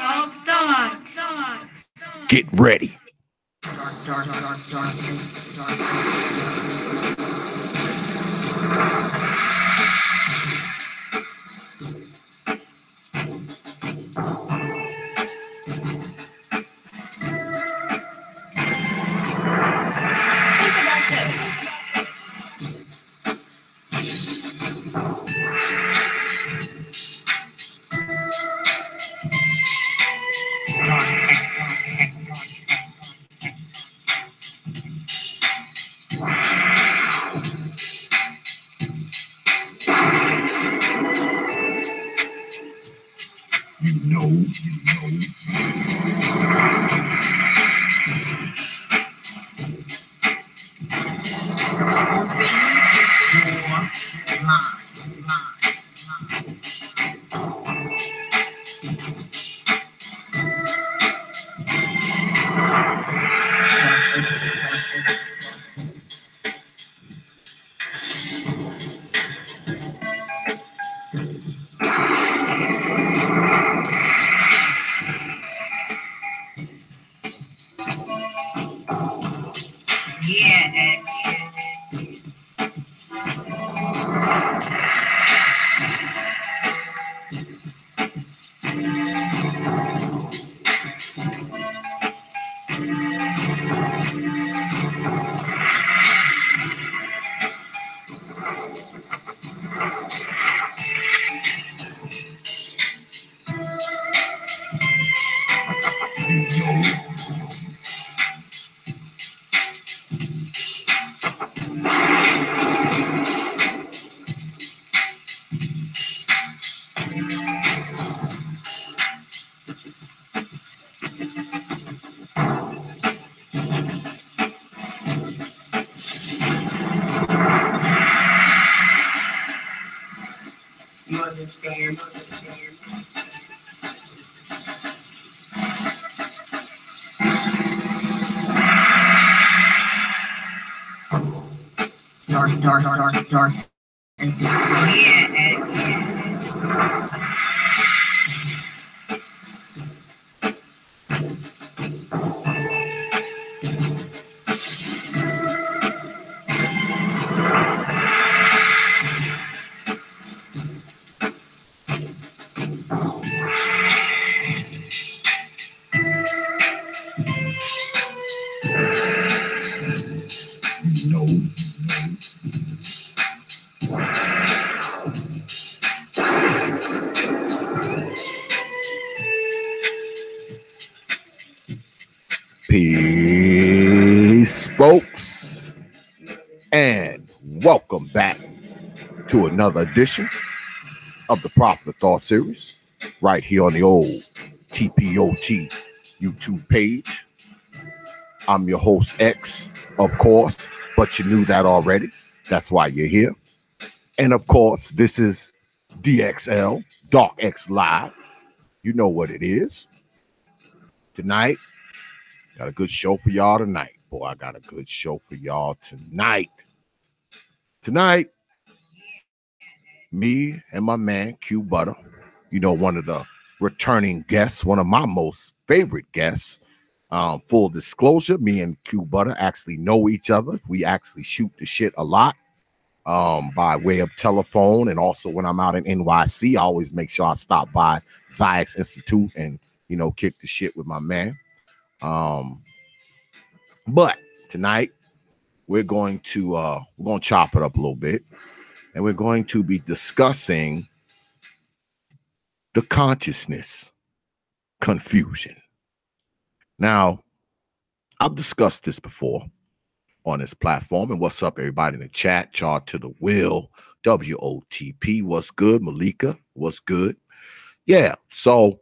of thought. Get ready. Dark. Peace, folks, and welcome back to another edition of the Prophet Thought Series, right here on the old TPOT YouTube page. I'm your host, X, of course, but you knew that already. That's why you're here. And of course, this is DXL, Dark X Live. You know what it is. Tonight, got a good show for y'all tonight. Boy, I got a good show for y'all tonight. Tonight, me and my man, Q Butter, you know, one of the returning guests, one of my most favorite guests. Full disclosure, me and Q Butter actually know each other. We actually shoot the shit a lot by way of telephone. And also when I'm out in NYC, I always make sure I stop by Ziax Institute and, you know, kick the shit with my man. But tonight we're going to chop it up a little bit, and we're going to be discussing the consciousness confusion. Now, I've discussed this before on this platform. And what's up, everybody in the chat? Chart to the Will, WOTP. What's good, Malika? What's good? Yeah, so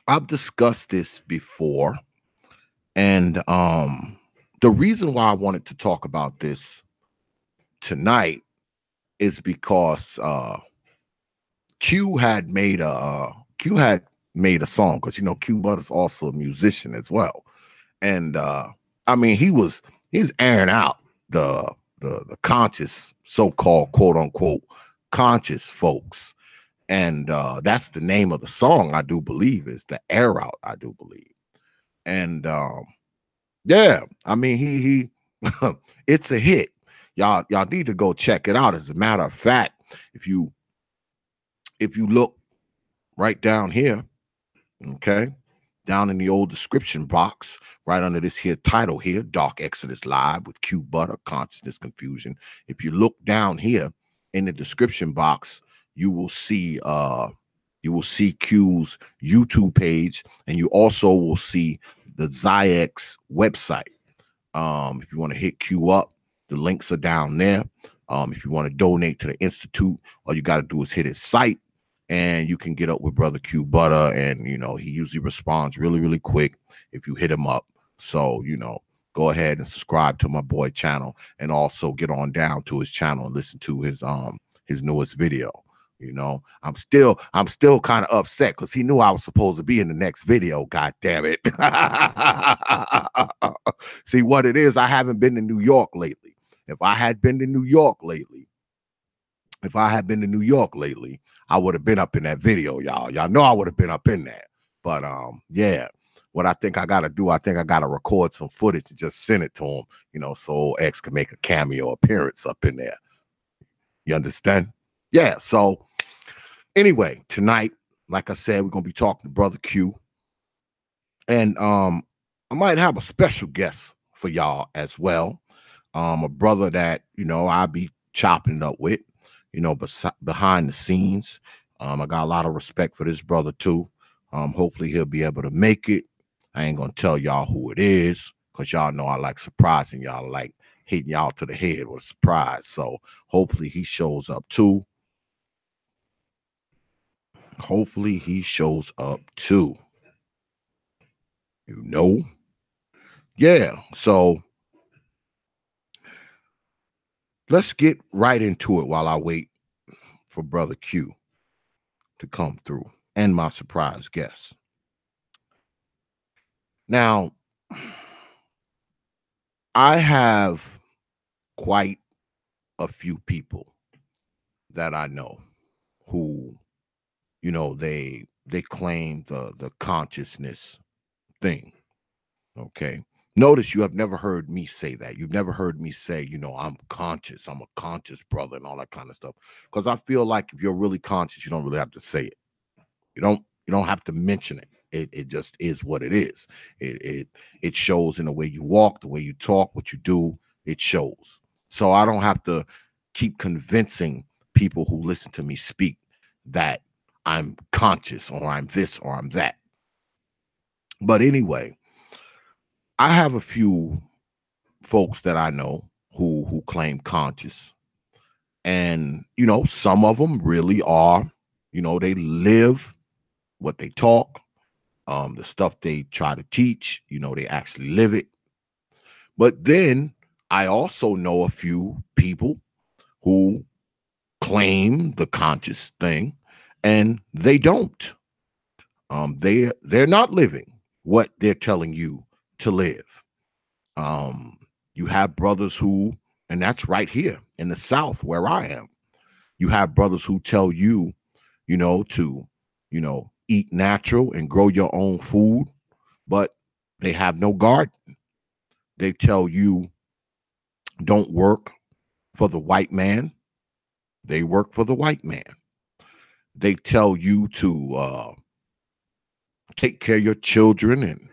I've discussed this before. And the reason why I wanted to talk about this tonight is because Q had made a song, because you know Q Butter's also a musician as well. And I mean, he was airing out the conscious, so-called quote unquote conscious folks. And that's the name of the song, I do believe, is The Air Out, I do believe. And yeah, I mean, he it's a hit. Y'all need to go check it out. As a matter of fact, if you look right down here, okay, down in the old description box, right under this here title here, Dark Exodus Live with Q Butter, Consciousness Confusion. If you look down here in the description box, you will see Q's YouTube page, and you also will see the Zyx website. If you want to hit Q up, the links are down there. If you want to donate to the Institute, all you got to do is hit his site, and you can get up with Brother Q Butter, and he usually responds really, really quick if you hit him up. So go ahead and subscribe to my boy channel, and also get on down to his channel and listen to his newest video. I'm still kind of upset because he knew I was supposed to be in the next video. God damn it. See what it is, I haven't been to New York lately. If I had been to New York lately, I would have been up in that video, y'all. Y'all know I would have been up in there. But yeah, what I think I gotta do, I think I gotta record some footage and just send it to him, so X can make a cameo appearance up in there. You understand? Yeah, so anyway, tonight, like I said, we're gonna be talking to Brother Q. And I might have a special guest for y'all as well. A brother that, I'll be chopping it up with, behind the scenes. I got a lot of respect for this brother too. Hopefully he'll be able to make it. I ain't gonna tell y'all who it is, because y'all know I like surprising y'all, like hitting y'all to the head with a surprise. So hopefully he shows up too. Yeah, so let's get right into it while I wait for Brother Q to come through and my surprise guest. Now, I have quite a few people that I know who, they claim the consciousness thing. Okay. Notice you have never heard me say that. You've never heard me say, I'm conscious. I'm a conscious brother and all that kind of stuff. Because I feel like if you're really conscious, you don't really have to say it. You don't have to mention it. It just is what it is. It shows in the way you walk, the way you talk, what you do. It shows. So I don't have to keep convincing people who listen to me speak that I'm conscious, or I'm this, or I'm that. But anyway, I have a few folks that I know who claim conscious, and some of them really are. They live what they talk. The stuff they try to teach, they actually live it. But then I also know a few people who claim the conscious thing, and they don't. They're not living what they're telling you to live. You have brothers who, and that's right here in the South where I am, you have brothers who tell you, to, eat natural and grow your own food, but they have no garden. They tell you don't work for the white man. They work for the white man. They tell you to take care of your children and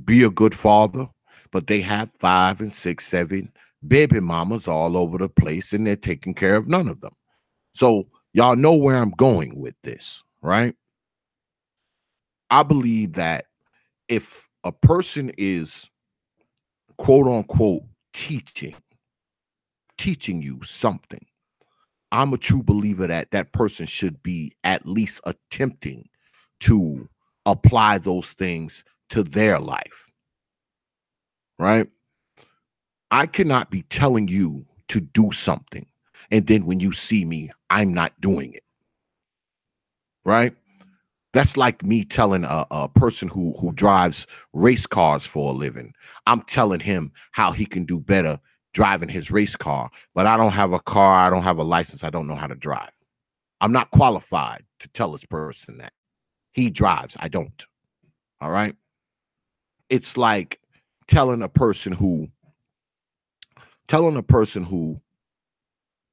be a good father, but they have 5 and 6, 7 baby mamas all over the place, and they're taking care of none of them. So y'all know where I'm going with this, right? I believe that if a person is quote unquote teaching you something, I'm a true believer that that person should be at least attempting to apply those things to their life, right? I cannot be telling you to do something, and then when you see me, I'm not doing it, right? That's like me telling a person who drives race cars for a living. I'm telling him how he can do better driving his race car, but I don't have a car. I don't have a license. I don't know how to drive. I'm not qualified to tell this person that. He drives, I don't. All right. It's like telling a person who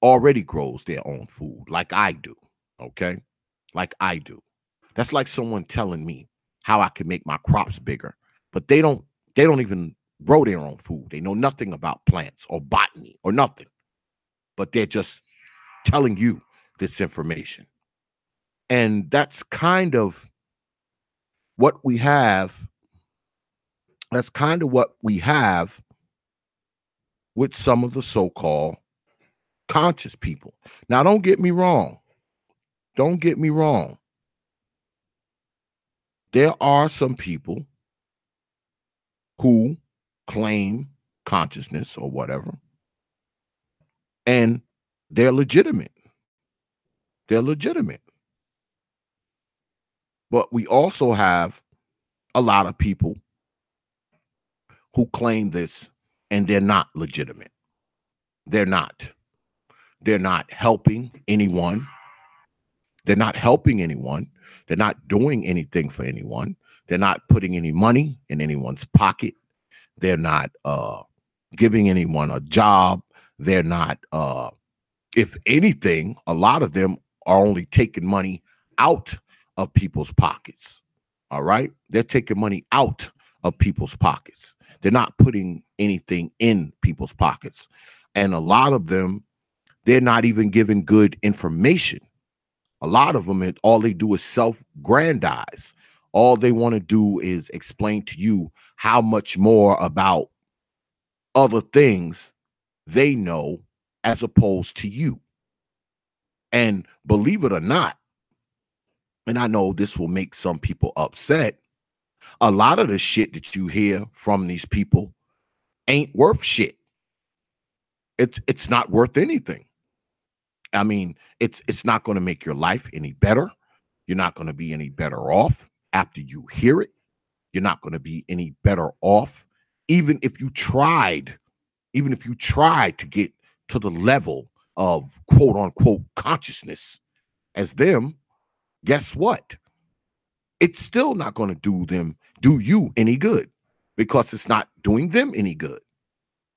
already grows their own food, like I do. Okay. Like I do. That's like someone telling me how I can make my crops bigger, but they don't even grow their own food. They know nothing about plants or botany or nothing, but they're just telling you this information. And that's kind of what we have. That's kind of what we have with some of the so-called conscious people. Now, don't get me wrong. Don't get me wrong. There are some people who claim consciousness or whatever, and they're legitimate. They're legitimate. But we also have a lot of people who claim this and they're not legitimate. They're not. They're not helping anyone. They're not helping anyone. They're not doing anything for anyone. They're not putting any money in anyone's pocket. They're not giving anyone a job. They're not, if anything, a lot of them are only taking money out of people's pockets. All right? They're taking money out of people's pockets. They're not putting anything in people's pockets. And a lot of them, they're not even giving good information. A lot of them, all they do is self-grandize. All they want to do is explain to you how much more about other things they know as opposed to you. And believe it or not, and I know this will make some people upset, a lot of the shit that you hear from these people ain't worth shit. It's not worth anything. I mean, it's not going to make your life any better. You're not going to be any better off after you hear it. You're not going to be any better off, even if you tried to get to the level of quote unquote consciousness as them. Guess what? It's still not going to do you any good, because it's not doing them any good.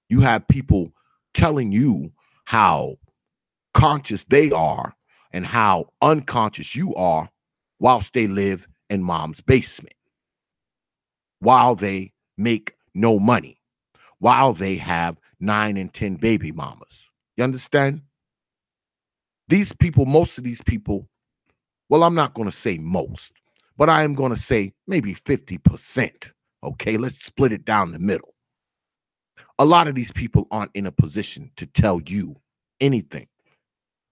You have people telling you how conscious they are and how unconscious you are whilst they live in mom's basement, while they make no money, while they have 9 and 10 baby mamas. You understand? These people, most of these people, well, I'm not going to say most, but I am going to say maybe 50%. Okay, let's split it down the middle. A lot of these people aren't in a position to tell you anything.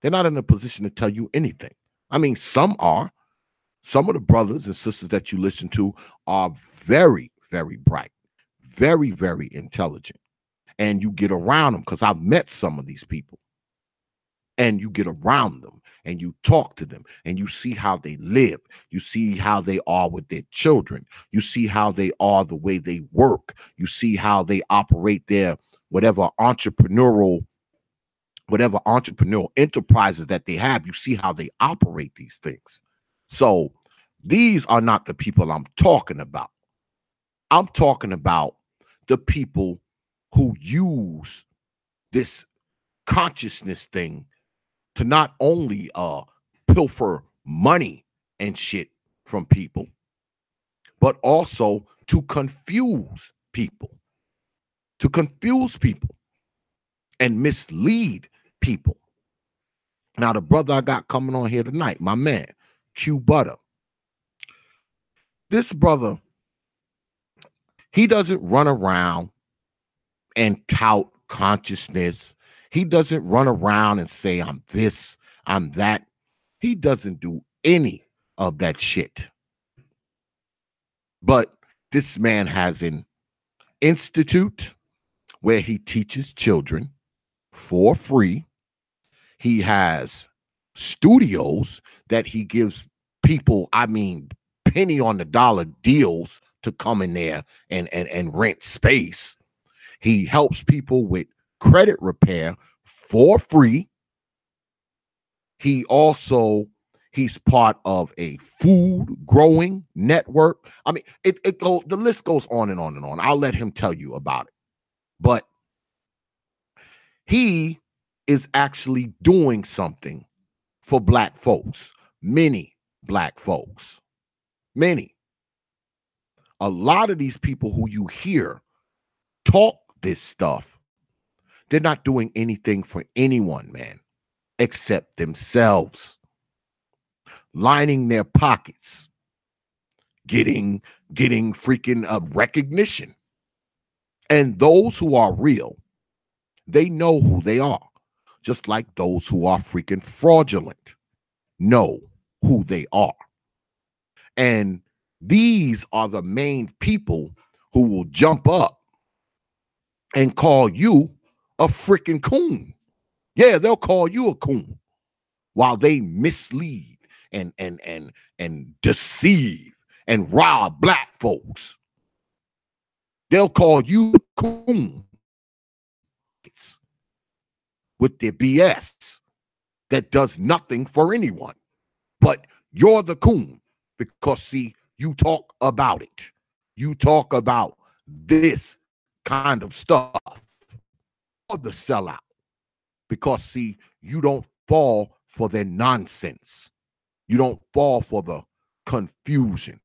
They're not in a position to tell you anything. I mean, some are. Some of the brothers and sisters that you listen to are very, very bright, very, very intelligent. And you get around them, because I've met some of these people. And you get around them and you talk to them and you see how they live. You see how they are with their children. You see how they are the way they work. You see how they operate their whatever entrepreneurial enterprises that they have. You see how they operate these things. So these are not the people I'm talking about. I'm talking about the people who use this consciousness thing to not only pilfer money and shit from people, but also to confuse people and mislead people. Now, the brother I got coming on here tonight, my man, Q Butter. This brother, he doesn't run around and tout consciousness. He doesn't run around and say, I'm this, I'm that. He doesn't do any of that shit. But this man has an institute where he teaches children for free. He has studios that he gives people, I mean, penny on the dollar deals to come in there and rent space. He helps people with credit repair for free. He also He's part of a food growing network. I mean, the list goes on and on and on. I'll let him tell you about it. But he is actually doing something for black folks, many black folks, many. A lot of these people who you hear talk this stuff, they're not doing anything for anyone, man, except themselves, lining their pockets, getting freaking recognition. And those who are real, they know who they are, just like those who are freaking fraudulent know who they are. And these are the main people who will jump up and call you a freaking coon. Yeah, they'll call you a coon while they mislead and deceive and rob black folks. They'll call you a coon with their BS that does nothing for anyone. But you're the coon because, see, you talk about it. You talk about this kind of stuff. Or the sellout. Because, see, you don't fall for their nonsense. You don't fall for the confusion.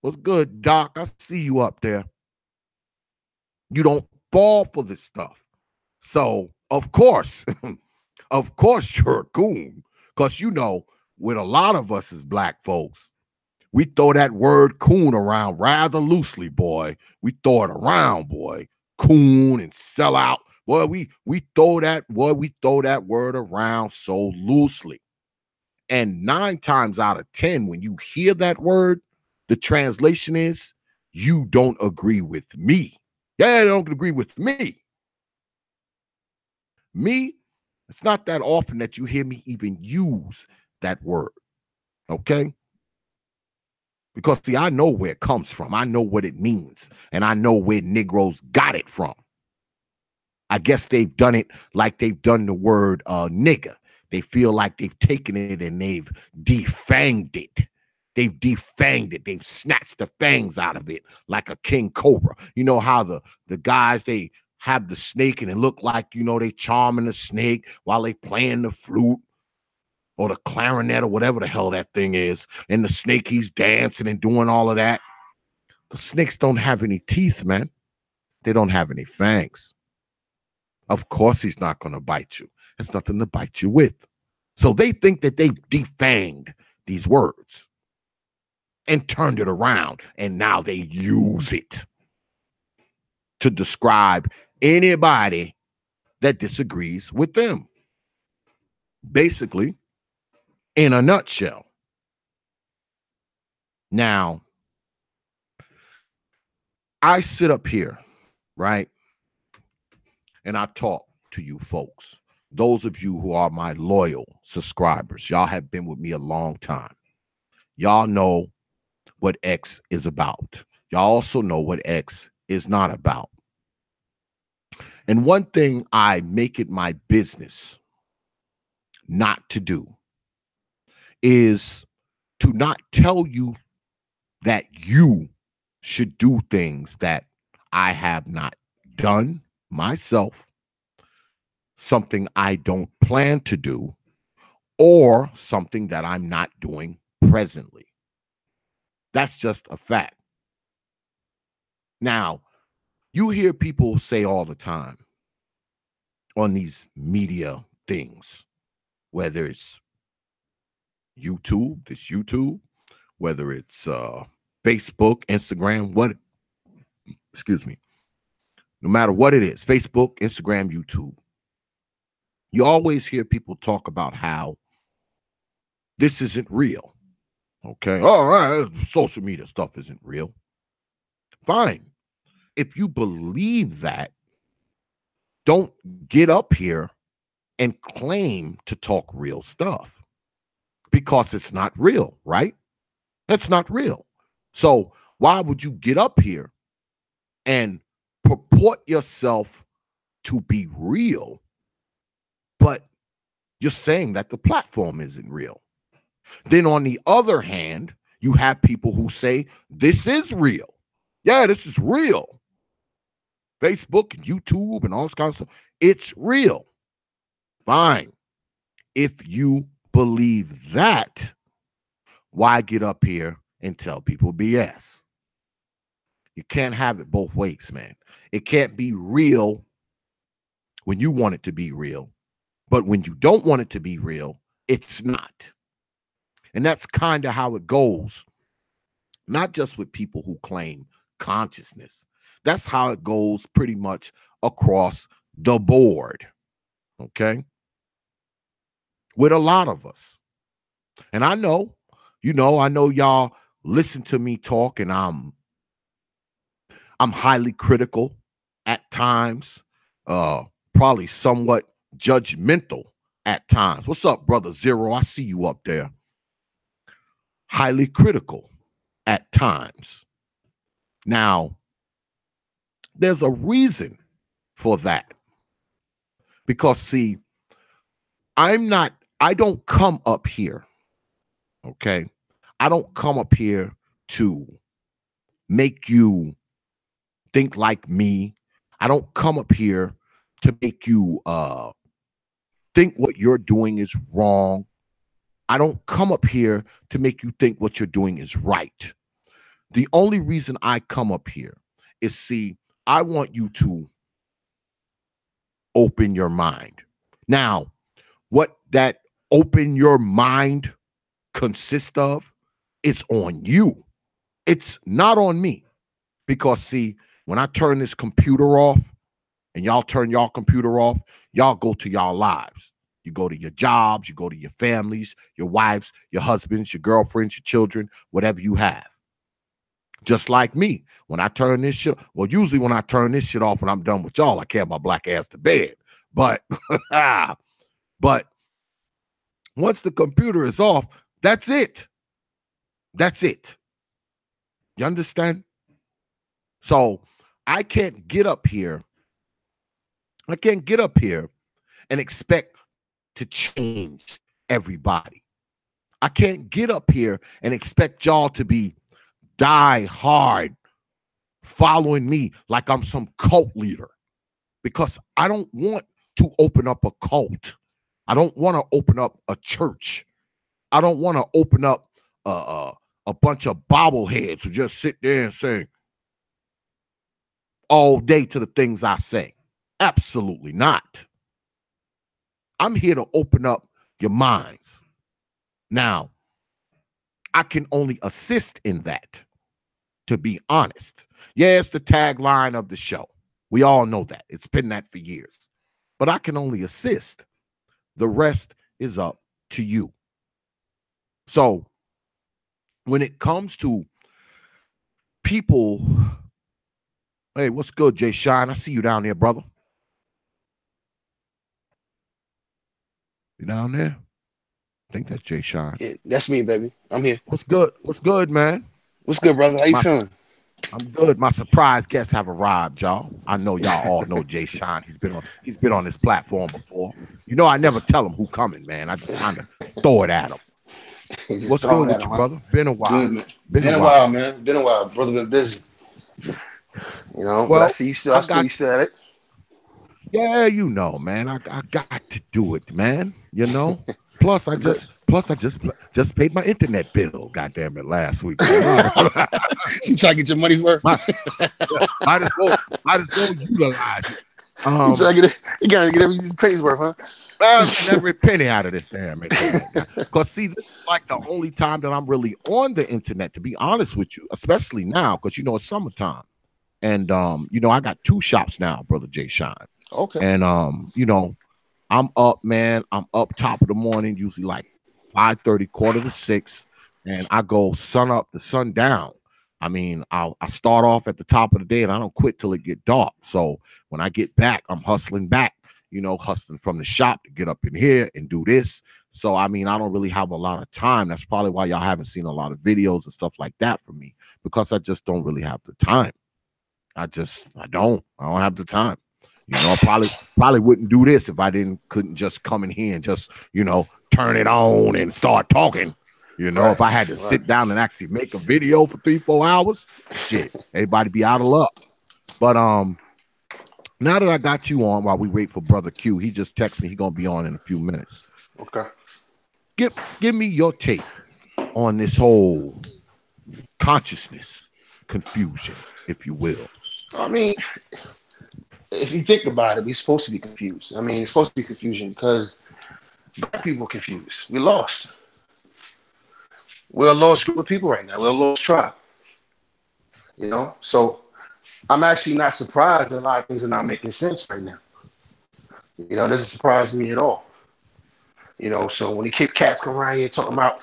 What's good, Doc? I see you up there. You don't fall for this stuff. So, of course, you're a coon. Because, you know, with a lot of us as black folks, we throw that word coon around rather loosely, boy. We throw it around, boy. Coon and sellout. Boy, we throw that word around so loosely. And 9 times out of 10, when you hear that word, the translation is, you don't agree with me. Yeah, they don't agree with me. Me, it's not that often that you hear me even use that word. Okay? Because, see, I know where it comes from. I know what it means. And I know where Negroes got it from. I guess they've done it like they've done the word nigger. They feel like they've taken it and they've defanged it. They've defanged it. They've snatched the fangs out of it like a king cobra. You know how the guys, they have the snake and it look like, you know, they charming the snake while they playing the flute or the clarinet or whatever the hell that thing is. And the snake, he's dancing and doing all of that. The snakes don't have any teeth, man. They don't have any fangs. Of course he's not going to bite you. There's nothing to bite you with. So they think that they've defanged these words and turned it around, and now they use it to describe anybody that disagrees with them. Basically, in a nutshell. Now, I sit up here, right? And I talk to you folks. Those of you who are my loyal subscribers, y'all have been with me a long time. Y'all know what X is about. Y'all also know what X is not about. And one thing I make it my business not to do is to not tell you that you should do things that I have not done myself, something I don't plan to do, or something that I'm not doing presently. That's just a fact. Now, you hear people say all the time on these media things, whether it's YouTube, whether it's Facebook, Instagram, no matter what it is, Facebook, Instagram, YouTube, you always hear people talk about how this isn't real. Okay. All right. Social media stuff isn't real. Fine. If you believe that, don't get up here and claim to talk real stuff because it's not real, right? That's not real. So why would you get up here and purport yourself to be real, but You're saying that the platform isn't real. Then on the other hand, you have people who say this is real. Yeah, this is real. Facebook and YouTube and all this kind of stuff. It's real. Fine. If you believe that, why get up here and tell people BS? You can't have it both ways, man. It can't be real when you want it to be real, but when you don't want it to be real, it's not. And that's kind of how it goes, not just with people who claim consciousness. That's how it goes pretty much across the board, okay? With a lot of us. And I know, I know y'all listen to me talk, and I'm highly critical at times, probably somewhat judgmental at times. What's up, Brother Zero? I see you up there. Highly critical at times. Now, there's a reason for that. Because, see, I don't come up here, okay? I don't come up here to make you think like me. I don't come up here to make you think what you're doing is wrong. I don't come up here to make you think what you're doing is right. The only reason I come up here is, see, I want you to open your mind. Now, what that open your mind consists of, it's on you. It's not on me. Because, see, when I turn this computer off and y'all turn y'all computer off, y'all go to y'all lives. You go to your jobs, you go to your families, your wives, your husbands, your girlfriends, your children, whatever you have. Just like me, when I turn this shit, well, usually when I turn this shit off when I'm done with y'all, I carry my black ass to bed. But, but once the computer is off, that's it. That's it. You understand? So I can't get up here. I can't get up here and expect to change everybody. I can't get up here and expect y'all to be die hard following me like I'm some cult leader, because I don't want to open up a cult. I don't want to open up a church. I don't want to open up a bunch of bobbleheads who just sit there and say all day to the things I say. Absolutely not. I'm here to open up your minds. Now, I can only assist in that, to be honest. Yeah, it's the tagline of the show. We all know that. It's been that for years. But I can only assist. The rest is up to you. So, when it comes to people, hey, what's good, J-Shine? I see you down there, brother. You down there? I think that's J-Shine. Yeah, that's me, baby. I'm here. What's good? What's good, man? What's good, brother? How you feeling? I'm good. My surprise guests have arrived, y'all. I know y'all all know J-Shine. He's been on this platform before. You know, I never tell him who coming, man. I just kind of throw it at him. What's good with you, brother? Been a while. Good, man. Been a while, man. Been a while. Brother been busy. You know, well, but I see you still. You still at it. Yeah, you know, man. I got to do it, man. You know. Plus, I just paid my internet bill. Goddamn it, last week. You try to get your money's worth. Might as well utilize it. You gotta get every penny's worth, huh? Every penny out of this damn internet. Because see, this is like the only time that I'm really on the internet, to be honest with you, especially now, because you know it's summertime. And you know, I got 2 shops now, brother J-Shine. Okay. And you know, I'm up, man. I'm up top of the morning, usually like 5:30, 5:45, and I go sun up to sun down. I mean, I start off at the top of the day and I don't quit till it get dark. So when I get back, I'm hustling back, you know, hustling from the shop to get up in here and do this. So, I mean, I don't really have a lot of time. That's probably why y'all haven't seen a lot of videos and stuff like that from me, because I just don't really have the time. I don't have the time. You know, I probably wouldn't do this if I couldn't just come in here and just, you know, turn it on and start talking. You know, if I had to sit down and actually make a video for 3-4 hours, shit, everybody be out of luck. But now that I got you on while we wait for Brother Q, he just texted me he's gonna be on in a few minutes. Okay. Give me your take on this whole consciousness confusion, if you will. I mean, if you think about it, we're supposed to be confused. I mean, it's supposed to be confusion because black people are confused. We're lost. We're a lost group of people right now. We're a lost tribe. You know? So I'm actually not surprised that a lot of things are not making sense right now. You know, it doesn't surprise me at all. You know, so when the cats come around here talking about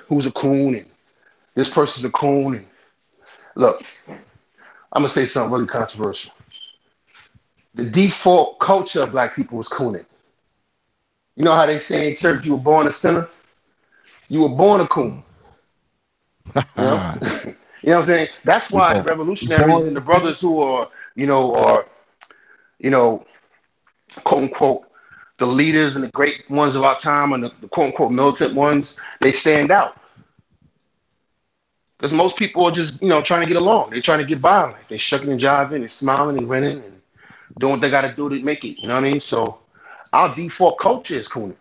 who's a coon and this person's a coon, and look, I'm gonna say something really controversial. The default culture of black people was cooning. You know how they say in church you were born a sinner? You were born a coon. You know? You know what I'm saying? That's why the revolutionaries and the brothers who are, quote unquote, the leaders and the great ones of our time and the quote unquote militant ones, they stand out. Because most people are just, trying to get along. They're trying to get by in life. They're shucking and jiving and smiling and grinning and doing what they got to do to make it. You know what I mean? So our default culture is cooning.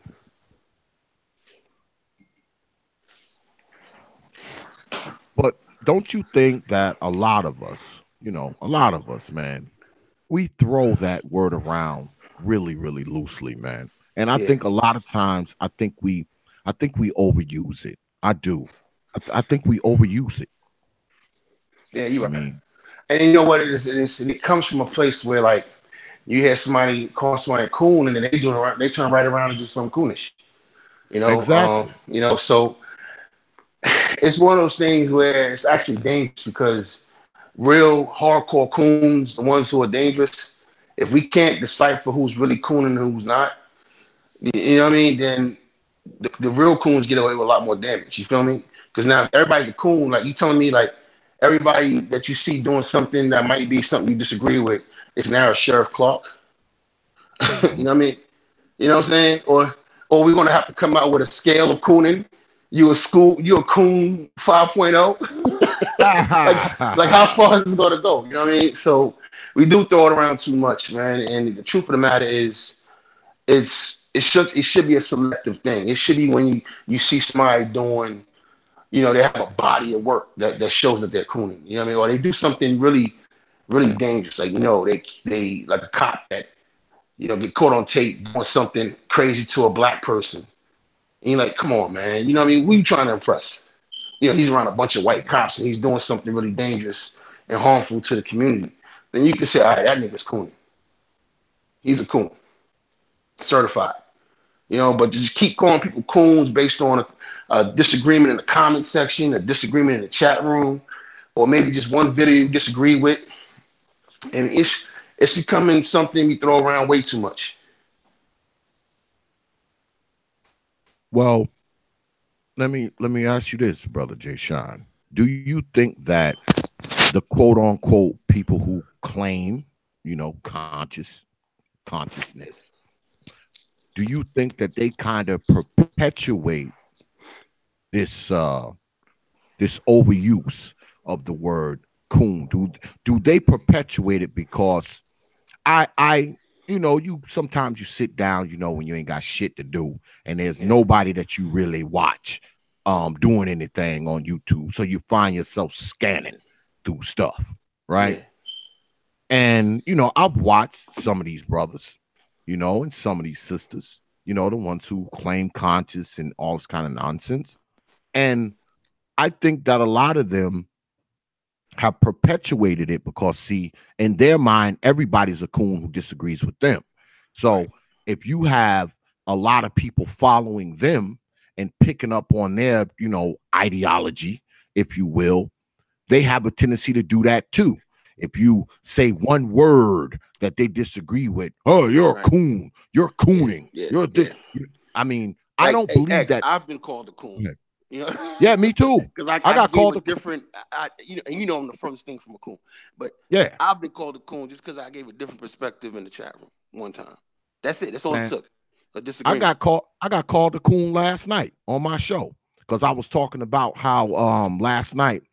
But don't you think that a lot of us, man, we throw that word around really, really loosely, man. And I think a lot of times, I think we overuse it. I do. I think we overuse it. Yeah, you're right. And you know what it is? It comes from a place where, like, you hear somebody call somebody coon, and then they turn right around and do something coonish. Exactly. So it's one of those things where it's actually dangerous because real hardcore coons, the ones who are dangerous, if we can't decipher who's really cooning and who's not, you know what I mean, then the real coons get away with a lot more damage. You feel me? Because now everybody's a coon. Like, you telling me, like, everybody that you see doing something that might be something you disagree with is now a Sheriff Clark. You know what I mean? You know what I'm saying? Or we're gonna have to come out with a scale of cooning. You a coon 5.0. like how far is this gonna go? You know what I mean? So we do throw it around too much, man. And the truth of the matter is, it should be a selective thing. It should be when you see somebody doing, they have a body of work that shows that they're cooning. You know what I mean? Or they do something really, really dangerous. Like, they like a cop that, get caught on tape doing something crazy to a black person. And you're like, come on, man. You know what I mean? Who you trying to impress? He's around a bunch of white cops and he's doing something really dangerous and harmful to the community. Then you can say, all right, that nigga's cooning. He's a coon. Certified. But just keep calling people coons based on a disagreement in the comment section, a disagreement in the chat room, or maybe just one video you disagree with. And it's becoming something we throw around way too much. Well, let me ask you this, brother J-Shine. Do you think that the quote unquote people who claim, consciousness, do you think that they kind of perpetuate this overuse of the word coon? Do they perpetuate it because you sometimes you sit down, when you ain't got shit to do and there's nobody that you really watch doing anything on YouTube, so you find yourself scanning through stuff, right? And I've watched some of these brothers, and some of these sisters, the ones who claim conscious and all this kind of nonsense. And I think that a lot of them have perpetuated it because, see, in their mind, everybody's a coon who disagrees with them. So if you have a lot of people following them and picking up on their, ideology, if you will, they have a tendency to do that too. If you say one word that they disagree with, oh, you're a coon, you're cooning, I mean, I don't believe that. I've been called a coon. You know, Yeah, me too. because I I got gave called a a different, I'm the furthest thing from a coon, but yeah, I've been called a coon just because I gave a different perspective in the chat room one time. That's it. That's all it man. took. A disagreement. I got called a coon last night on my show because I was talking about how last night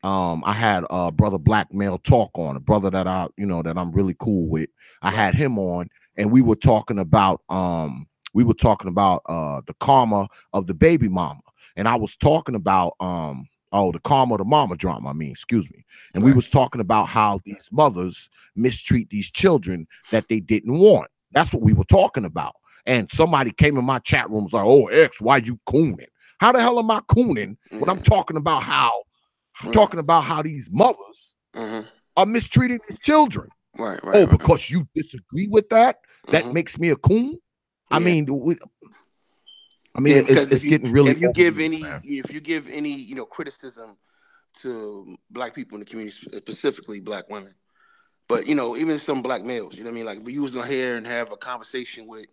I had brother Black Male Talk on, a brother that that I'm really cool with. I had him on, and we were talking about the karma of the baby mama, and I was talking about the karma of the mama drama. I mean, excuse me. And we was talking about how these mothers mistreat these children that they didn't want. That's what we were talking about. And somebody came in my chat room was like, "Oh, X, why you cooning? How the hell am I cooning when I'm talking about how these mothers are mistreating these children?" Right. Because you disagree with that? That makes me a coon? I mean, because it's getting really if you give any criticism to black people in the community, specifically black women, but even some black males, you know what I mean? Like if you was on here and have a conversation with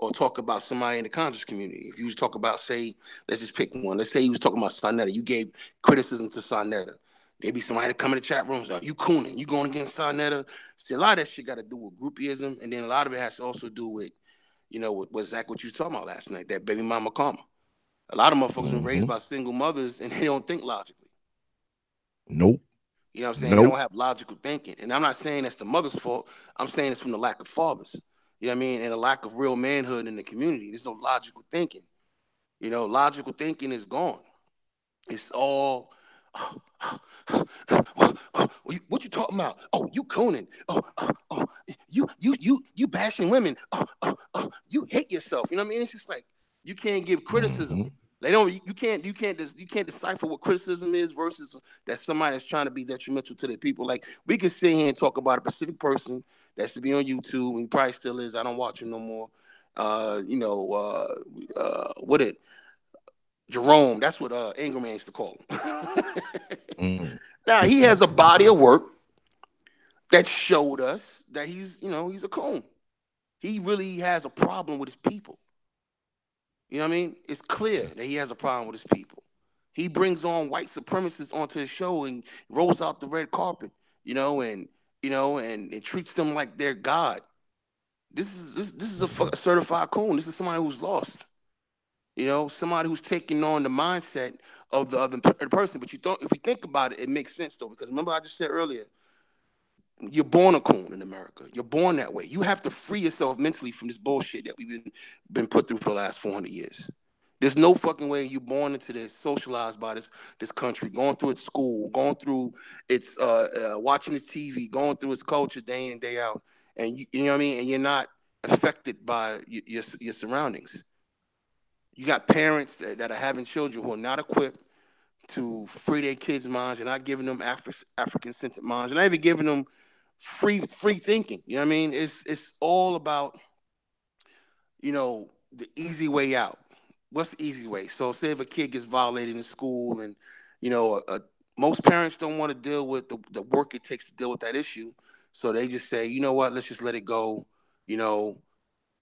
or talk about somebody in the conscious community, if you was talk about, say, let's just pick one. Let's say you was talking about Sonetta. You gave criticism to Sonetta. There'd be somebody that come in the chat rooms, you cooning, you going against Sonetta. See, a lot of that shit got to do with groupieism, and then a lot of it has to also do with, what Zach, what you was talking about last night, that baby mama karma. A lot of motherfuckers been raised by single mothers, and they don't think logically. Nope. You know what I'm saying? They don't have logical thinking. And I'm not saying that's the mother's fault. I'm saying it's from the lack of fathers. You know what I mean? And a lack of real manhood in the community. There's no logical thinking. Logical thinking is gone. It's all, what you talking about? Oh, you cooning. You bashing women. You hate yourself. You know what I mean? It's just like you can't give criticism. They don't. You can't decipher what criticism is versus that somebody that's trying to be detrimental to their people. Like we can sit here and talk about a specific person that's to be on YouTube, and he probably still is. I don't watch him no more. What it Jerome? That's what Anger Man used to call him. Now he has a body of work that showed us that he's a coon. He really has a problem with his people. You know what I mean? It's clear that he has a problem with his people. He brings on white supremacists onto his show and rolls out the red carpet, and treats them like they're God. This is a certified coon. This is somebody who's lost. Somebody who's taking on the mindset of the other person. But if you think about it, it makes sense though, because remember I just said earlier, you're born a coon in America. You're born that way. You have to free yourself mentally from this bullshit that we've been put through for the last 400 years. There's no fucking way you're born into this, socialized by this country, going through its school, going through its watching its TV, going through its culture day in and day out, and you know what I mean. And you're not affected by your surroundings. You got parents that are having children who are not equipped to free their kids' minds. You're not giving them African-centered minds. You're not even giving them free thinking. You know what I mean? It's all about, the easy way out. What's the easy way? So say if a kid gets violated in school and, most parents don't want to deal with the work it takes to deal with that issue. So they just say, you know what, let's just let it go,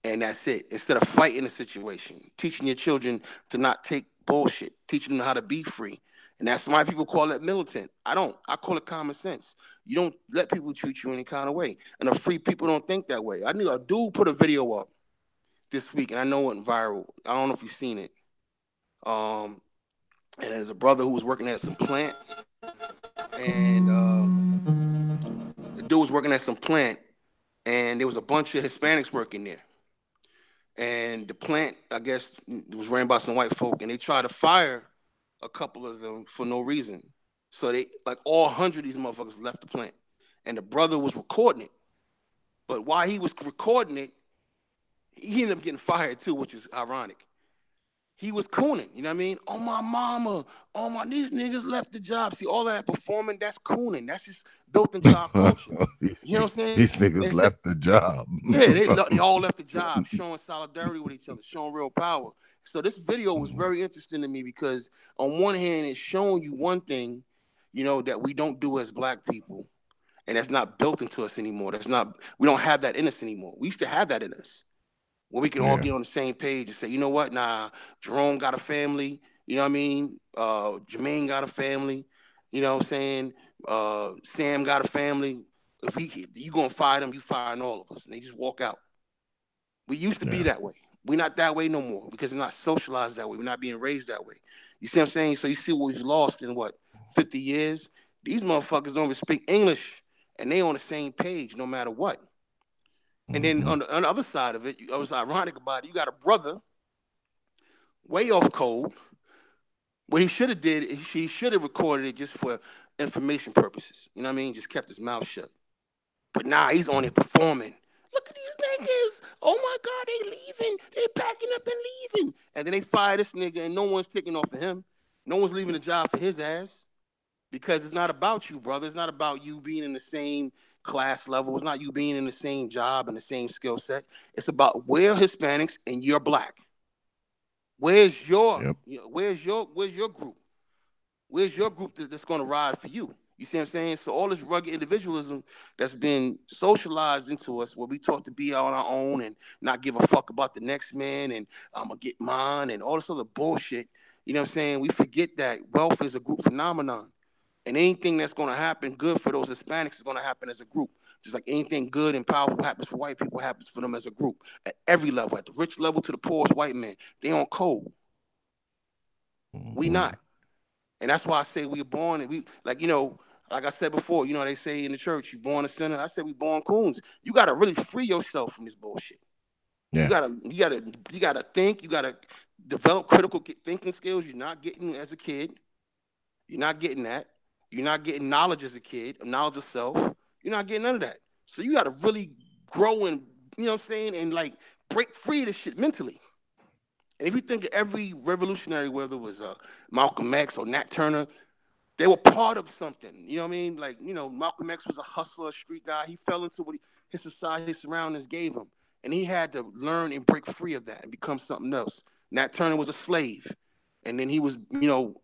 and that's it. Instead of fighting the situation, teaching your children to not take bullshit, teaching them how to be free. And that's why people call it militant. I don't. I call it common sense. You don't let people treat you any kind of way. And the free people don't think that way. I knew a dude put a video up this week, and I know it went viral. I don't know if you've seen it. And there's a brother who was working at some plant, and the dude was working at some plant, and there was a bunch of Hispanics working there. And the plant, I guess, was ran by some white folk, and they tried to fire a couple of them for no reason. So they, like, all 100 of these motherfuckers left the plant, and the brother was recording it. But while he was recording it, he ended up getting fired too, which is ironic. He was cooning, you know what I mean? Oh, my mama, these niggas left the job. See, all that performing, that's cooning. That's just built into our culture. You know what I'm saying? These niggas left the job. Yeah, they all left the job, showing solidarity with each other, showing real power. So this video was very interesting to me because on one hand, it's showing you one thing, that we don't do as black people, and that's not built into us anymore. We don't have that in us anymore. We used to have that in us, where we can all get on the same page and say, you know what, nah, Jerome got a family, You know what I mean? Jermaine got a family. You know what I'm saying? Sam got a family. If you gonna fire them, you firing all of us, and they just walk out. We used to be Yeah. that way. We're not that way no more because we're not socialized that way. We're not being raised that way. You see what I'm saying? So you see what we've lost in what 50 years. These motherfuckers don't even speak English, and they on the same page no matter what. And then Mm-hmm. on the other side of it, I was ironic about it. You got a brother way off code. What he should have did is he should have recorded it just for information purposes. You know what I mean? Just kept his mouth shut. But nah, he's on it performing. Look at these niggas. Oh my God, they leaving. They packing up and leaving. And then they fire this nigga and no one's taking off of him. No one's leaving the job for his ass. Because it's not about you, brother. It's not about you being in the same class level. It's not you being in the same job and the same skill set. It's about we're Hispanics and you're black. Where's your Yep. where's your group? Where's your group that's going to ride for you? You see what I'm saying? So all this rugged individualism that's been socialized into us, where we taught to be on our own and not give a fuck about the next man, and I'm gonna get mine, and all this other bullshit. You know what I'm saying? We forget that wealth is a group phenomenon, and anything that's going to happen good for those Hispanics is going to happen as a group. Just like anything good and powerful happens for white people, happens for them as a group at every level, at the rich level to the poorest white man. They on code. We Mm-hmm. not. And that's why I say we are born and we like, like I said before, they say in the church, you born a sinner. I said we born coons. You gotta really free yourself from this bullshit. You Yeah. gotta, you gotta, you gotta think. You gotta develop critical thinking skills. You're not getting as a kid. You're not getting that. You're not getting knowledge as a kid, knowledge of self. You're not getting none of that. So you gotta really grow and what I'm saying, and like break free of this shit mentally. And if you think of every revolutionary, whether it was Malcolm X or Nat Turner, they were part of something. You know what I mean? Like, Malcolm X was a hustler, a street guy. He fell into what his society, his surroundings gave him. And he had to learn and break free of that and become something else. Nat Turner was a slave. And then he was,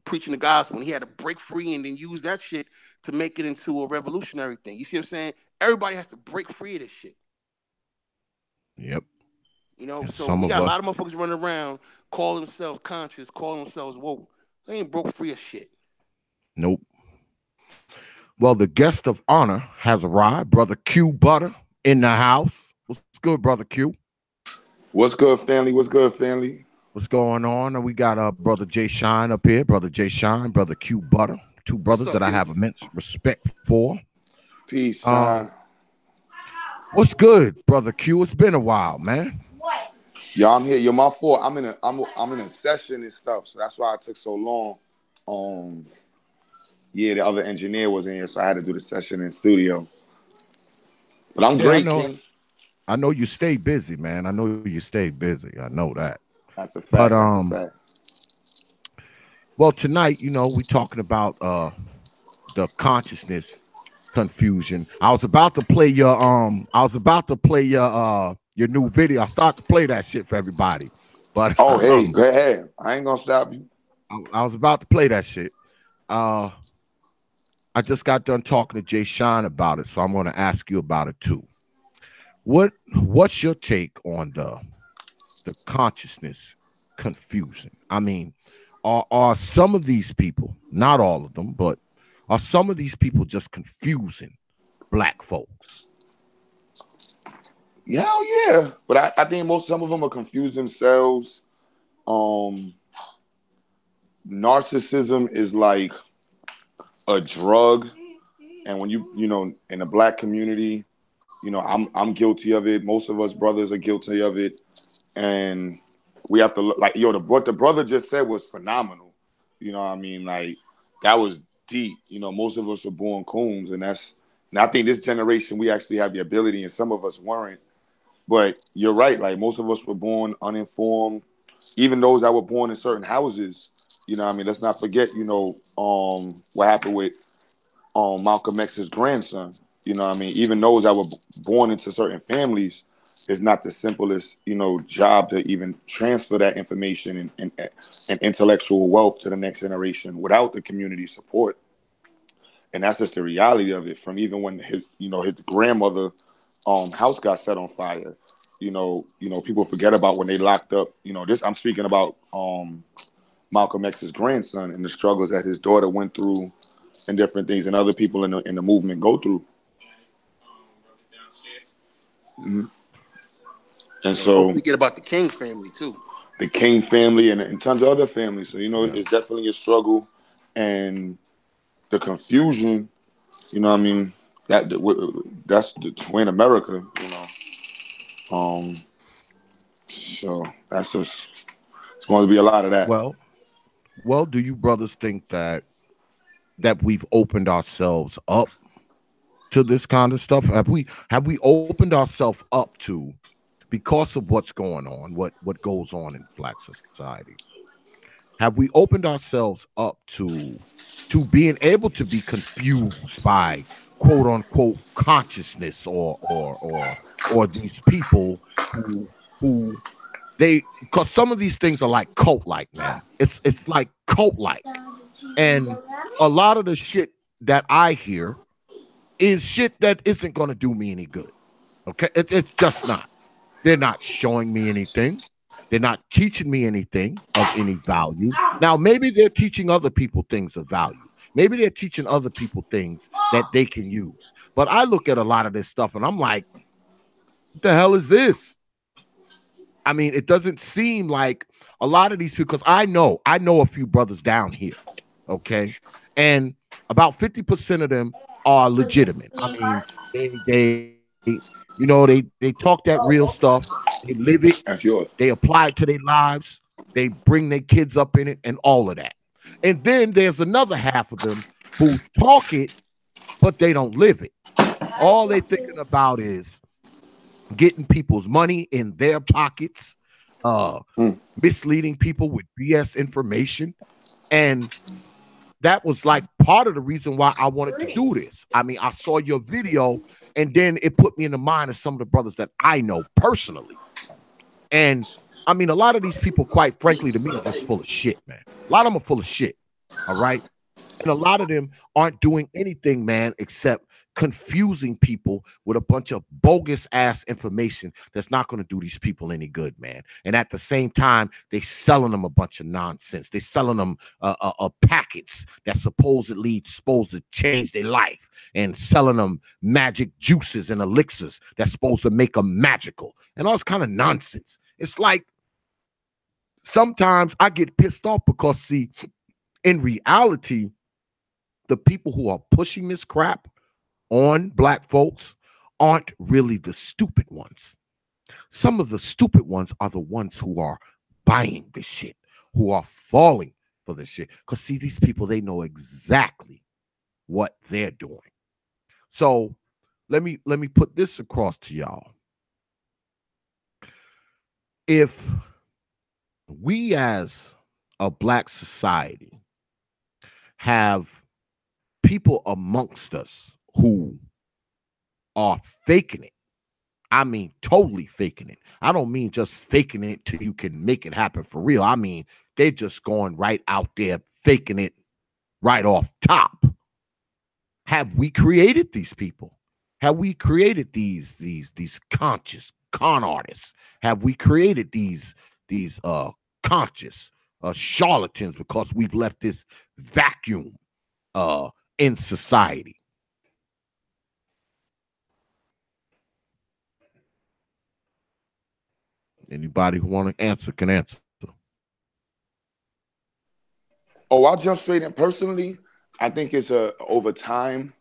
preaching the gospel. And he had to break free and then use that shit to make it into a revolutionary thing. You see what I'm saying? Everybody has to break free of this shit. Yep. And So some we of got a lot us, of motherfuckers running around, calling themselves conscious, calling themselves woke. They ain't broke free of shit. nope. Well, the guest of honor has arrived, brother Q Butter in the house. What's good, brother Q? What's good, family? What's good, family? What's going on? And we got brother J-Shine up here, brother J-Shine, brother Q Butter, two What's brothers up, that I Q? have immense respect for. Peace, Um, son. what's good, brother Q? It's been a while, man. Yo, I'm here. Yo, my fault. I'm in a session and stuff, so that's why it took so long. Um, yeah, the other engineer was in here, so I had to do the session in studio. But I'm Yeah, great, King. I know you stay busy, man. I know you stay busy. I know that. That's a But fact. That's a fact. well, tonight, we talking about the consciousness confusion. I was about to play your new video. I start to play that shit for everybody. But Oh, hey, go ahead. I ain't gonna stop you. I was about to play that shit. I just got done talking to Jay Shine about it, so I'm going to ask you about it too. What's your take on the consciousness confusion? I mean, are some of these people, not all of them, but are some of these people just confusing black folks? Hell yeah. But I think some of them are confused themselves. Narcissism is like a drug, and when in the black community, I'm guilty of it. Most of us brothers are guilty of it, and we have to look like what the brother just said was phenomenal. You know what I mean? Like that was deep. Most of us were born coons, and I think this generation we actually have the ability, and some of us weren't. But you're right. Like most of us were born uninformed, even those that were born in certain houses. I mean, let's not forget. What happened with Malcolm X's grandson. What I mean? Even those that were born into certain families, it's not the simplest, job to even transfer that information and intellectual wealth to the next generation without the community support. And that's just the reality of it. From even when his grandmother house got set on fire. People forget about when they locked up. This I'm speaking about Malcolm X's grandson and the struggles that his daughter went through and different things and other people in the movement go through. Mm-hmm. And so don't forget about the King family too. The King family and tons of other families. So, it's definitely a struggle. And the confusion, I mean, that's the twin America, So that's just, it's going to be a lot of that. Well, do you brothers think that we've opened ourselves up to this kind of stuff? Have we opened ourselves up to, because of what's going on, what goes on in Black society? Have we opened ourselves up to being able to be confused by quote unquote consciousness or these people who they, because some of these things are like cult like, man. It's like cult like, and a lot of the shit that I hear is shit that isn't going to do me any good. Okay, it's just not. They're not showing me anything. They're not teaching me anything of any value. Now, maybe they're teaching other people things of value. Maybe they're teaching other people things that they can use. But I look at a lot of this stuff and I'm like, what the hell is this? I mean, it doesn't seem like a lot of these people, because I know a few brothers down here, okay? And about 50% of them are legitimate. I mean, they talk that real stuff. They live it. They apply it to their lives. They bring their kids up in it and all of that. And then there's another half of them who talk it, but they don't live it. All they're thinking about is getting people's money in their pockets, misleading people with BS information. And that was like part of the reason why I wanted to do this. I mean, I saw your video and then it put me in the mind of some of the brothers that I know personally. And I mean, a lot of these people, quite frankly, to me, are just full of shit, man. A lot of them are full of shit. All right. And a lot of them aren't doing anything, man, except confusing people with a bunch of bogus ass information that's not going to do these people any good, man. And at the same time, they selling them a bunch of nonsense. They selling them packets that's supposedly supposed to change their life, and selling them magic juices and elixirs that's supposed to make them magical and all this kind of nonsense. It's like sometimes I get pissed off because, see, in reality, the people who are pushing this crap on Black folks aren't really the stupid ones. Some of the stupid ones are the ones who are buying this shit, who are falling for this shit. Because, see, these people, they know exactly what they're doing. So let me put this across to y'all. If we as a Black society have people amongst us who are faking it, I mean totally faking it. I don't mean just faking it till you can make it happen for real. I mean they're just going right out there faking it right off top. Have we created these people? Have we created these conscious con artists? Have we created these conscious charlatans because we've left this vacuum in society? Anybody who want to answer can answer. Oh, I'll jump straight in. Personally, I think it's over time,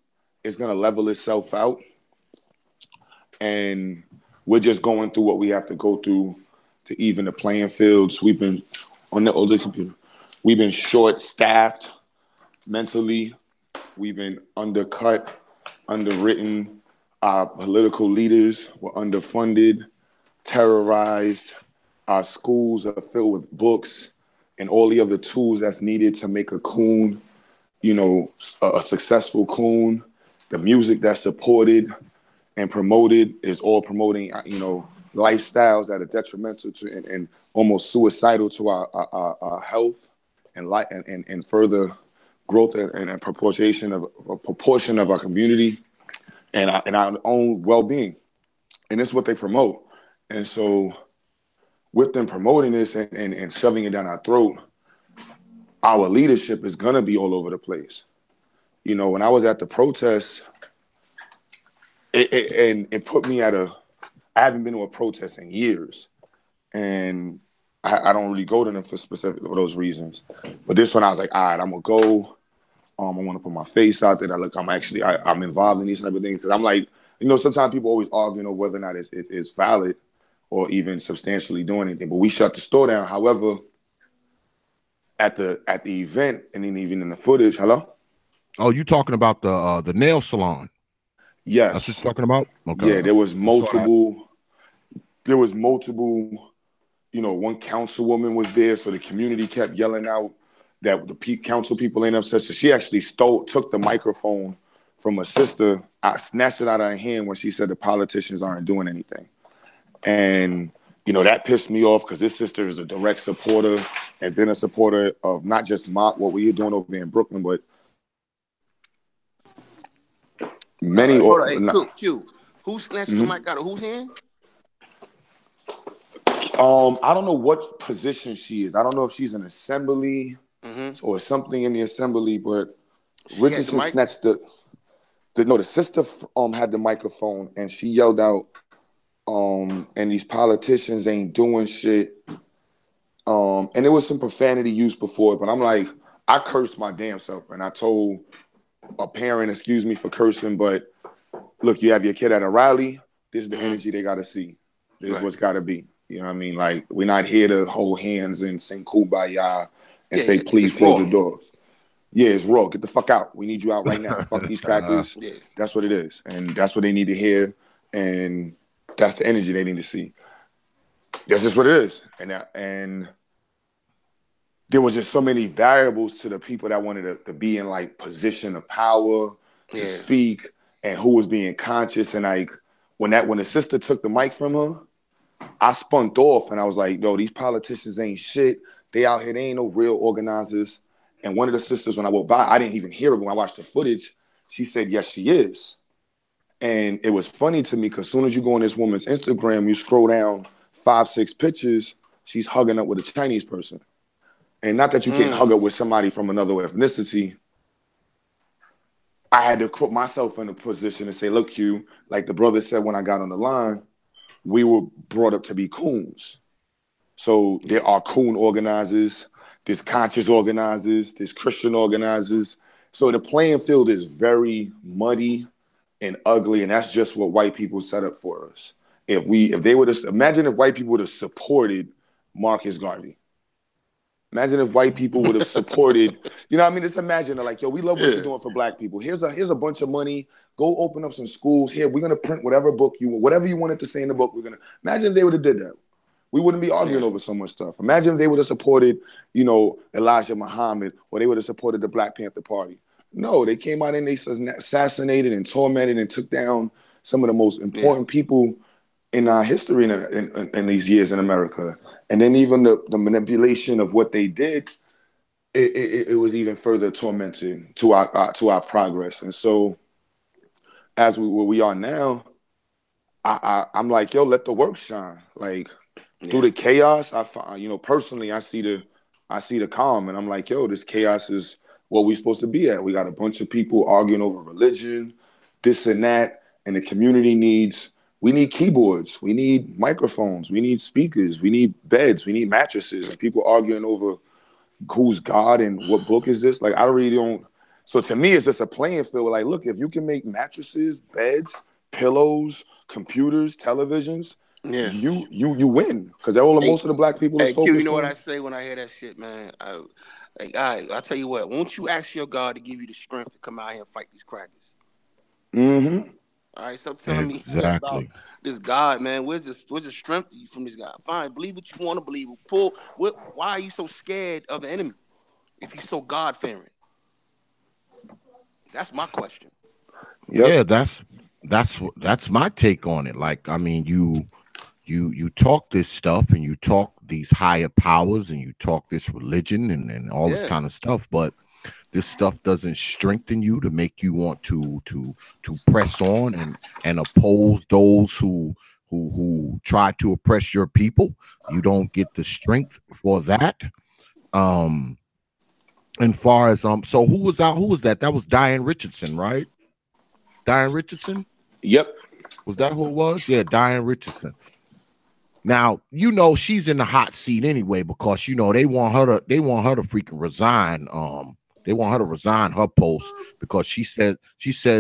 it's gonna level itself out, and we're just going through what we have to go through to even the playing fields. We've been on the older computer. We've been short-staffed mentally. We've been undercut, underwritten. Our political leaders were underfunded, terrorized. Our schools are filled with books and all the other tools that's needed to make a coon, a successful coon. The music that's supported and promoted is all promoting, lifestyles that are detrimental to and almost suicidal to our health and life and further growth and a proportion of our community and our own well-being. And it's what they promote. And so with them promoting this and shoving it down our throat, our leadership is gonna be all over the place. You know, when I was at the protest, it put me at I haven't been to a protest in years, and I don't really go to them for those reasons. But this one, I was like, all right, I'm gonna go. I want to put my face out there. I'm involved in these type of things because I'm like, you know, sometimes people always argue on whether or not it's valid or even substantially doing anything. But we shut the store down. However, at the event and then even in the footage, hello. Oh, you talking about the nail salon? Yes, that's what you're talking about. Okay. Yeah, there was multiple. You know, one councilwoman was there, so the community kept yelling out that the council people ain't upset. So she actually took the microphone from her sister. I snatched it out of her hand when she said the politicians aren't doing anything. And, you know, that pissed me off because this sister is a direct supporter and been a supporter of not just what we were doing over there in Brooklyn, but many. Q. Who snatched the mic out of whose hand? I don't know what position she is. I don't know if she's an assembly or something in the assembly, but Richardson snatched the sister had the microphone and she yelled out, and these politicians ain't doing shit. And there was some profanity used before, but I'm like, I cursed my damn self and I told a parent, excuse me for cursing, but look, you have your kid at a rally, this is the energy they gotta see. This is what's gotta be. You know what I mean? Like, we're not here to hold hands and sing Kumbaya and say, please close the doors. Yeah, it's raw. Get the fuck out. We need you out right now. Fuck these crackers. That's what it is. And that's what they need to hear. And that's the energy they need to see. That's just what it is. And there was just so many variables to the people that wanted to be in, like, position of power, to speak, and who was being conscious. And, like, when the sister took the mic from her, I spunked off and I was like, yo, these politicians ain't shit. They out here, they ain't no real organizers. And one of the sisters, when I walked by, I didn't even hear her. When I watched the footage, she said, yes, she is. And it was funny to me because as soon as you go on this woman's Instagram, you scroll down 5-6 pictures, she's hugging up with a Chinese person. And not that you can't hug up with somebody from another ethnicity. I had to put myself in a position to say, look, you, like the brother said when I got on the line, we were brought up to be coons. So there are coon organizers, there's conscious organizers, there's Christian organizers. So the playing field is very muddy and ugly, and that's just what white people set up for us. If they would have, imagine if white people would have supported Marcus Garvey. Imagine if white people would have supported, you know what I mean? Just imagine, they're like, yo, we love what you're doing for black people. Here's a bunch of money. Go open up some schools. Here, we're going to print whatever book you want. Whatever you wanted to say in the book, we're going to. Imagine if they would have did that. We wouldn't be arguing over so much stuff. Imagine if they would have supported, you know, Elijah Muhammad, or they would have supported the Black Panther Party. No, they came out and they assassinated and tormented and took down some of the most important people in our history in these years in America. And then even the manipulation of what they did, it was even further tormenting to our progress. And so, as where we are now, I'm like, yo, let the work shine. Like, through the chaos, personally, I see the calm, and I'm like, yo, this chaos is what we're supposed to be at. We got a bunch of people arguing over religion, this and that, and the community we need keyboards, we need microphones, we need speakers, we need beds, we need mattresses, and people arguing over who's God and what book is this. Like, I really don't. So to me, it's just a playing field. Like, look, if you can make mattresses, beds, pillows, computers, televisions, you win, because most of the black people is focused. Q, you know what I say when I hear that shit, man? I tell you what, won't you ask your God to give you the strength to come out here and fight these crackers? Mm-hmm. All right, stop telling me about this God, man. Where's the strength from this God? Fine, believe what you want to believe. Why are you so scared of the enemy if you're so God fearing? That's my question. Yep. Yeah, that's my take on it. Like, I mean, you talk this stuff and you talk these higher powers and you talk this religion and all this kind of stuff, but this stuff doesn't strengthen you to make you want to press on and oppose those who try to oppress your people. You don't get the strength for that. And far as so who was out? Who was that? That was Diane Richardson, right? Diane Richardson? Yep. Was that who it was? Yeah, Diane Richardson. Now, you know she's in the hot seat anyway because you know they want her to freaking resign. They want her to resign her post because she said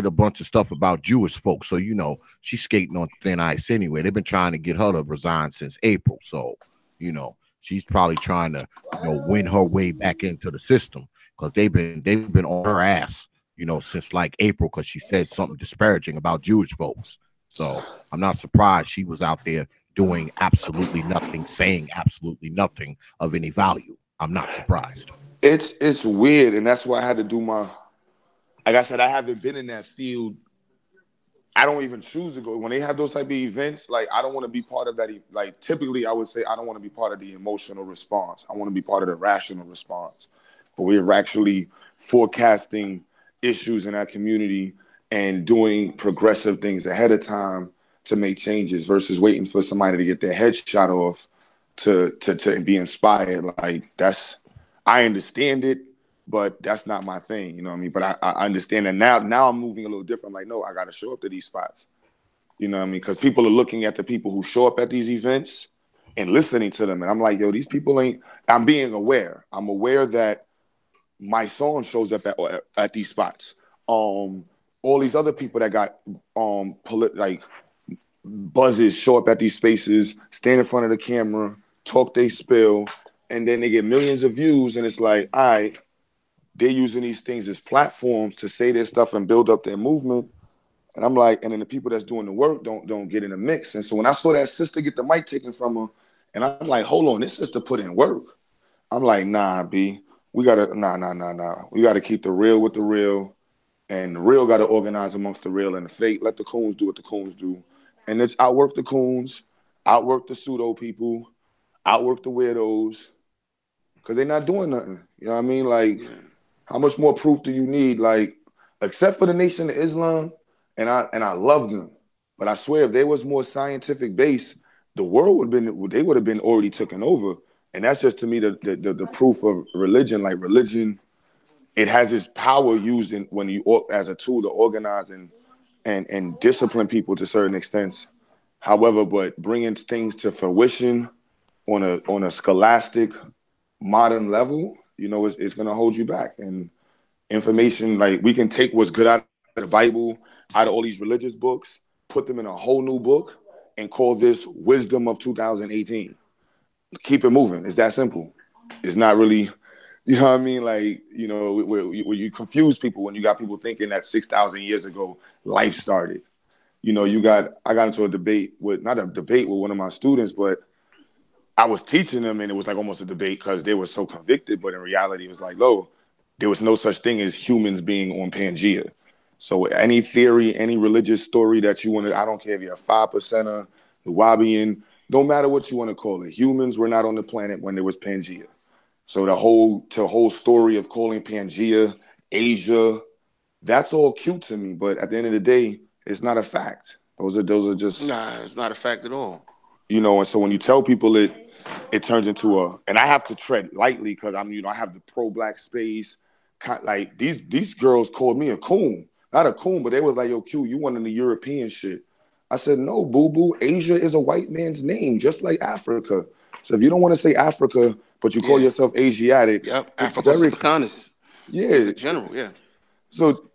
a bunch of stuff about Jewish folks. So you know she's skating on thin ice anyway. They've been trying to get her to resign since April. So you know she's probably trying to win her way back into the system because they've been on her ass since like April because she said something disparaging about Jewish folks. So I'm not surprised she was out there doing absolutely nothing, saying absolutely nothing of any value. I'm not surprised. It's weird, and that's why I had to do my. Like I said, I haven't been in that field. I don't even choose to go when they have those type of events. Like I don't want to be part of that. Like typically, I would say I don't want to be part of the emotional response. I want to be part of the rational response. But we're actually forecasting issues in our community and doing progressive things ahead of time to make changes versus waiting for somebody to get their head shot off to be inspired. Like I understand it, but that's not my thing. You know what I mean? But I understand that now I'm moving a little different. I'm like, no, I got to show up to these spots. You know what I mean? Because people are looking at the people who show up at these events and listening to them. And I'm like, yo, these people I'm being aware. I'm aware that my song shows up at these spots. All these other people that got like buzzes show up at these spaces, stand in front of the camera, talk they spill, and then they get millions of views. And it's like, all right, they're using these things as platforms to say their stuff and build up their movement. And I'm like, and then the people that's doing the work don't get in the mix. And so when I saw that sister get the mic taken from her, and I'm like, hold on, this sister put in work. I'm like, nah, B, we gotta nah. We gotta keep the real with the real, and the real gotta organize amongst the real and the fake. Let the coons do what the coons do. And it's outwork the coons, outwork the pseudo people, outwork the weirdos, because they're not doing nothing. You know what I mean? Like, how much more proof do you need? Like, except for the Nation of Islam, and I love them, but I swear if there was more scientific base, the world would have been already taken over. And that's just to me the proof of religion. Like religion, it has its power used when you as a tool to organize and discipline people to certain extents. However, but bringing things to fruition on a scholastic modern level, it's going to hold you back. And information, like we can take what's good out of the Bible, out of all these religious books, put them in a whole new book and call this wisdom of 2018. Keep it moving. It's that simple. It's not really, you know what I mean? Like, where you confuse people when you got people thinking that 6,000 years ago, life started. I got into a debate not a debate with one of my students, but I was teaching them and it was like almost a debate because they were so convicted. But in reality, it was like, no, there was no such thing as humans being on Pangea. So any theory, any religious story that you want to, I don't care if you're a 5%er, the Wabian, no matter what you want to call it, humans were not on the planet when there was Pangea. So the whole story of calling Pangea, Asia, that's all cute to me. But at the end of the day, it's not a fact. Those are just it's not a fact at all. And so when you tell people it turns into and I have to tread lightly because I have the pro-black space. Like these girls called me a coon, not a coon, but they was like, yo, Q, you wanting the European shit. I said, no, boo-boo, Asia is a white man's name, just like Africa. So if you don't want to say Africa, but you call yourself Asiatic, yep, it's Africanus. Yeah. It's a general, yeah. So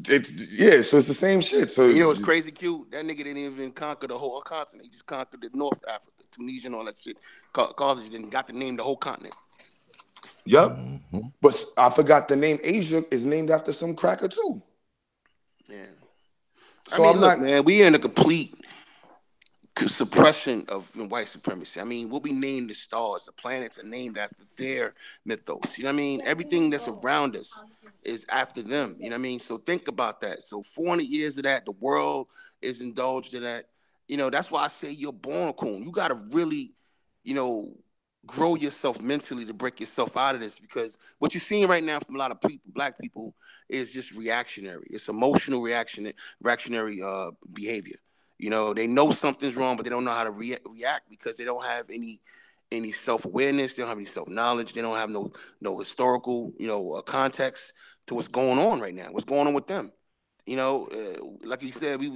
it's the same shit. So it's crazy, Q. That nigga didn't even conquer the whole continent. He just conquered the North Africa, Tunisia, and all that shit. Carthage didn't got to name the whole continent. Yep. Mm-hmm. But I forgot the name Asia is named after some cracker too. Yeah. So I'm look, man, we in a complete suppression of white supremacy. What we name the stars, the planets are named after their mythos. You know what I mean? Everything that's around us is after them. You know what I mean? So think about that. So 400 years of that, the world is indulged in that. That's why I say you're born coon. You got to really, grow yourself mentally to break yourself out of this, because what you're seeing right now from a lot of people, black people, is just reactionary. It's emotional reactionary behavior. They know something's wrong, but they don't know how to react because they don't have any any self-awareness. They don't have any self-knowledge. They don't have no historical, context to what's going on right now. What's going on with them? Like you said, we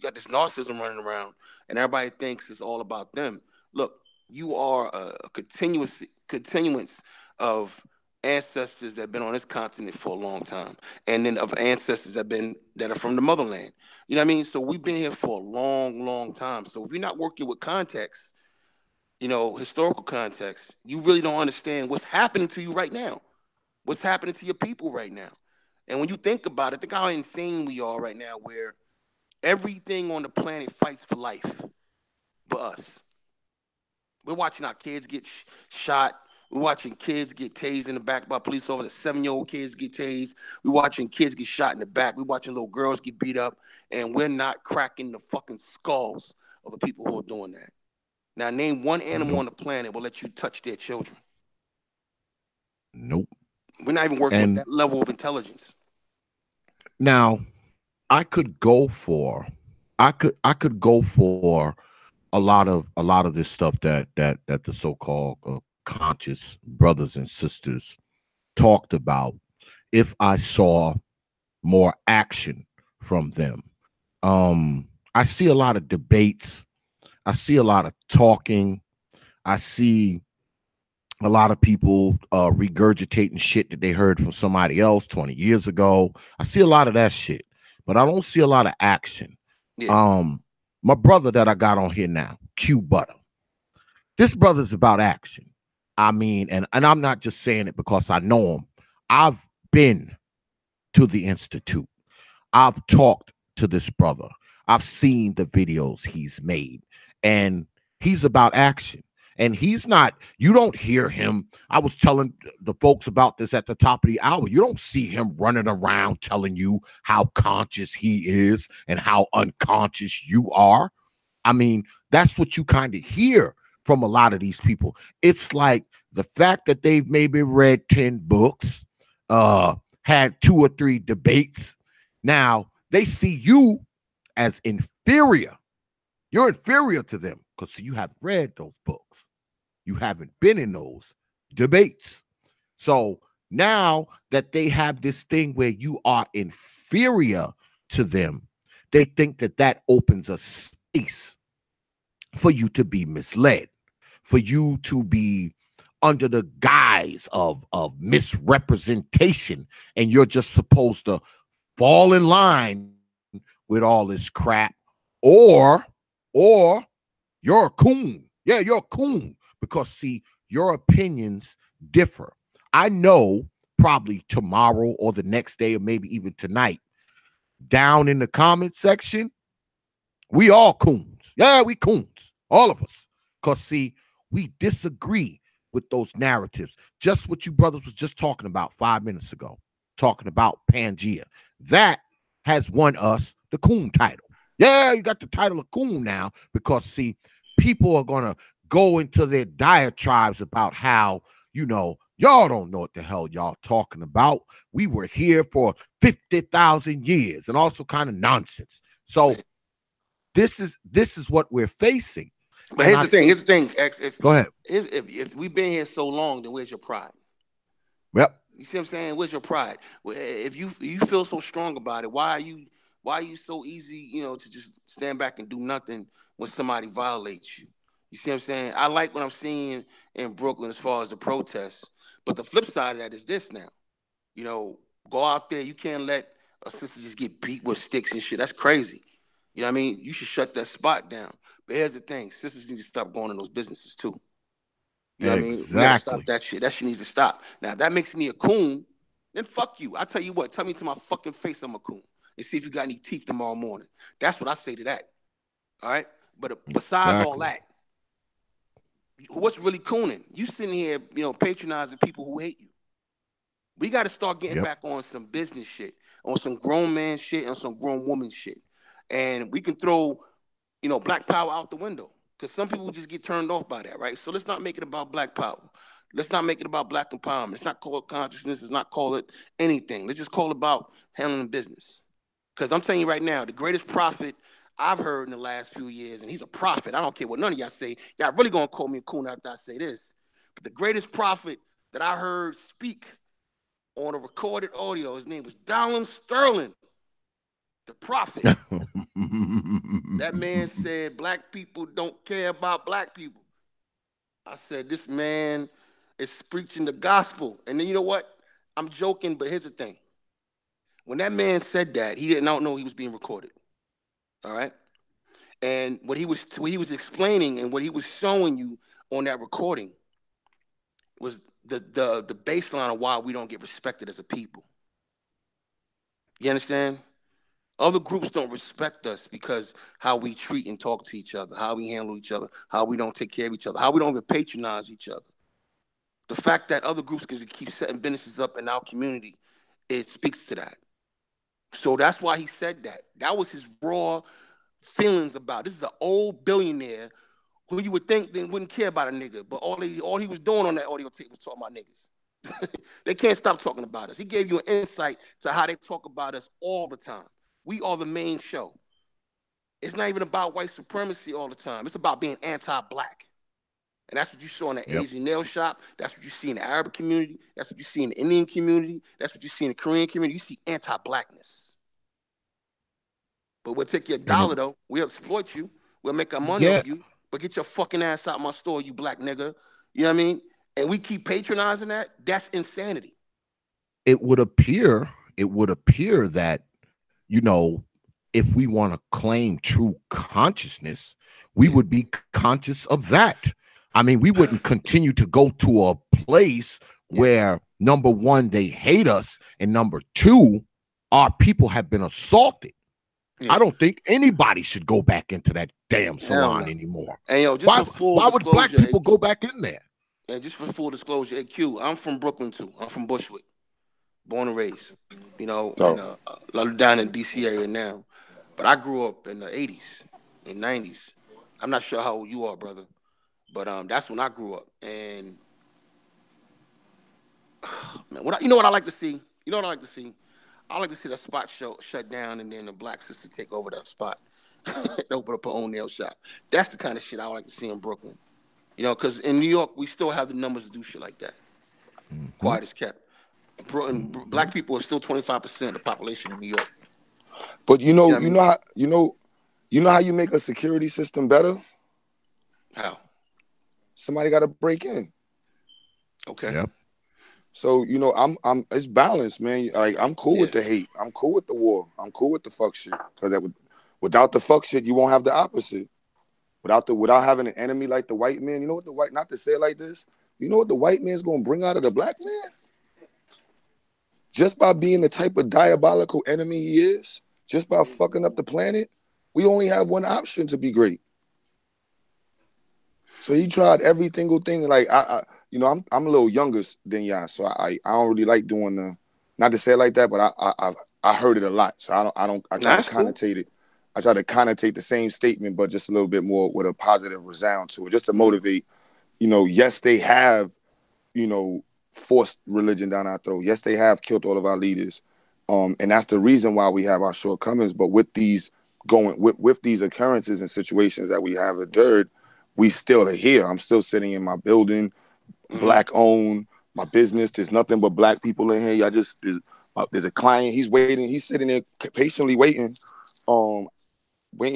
got this narcissism running around, and everybody thinks it's all about them. Look, you are a continuance of ancestors that have been on this continent for a long time, and then of ancestors that are from the motherland. You know what I mean? So we've been here for a long, long time. So if you're not working with context, historical context, you really don't understand what's happening to you right now. What's happening to your people right now? And when you think about it, think how insane we are right now, where everything on the planet fights for life but us. We're watching our kids get shot. We're watching kids get tased in the back by police officers. 7-year-old kids get tased. We're watching kids get shot in the back. We're watching little girls get beat up. And we're not cracking the fucking skulls of the people who are doing that. Now, name one animal Nope. on the planet will let you touch their children. Nope. We're not even working with And that level of intelligence. now I could go for, I could go for a lot of this stuff that the so-called conscious brothers and sisters talked about if I saw more action from them. I see a lot of debates. I see a lot of talking. I see a lot of people regurgitating shit that they heard from somebody else 20 years ago. I see a lot of that shit, but I don't see a lot of action. Yeah. My brother that I got on here now, Q Butter. This brother's about action. I mean, and I'm not just saying it because I know him. I've been to the Institute. I've talked to this brother. I've seen the videos he's made, and he's about action. And he's not, you don't hear him. I was telling the folks about this at the top of the hour. You don't see him running around telling you how conscious he is and how unconscious you are. I mean, that's what you kind of hear from a lot of these people. It's like the fact that they've maybe read 10 books, had 2 or 3 debates. Now they see you as inferior. You're inferior to them because you haven't read those books. You haven't been in those debates. So now that they have this thing where you are inferior to them, they think that that opens a space for you to be misled, for you to be under the guise of misrepresentation, and you're just supposed to fall in line with all this crap, or you're a coon. Yeah, you're a coon because see, your opinions differ. I know probably tomorrow or the next day or maybe even tonight, down in the comment section, we all coons. Yeah, we coons, all of us. Because see, we disagree with those narratives. Just what you brothers was just talking about 5 minutes ago, talking about Pangea. That has won us the coon title. Yeah, you got the title of coon now because see, people are gonna go into their diatribes about how, y'all don't know what the hell y'all talking about. We were here for 50,000 years and also kind of nonsense. So this is what we're facing. But here's the thing, X. Go ahead. If we've been here so long, then where's your pride? Yep. You see what I'm saying? Where's your pride? If you feel so strong about it, why are you so easy, to just stand back and do nothing when somebody violates you? You see what I'm saying? I like what I'm seeing in Brooklyn as far as the protests, but the flip side of that is this now. Go out there. You can't let a sister just get beat with sticks and shit. That's crazy. You know what I mean? You should shut that spot down. But here's the thing: sisters need to stop going in those businesses too. You know what I mean? We gotta stop that shit. That shit needs to stop. Now, if that makes me a coon, then fuck you. I tell you what, tell me to my fucking face I'm a coon. And see if you got any teeth tomorrow morning. That's what I say to that. All right? But besides all that, what's really cooning? You sitting here, patronizing people who hate you. We got to start getting back on some business shit, on some grown man shit, on some grown woman shit. And we can throw, black power out the window. Because some people just get turned off by that, right? So let's not make it about black power. Let's not make it about black empowerment. Let's not call it consciousness. Let's not call it anything. Let's just call it about handling business. Because I'm telling you right now, the greatest prophet I've heard in the last few years, and he's a prophet. I don't care what none of y'all say. Y'all really gonna call me a coon after I say this. But the greatest prophet that I heard speak on a recorded audio, his name was Donald Sterling, the prophet. That man said black people don't care about black people. I said, this man is preaching the gospel. And then you know what? I'm joking, but here's the thing. When that man said that, he did not know he was being recorded. All right. And what he was explaining and what he was showing you on that recording was the baseline of why we don't get respected as a people. You understand? Other groups don't respect us because how we treat and talk to each other, how we handle each other, how we don't take care of each other, how we don't even patronize each other. The fact that other groups can keep setting businesses up in our community, it speaks to that. So that's why he said that. That was his raw feelings about. This is an old billionaire who you would think then wouldn't care about a nigga, but all he was doing on that audio tape was talking about niggas. They can't stop talking about us. He gave you an insight to how they talk about us all the time. We are the main show. It's not even about white supremacy all the time. It's about being anti-black. And that's what you saw in the Asian nail shop. That's what you see in the Arab community. That's what you see in the Indian community. That's what you see in the Korean community. You see anti-blackness. But we'll take your dollar, though. We'll exploit you. We'll make our money off you. But get your fucking ass out my store, you black nigga. You know what I mean? And we keep patronizing that. That's insanity. It would appear that, you know, if we want to claim true consciousness, we would be conscious of that. I mean, we wouldn't continue to go to a place where, number one, they hate us, and number two, our people have been assaulted. I don't think anybody should go back into that damn salon anymore. And yo, just why would black people go back in there? And just for full disclosure, AQ, I'm from Brooklyn too. I'm from Bushwick, born and raised. You know, down in DC area now. But I grew up in the 80s and 90s. I'm not sure how old you are, brother. But that's when I grew up. And man, you know what I like to see? You know what I like to see? I like to see that spot shut down and then the black sister take over that spot. Open up her own nail shop. That's the kind of shit I like to see in Brooklyn. You know, because in New York, we still have the numbers to do shit like that. Quiet as kept. Black people are still 25% of the population in New York. But you know how you make a security system better? How? Somebody got to break in. Okay. Yep. So, you know, I'm it's balanced, man. Like, I'm cool with the hate. I'm cool with the war. I'm cool with the fuck shit. Because without the fuck shit, you won't have the opposite. Without having an enemy like the white man, you know what not to say it like this, you know what the white man's gonna bring out of the black man? Just by being the type of diabolical enemy he is, just by fucking up the planet, we only have one option to be great. So he tried every single thing. Like I'm a little younger than y'all, so I don't really like doing not to say it like that, but I heard it a lot. So I try to connotate it. I try to connotate the same statement, but just a little bit more with a positive resound to it, just to motivate. You know, yes, they have, you know, forced religion down our throat. Yes, they have killed all of our leaders, and that's the reason why we have our shortcomings. But with these occurrences and situations that we have endured, we still are here. I'm still sitting in my building, black owned, my business. There's nothing but black people in here. There's a client. He's waiting. He's sitting there patiently waiting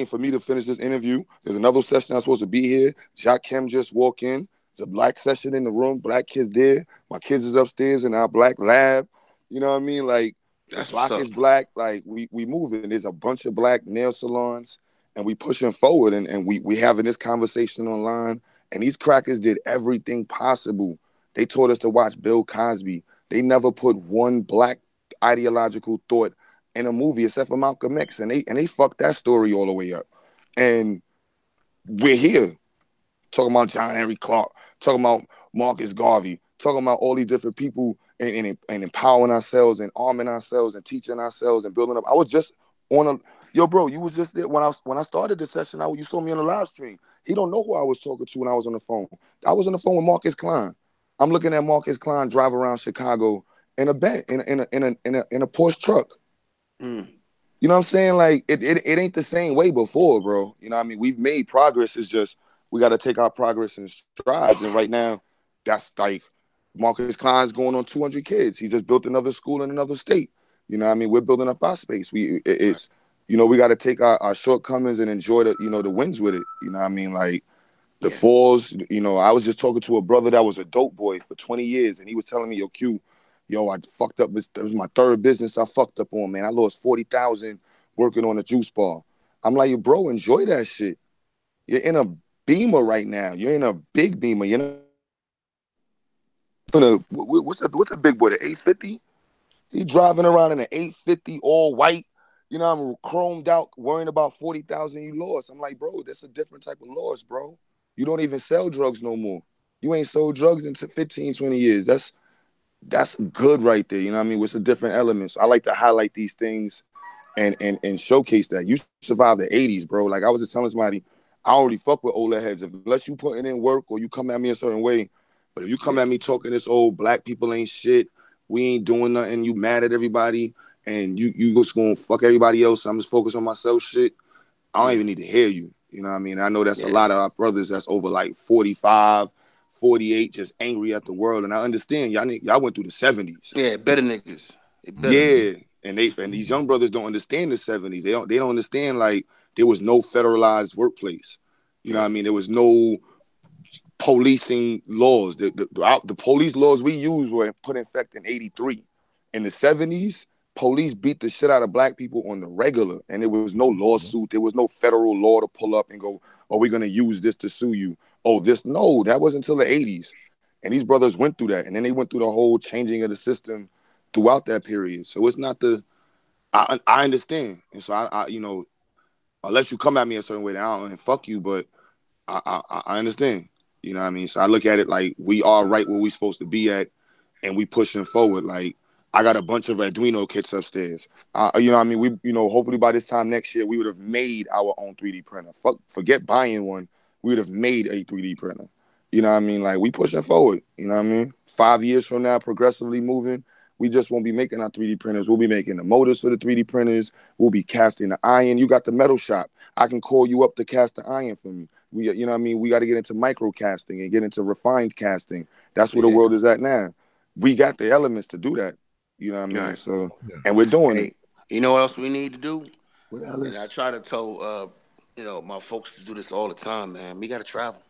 for me to finish this interview. There's another session I'm supposed to be here. Jakim just walked in. There's a black session in the room. Black kids there. My kids is upstairs in our black lab. You know what I mean? Like, the block is black. Like, we moving. There's a bunch of black nail salons. And we pushing forward, and we having this conversation online. And these crackers did everything possible. They taught us to watch Bill Cosby. They never put one black ideological thought in a movie except for Malcolm X, and they fucked that story all the way up. And we're here talking about John Henry Clark, talking about Marcus Garvey, talking about all these different people and empowering ourselves and arming ourselves and teaching ourselves and building up. I was just on yo, bro, you was just there when I started the session. You saw me on the live stream. He don't know who I was talking to when I was on the phone. I was on the phone with Marcus Klein. I'm looking at Marcus Klein drive around Chicago in a Porsche truck. You know what I'm saying? Like it ain't the same way before, bro. You know what I mean? We've made progress. It's just we got to take our progress in strides. And right now, that's like Marcus Klein's going on 200 kids. He just built another school in another state. You know what I mean? We're building up our space. It's we got to take our shortcomings and enjoy the wins with it. You know what I mean? Like the falls. I was just talking to a brother that was a dope boy for 20 years, and he was telling me, yo, Q, I fucked up. This was my third business I fucked up on, man. I lost 40,000 working on a juice bar. I'm like, bro, enjoy that shit. You're in a Beamer right now. You're in a big Beamer. You're not in a what's a big boy? The 850. He driving around in an 850 all white. I'm chromed out, worrying about 40,000 you lost. I'm like, bro, that's a different type of loss, bro. You don't even sell drugs no more. You ain't sold drugs into 15, 20 years. That's good right there. You know what I mean? With some different elements. I like to highlight these things and showcase that. You survived the 80s, bro. Like I was just telling somebody, I already fuck with older heads. Unless you putting in work or you come at me a certain way. But if you come at me talking this old black people ain't shit, we ain't doing nothing, you mad at everybody, and you just gonna fuck everybody else, I'm just focused on myself shit, I don't even need to hear you. You know what I mean? I know that's a lot of our brothers that's over like 45, 48, just angry at the world. And I understand y'all went through the 70s. Yeah, better niggas. Yeah. And these young brothers don't understand the 70s. They don't understand like there was no federalized workplace. You know what I mean? There was no policing laws. The police laws we used were put in effect in 83. In the 70s, police beat the shit out of black people on the regular, and there was no lawsuit. There was no federal law to pull up and go, "Oh, we're gonna use this to sue you." Oh, no, that wasn't until the 80s, and these brothers went through that, and then they went through the whole changing of the system throughout that period. So it's not I understand, and so I unless you come at me a certain way, I don't fuck you, but I understand. You know what I mean? So I look at it like we are right where we supposed to be at, and we pushing forward. Like I got a bunch of Arduino kits upstairs. You know what I mean? Hopefully by this time next year, we would have made our own 3D printer. Forget buying one. We would have made a 3D printer. You know what I mean? Like we pushing forward. You know what I mean? 5 years from now, progressively moving. We just won't be making our 3D printers. We'll be making the motors for the 3D printers. We'll be casting the iron. You got the metal shop. I can call you up to cast the iron for me. You know what I mean? We got to get into micro casting and get into refined casting. That's where the world is at now. We got the elements to do that. You know what I mean? Right. So, and we're doing it. You know what else we need to do? What else? And I try to tell my folks to do this all the time, man. We got to travel.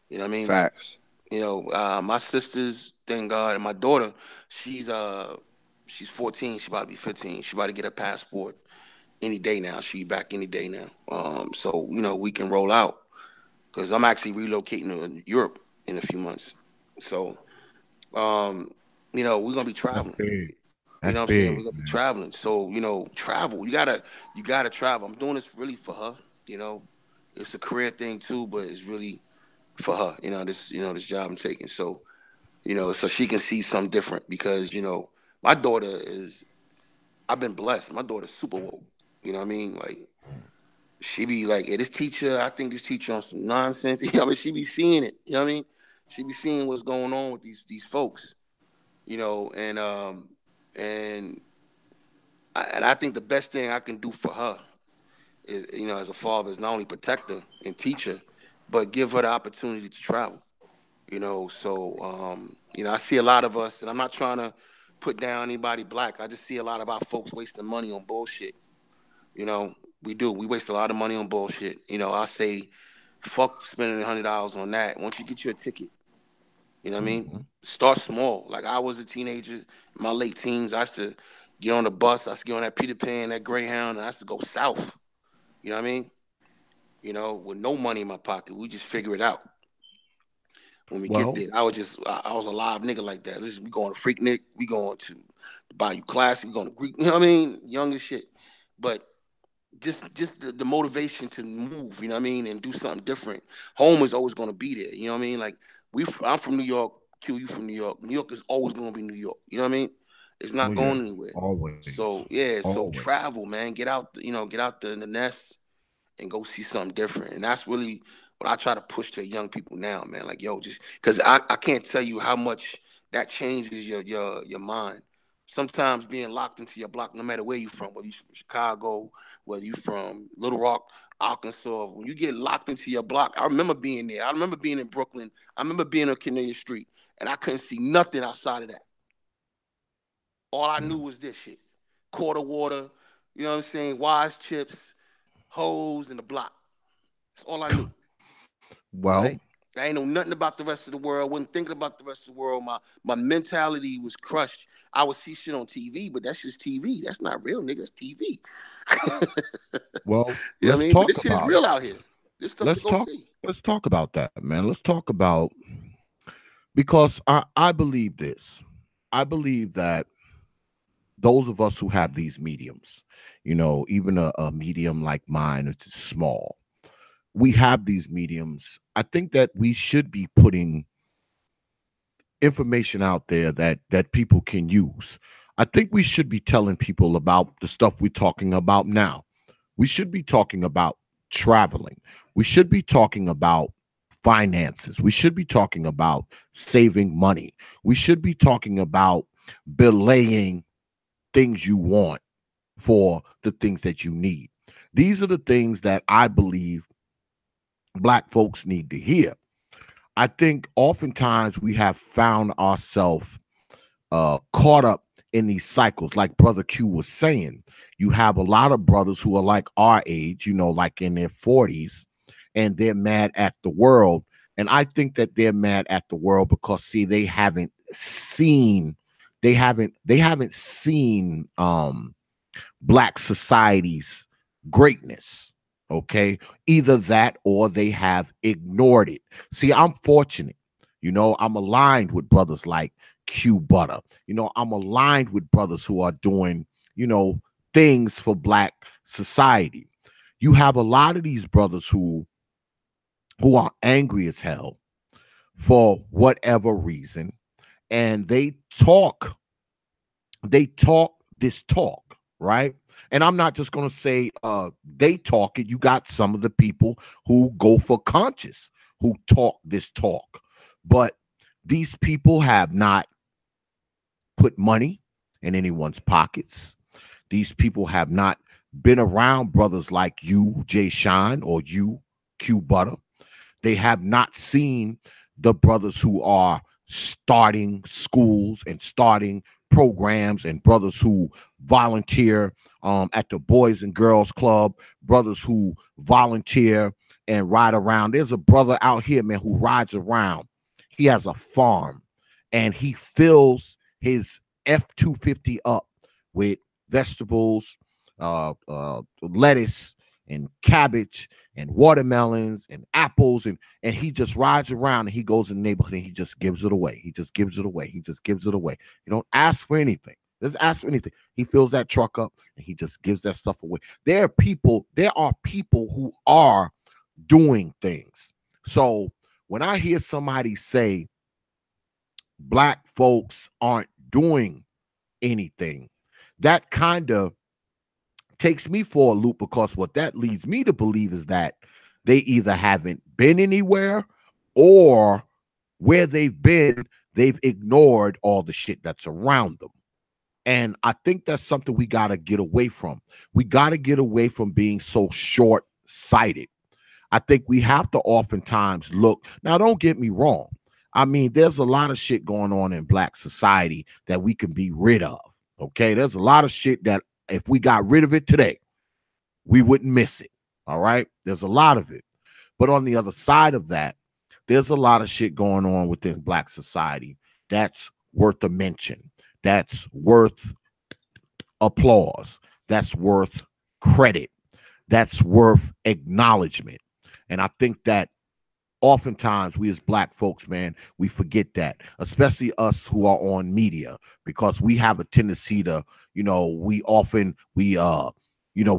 You know what I mean? Facts. My sisters, thank God, and my daughter, she's 14. She about to be 15. She about to get a passport any day now. She back any day now. So we can roll out because I'm actually relocating to Europe in a few months. So, we're gonna be traveling. That's big. You know what I'm saying? We're gonna be traveling. So, travel. You gotta travel. I'm doing this really for her. It's a career thing too, but it's really for her. This job I'm taking. So, so she can see something different because, my daughter I've been blessed. My daughter's super woke. You know what I mean? Like, she be like, hey, I think this teacher on some nonsense. She be seeing it. You know what I mean? She be seeing what's going on with these folks. And I think the best thing I can do for her is, as a father, is not only protect her and teach her, but give her the opportunity to travel. So I see a lot of us, and I'm not trying to put down anybody black. I just see a lot of our folks wasting money on bullshit. We do. We waste a lot of money on bullshit. I say, fuck spending $100 on that. Once you get you a ticket, you know what I mean? Start small. Like I was a teenager, in my late teens. I used to get on the bus. I used to get on that Peter Pan, that Greyhound, and I used to go south. You know what I mean? With no money in my pocket. We just figure it out. When we get there, I was a live nigga like that. Listen, we going to Freaknik, we going to Bayou Classic, we going to Greek, you know what I mean? Young as shit. But just the motivation to move, you know what I mean, and do something different. Home is always going to be there, you know what I mean? Like I'm from New York, Q, you from New York. New York is always going to be New York, you know what I mean? It's not going anywhere. Always. So so travel, man. Get out, the nest and go see something different. And that's really what I try to push to young people now, man. Like, yo, just because I can't tell you how much that changes your mind Sometimes being locked into your block, no matter where you're from, whether you're from Chicago, whether you're from Little Rock, Arkansas, when you get locked into your block, I remember being there. I remember being in Brooklyn. I remember being on Canadian Street, and I couldn't see nothing outside of that. All I knew was this shit. Quarter water, you know what I'm saying? Wise chips, hoes, and the block. That's all I knew. Well, Right? I ain't know nothing about the rest of the world. Wasn't thinking about the rest of the world. My mentality was crushed. I would see shit on TV, but that's just TV. That's not real, nigga. That's TV. well, You know what I let's mean? But talk this shit is about it. real out here. This stuff to Let's go talk. see. Let's talk about that, man. Let's talk about, because I believe this. I believe that those of us who have these mediums, even a medium like mine, it's small. We have these mediums. I think that we should be putting information out there that people can use. I think we should be telling people about the stuff we're talking about now. We should be talking about traveling. We should be talking about finances. We should be talking about saving money. We should be talking about belaying things you want for the things that you need. These are the things that I believe Black folks need to hear. I think oftentimes we have found ourselves caught up in these cycles. Like Brother Q was saying, you have a lot of brothers who are like our age, like in their 40s, and they're mad at the world. And I think that they're mad at the world because, see, they haven't seen Black society's greatness. Okay, either that or they have ignored it. See, I'm fortunate. I'm aligned with brothers like Q Butter. I'm aligned with brothers who are doing, things for Black society. You have a lot of these brothers who are angry as hell for whatever reason, and they talk this talk, right? And I'm not just going to say they talk it. You got some of the people who go for conscious, who talk this talk. But these people have not put money in anyone's pockets. These people have not been around brothers like you, J-Shine, or you, Q Butter. They have not seen the brothers who are starting schools and starting programs, and brothers who volunteer at the Boys and Girls Club, brothers who volunteer and ride around. There's a brother out here, man, who rides around. He has a farm, and he fills his F-250 up with vegetables, lettuce, and cabbage, and watermelons, and apples, and he just rides around, and he goes in the neighborhood, and he just gives it away. He just gives it away. He just gives it away. You don't ask for anything. Doesn't ask for anything. He fills that truck up, and he just gives that stuff away. There are people who are doing things. So when I hear somebody say Black folks aren't doing anything, that kind of takes me for a loop, because what that leads me to believe is that they either haven't been anywhere, or where they've been, they've ignored all the shit that's around them. And I think that's something we got to get away from. We got to get away from being so short-sighted. I think we have to oftentimes look. Now, don't get me wrong. I mean, there's a lot of shit going on in Black society that we can be rid of. Okay, there's a lot of shit that if we got rid of it today, we wouldn't miss it. All right, there's a lot of it. But on the other side of that, there's a lot of shit going on within Black society that's worth a mention, that's worth applause, that's worth credit, that's worth acknowledgement. And I think that oftentimes we as Black folks, man, we forget that, especially us who are on media, because we have a tendency to, we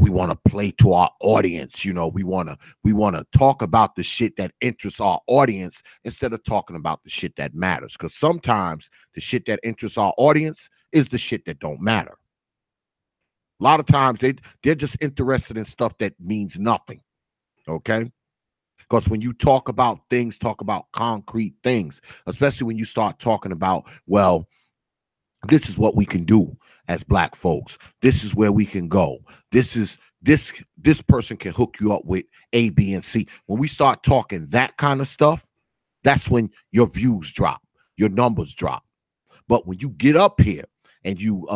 want to play to our audience. We want to talk about the shit that interests our audience instead of talking about the shit that matters. Because sometimes the shit that interests our audience is the shit that don't matter. A lot of times they're just interested in stuff that means nothing. Okay. Because when you talk about things, talk about concrete things, especially when you start talking about, well, This is what we can do as black folks. This is where we can go. This person can hook you up with A, B, and C. When we start talking that kind of stuff, that's when your views drop, your numbers drop. But when you get up here and you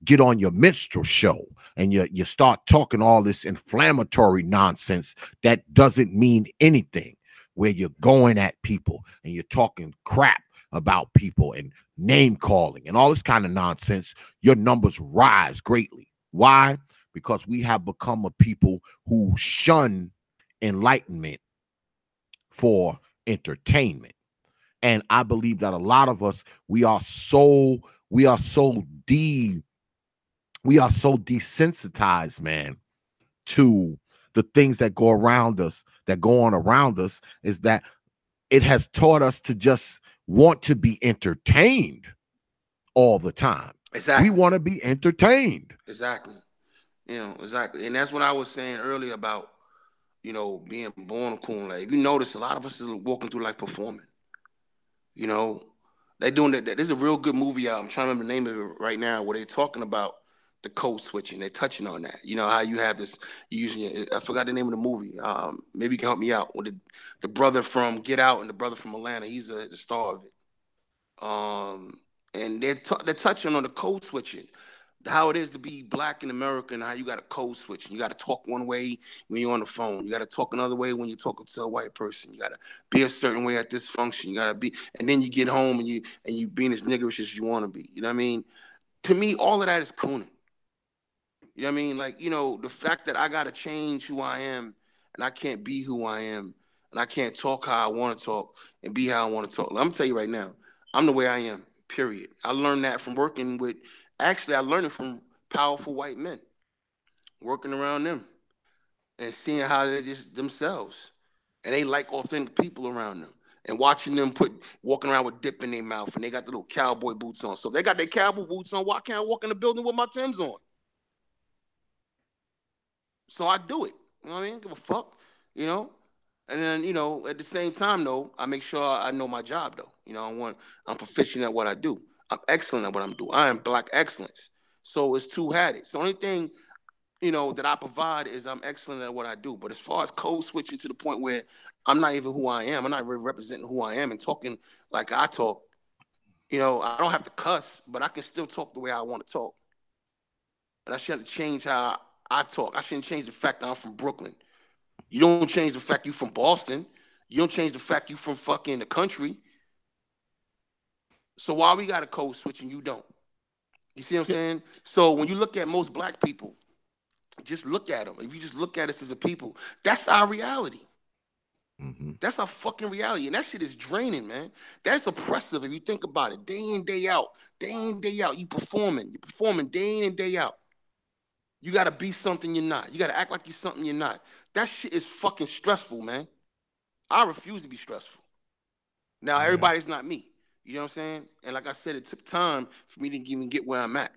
get on your minstrel show and you start talking all this inflammatory nonsense that doesn't mean anything, where you're going at people and you're talking crap about people and name calling and all this kind of nonsense, your numbers rise greatly. Why? Because we have become a people who shun enlightenment for entertainment. And I believe that a lot of us, we are so desensitized, man, to the things that go around us, that go on around us, is that it has taught us to just want to be entertained all the time. Exactly. We want to be entertained. Exactly. Exactly. And that's what I was saying earlier about, being born cool. Like, if you notice, a lot of us is walking through life performing. They doing that. There's a real good movie out. I'm trying to remember the name of it right now, where they're talking about the code switching. They're touching on that. You know how you have this. Usually, I forgot the name of the movie. Maybe you can help me out with the brother from Get Out and the brother from Atlanta. He's the star of it. And they're touching on the code switching, how it is to be black in America, and how you got a code switch. You got to talk one way when you're on the phone. You got to talk another way when you're talking to a white person. You got to be a certain way at this function. You got to be, and then you get home and you being as niggerish as you want to be. You know what I mean? To me, all of that is cooning. You know what I mean? Like, the fact that I got to change who I am and I can't be who I am and I can't talk how I want to talk and be how I want to talk. I'm going to tell you right now, I'm the way I am, period. I learned that from working with, actually, I learned it from powerful white men, working around them and seeing how they're just themselves. And they like authentic people around them. And watching them walking around with dip in their mouth and they got the little cowboy boots on. So if they got their cowboy boots on, why can't I walk in the building with my Timbs on? So I do it. You know what I mean? Give a fuck. You know? And then, at the same time though, I make sure I know my job though. I'm proficient at what I do. I'm excellent at what I'm doing. I am black excellence. So it's two-headed. So the only thing, that I provide is I'm excellent at what I do. But as far as code switching to the point where I'm not even who I am, I'm not really representing who I am and talking like I talk, I don't have to cuss, but I can still talk the way I want to talk. And I shouldn't change how I talk. I shouldn't change the fact that I'm from Brooklyn. You don't change the fact you from Boston. You don't change the fact you from fucking the country. So why we got a code switch and you don't? You see what I'm saying? So when you look at most black people, just look at them. If you just look at us as a people, that's our reality. Mm-hmm. That's our fucking reality. And that shit is draining, man. That's oppressive if you think about it. Day in, day out. Day in, day out. You performing. You're performing day in and day out. You got to be something you're not. You got to act like you're something you're not. That shit is fucking stressful, man. I refuse to be stressful. Now, everybody's not me. You know what I'm saying? And like I said, it took time for me to even get where I'm at,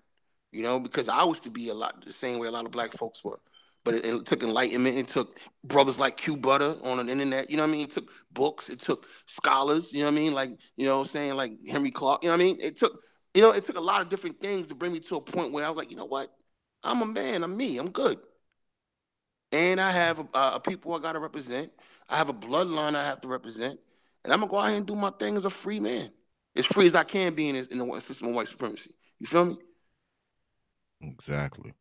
because I was to be a lot the same way a lot of black folks were. But it took enlightenment. It took brothers like Q Butter on the internet. You know what I mean? It took books. It took scholars. You know what I mean? Like, what I'm saying? Like Henry Clark. You know what I mean? It took a lot of different things to bring me to a point where I was like, you know what? I'm a man. I'm me. I'm good. And I have a people I got to represent. I have a bloodline I have to represent. And I'm going to go out here and do my thing as a free man. As free as I can be in the system of white supremacy. You feel me? Exactly.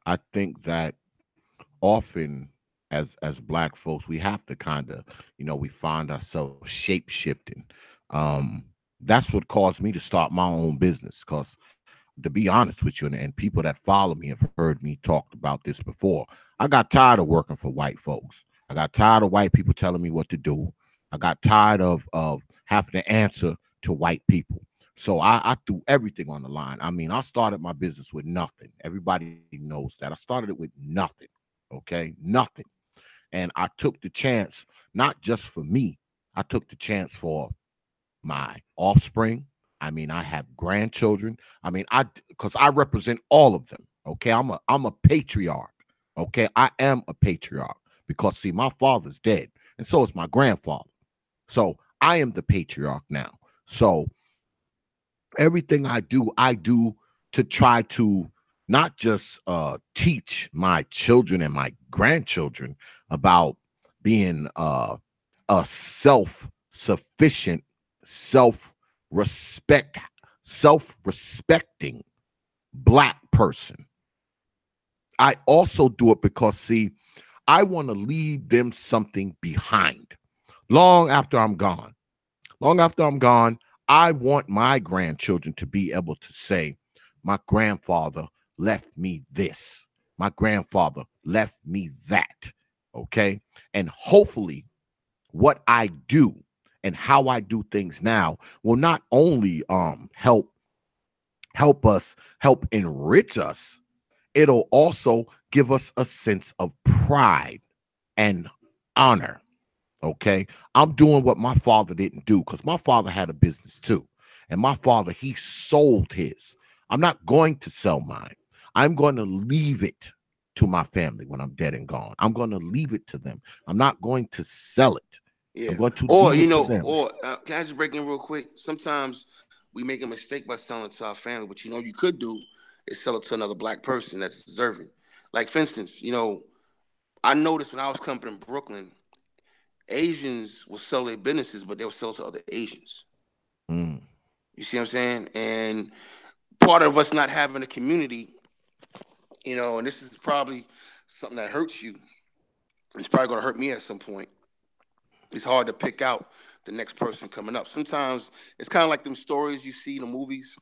I think that often as black folks, we have to kind of, we find ourselves shape shifting. That's what caused me to start my own business, because to be honest with you, and people that follow me have heard me talk about this before, I got tired of working for white folks. I got tired of white people telling me what to do. I got tired of having to answer to white people. So I threw everything on the line. I mean, I started my business with nothing. Everybody knows that. I started it with nothing. Okay, nothing. And I took the chance, not just for me, I took the chance for my offspring. I mean, I have grandchildren. I mean, because I represent all of them. Okay, I'm a patriarch. Okay, I am a patriarch because, see, my father's dead, and so is my grandfather. So I am the patriarch now. So everything I do to try to not just teach my children and my grandchildren about being a self-sufficient, self-respecting Black person. I also do it because, see, I want to leave them something behind long after I'm gone. Long after I'm gone, I want my grandchildren to be able to say, my grandfather left me this. My grandfather left me that. Okay. And hopefully, what I do and how I do things now will not only help enrich us, it'll also give us a sense of pride and honor. Okay. I'm doing what my father didn't do, because my father had a business too. And my father, he sold his. I'm not going to sell mine. I'm going to leave it to my family when I'm dead and gone. I'm going to leave it to them. I'm not going to sell it. Yeah. I'm going to Or, leave you it to know, them. or can I just break in real quick? Sometimes we make a mistake by selling it to our family. What you know you could do is sell it to another Black person that's deserving. Like, for instance, you know, I noticed when I was coming in Brooklyn, Asians will sell their businesses, but they'll sell to other Asians. Mm, You see what I'm saying? And part of us not having a community, you know, and this is probably something that hurts you. It's probably going to hurt me at some point. It's hard to pick out the next person coming up. Sometimes it's kind of like them stories you see in the movies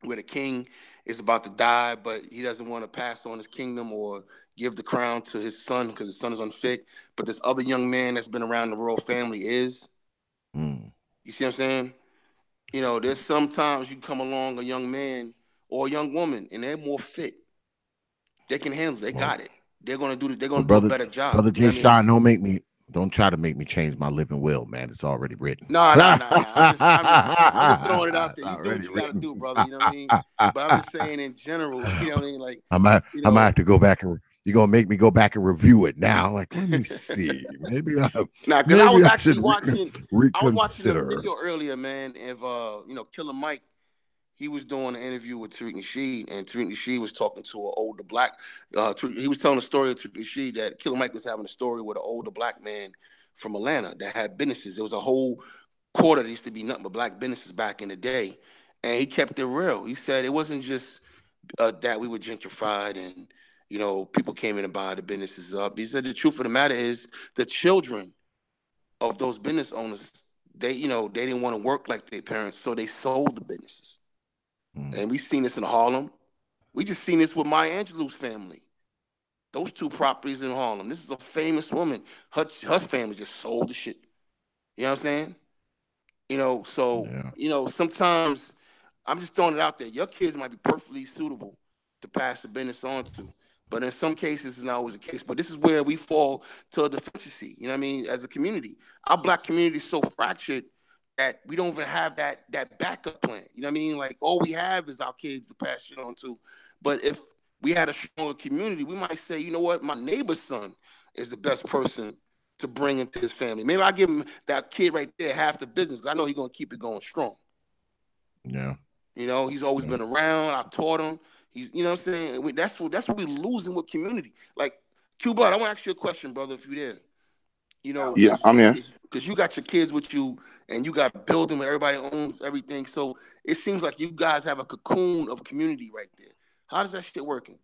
where the king is about to die, but he doesn't want to pass on his kingdom or give the crown to his son because his son is unfit. But this other young man that's been around the royal family is. mm, You see what I'm saying? You know, there's sometimes you come along a young man or a young woman and they're more fit. They can handle it. They well, got it. They're gonna do. They're well, gonna do a brother, better job. brother You know J what I mean? Shine, don't try to make me change my living will, man. It's already written. No, no, no, no. I'm just throwing it out It's there. You do what already you got to written. do, brother. You know what I mean? But I'm just saying in general. You know what I mean? Like, you I might know, have to go back and you're gonna make me go back and review it now. Like, let me see. nah, because Maybe I actually should watching. I was watching a reconsider. video earlier, man. Of you know, Killer Mike. He was doing an interview with Tariq Nasheed, and Tariq Nasheed was talking to an older Black. He was telling a story of Tariq Nasheed that Killer Mike was having a story with an older Black man from Atlanta that had businesses. There was a whole quarter that used to be nothing but Black businesses back in the day, and he kept it real. He said it wasn't just that we were gentrified and you know people came in and buy the businesses up. He said the truth of the matter is the children of those business owners, they you know they didn't want to work like their parents, so they sold the businesses. Mm, And we seen this in Harlem. We just seen this with Maya Angelou's family. Those two properties in Harlem. This is a famous woman. Her family just sold the shit. You know what I'm saying? You know, so yeah. you know, sometimes I'm just throwing it out there. Your kids might be perfectly suitable to pass the business on to, but in some cases, it's not always the case. But this is where we fall to a deficiency. You know what I mean? As a community, our Black community is so fractured that we don't even have that backup plan. You know what I mean? Like all we have is our kids to pass it on to. But if we had a stronger community, we might say, you know what, my neighbor's son is the best person to bring into his family. Maybe I give him that kid right there half the business. I know he's gonna keep it going strong. Yeah. You know, he's always Yeah. been around. I taught him. He's, you know what I'm saying? That's what we're losing with community. Like, Cuba, I want to ask you a question, brother, if you're there. You know, Yeah, I'm here. because you got your kids with you and you got a building where everybody owns everything. So it seems like you guys have a cocoon of community right there. How does that shit working?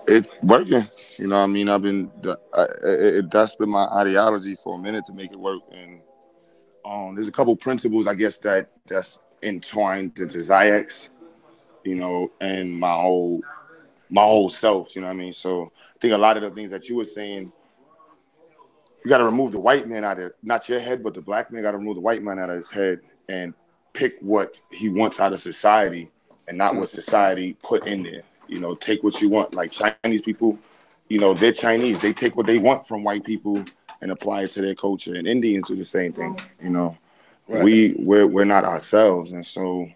It's working. You know, what I mean, that's been my ideology for a minute to make it work. And there's a couple principles, I guess, that's entwined into Ziax, you know, and my whole self. You know what I mean? So I think a lot of the things that you were saying, you got to remove the white man out of not your head, but the Black man got to remove the white man out of his head and pick what he wants out of society and not what society put in there. You know, take what you want. Like Chinese people, you know, they're Chinese. They take what they want from white people and apply it to their culture. And Indians do the same thing. You know, Right. we're not ourselves, and so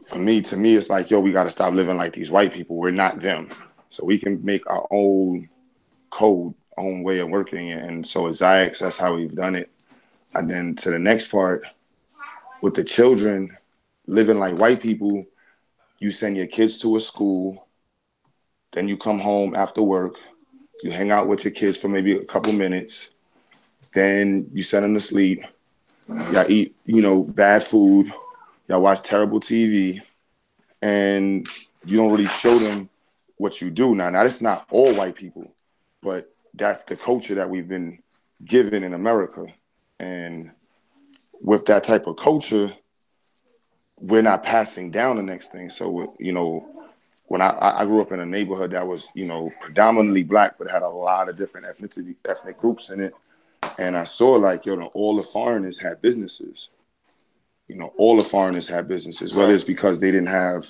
to me, it's like, yo, we got to stop living like these white people. We're not them, so we can make our own code, own way of working. And so at Ziax, that's how we've done it. And then to the next part, with the children living like white people, you send your kids to a school, then you come home after work, you hang out with your kids for maybe a couple minutes, then you send them to sleep, y'all eat, bad food, y'all watch terrible TV, and you don't really show them what you do. Now that's not all white people, but that's the culture that we've been given in America. And with that type of culture, we're not passing down the next thing. So, when I grew up in a neighborhood that was, predominantly black, but had a lot of different ethnic groups in it. And I saw like, all the foreigners had businesses. All the foreigners had businesses, whether it's because they didn't have,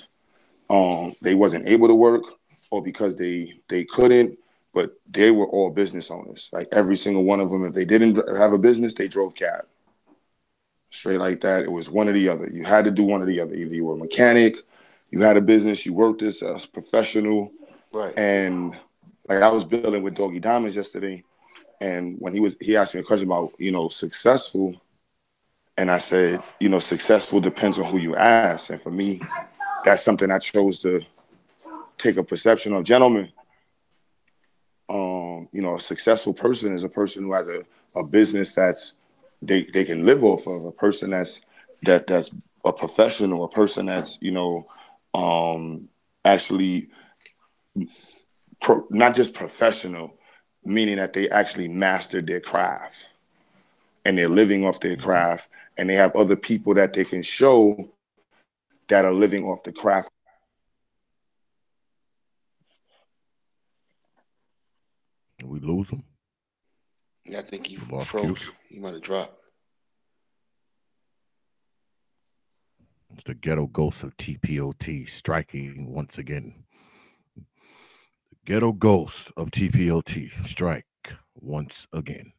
they wasn't able to work, or because they couldn't, but they were all business owners. Like every single one of them, if they didn't have a business, they drove cab. Straight like that. It was one or the other. You had to do one or the other. Either you were a mechanic, you had a business, you worked as a professional. Right. And like I was building with Doggy Diamonds yesterday, and when he asked me a question about, successful, and I said, successful depends on who you ask. And for me, that's something I chose to take a perception of. Gentlemen, a successful person is a person who has a business that's they can live off of, a person that's a professional, a person that's actually not just professional, meaning that they actually mastered their craft and they're living off their craft, and they have other people that they can show that are living off the craft. We lose him. Yeah, I think he Lost froze. Q. He might have dropped. It's the ghetto ghost of TPOT striking once again. The ghetto ghost of TPOT strike once again.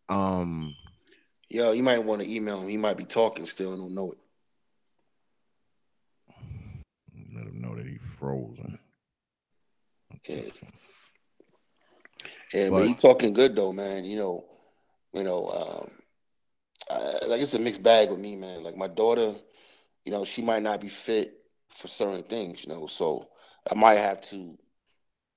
Yo, you might want to email him. He might be talking still and don't know it. Let him know that he frozen. Yeah. Yeah, but he talking good though, man. Like it's a mixed bag with me, man. Like my daughter, she might not be fit for certain things, so I might have to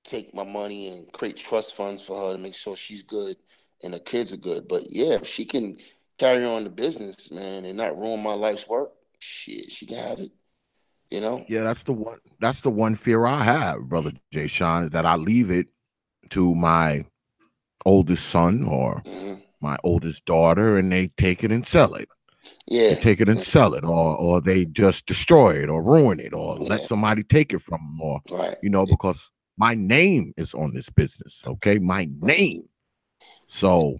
take my money and create trust funds for her to make sure she's good and her kids are good. But yeah, if she can carry on the business, man, and not ruin my life's work, shit, she can have it. Yeah, that's the one fear I have, brother J-Shine, is that I leave it to my oldest son or my oldest daughter, and they take it and sell it. Yeah, they take it and sell it, or they just destroy it or ruin it, or let somebody take it from them, or because my name is on this business. Okay, my name. So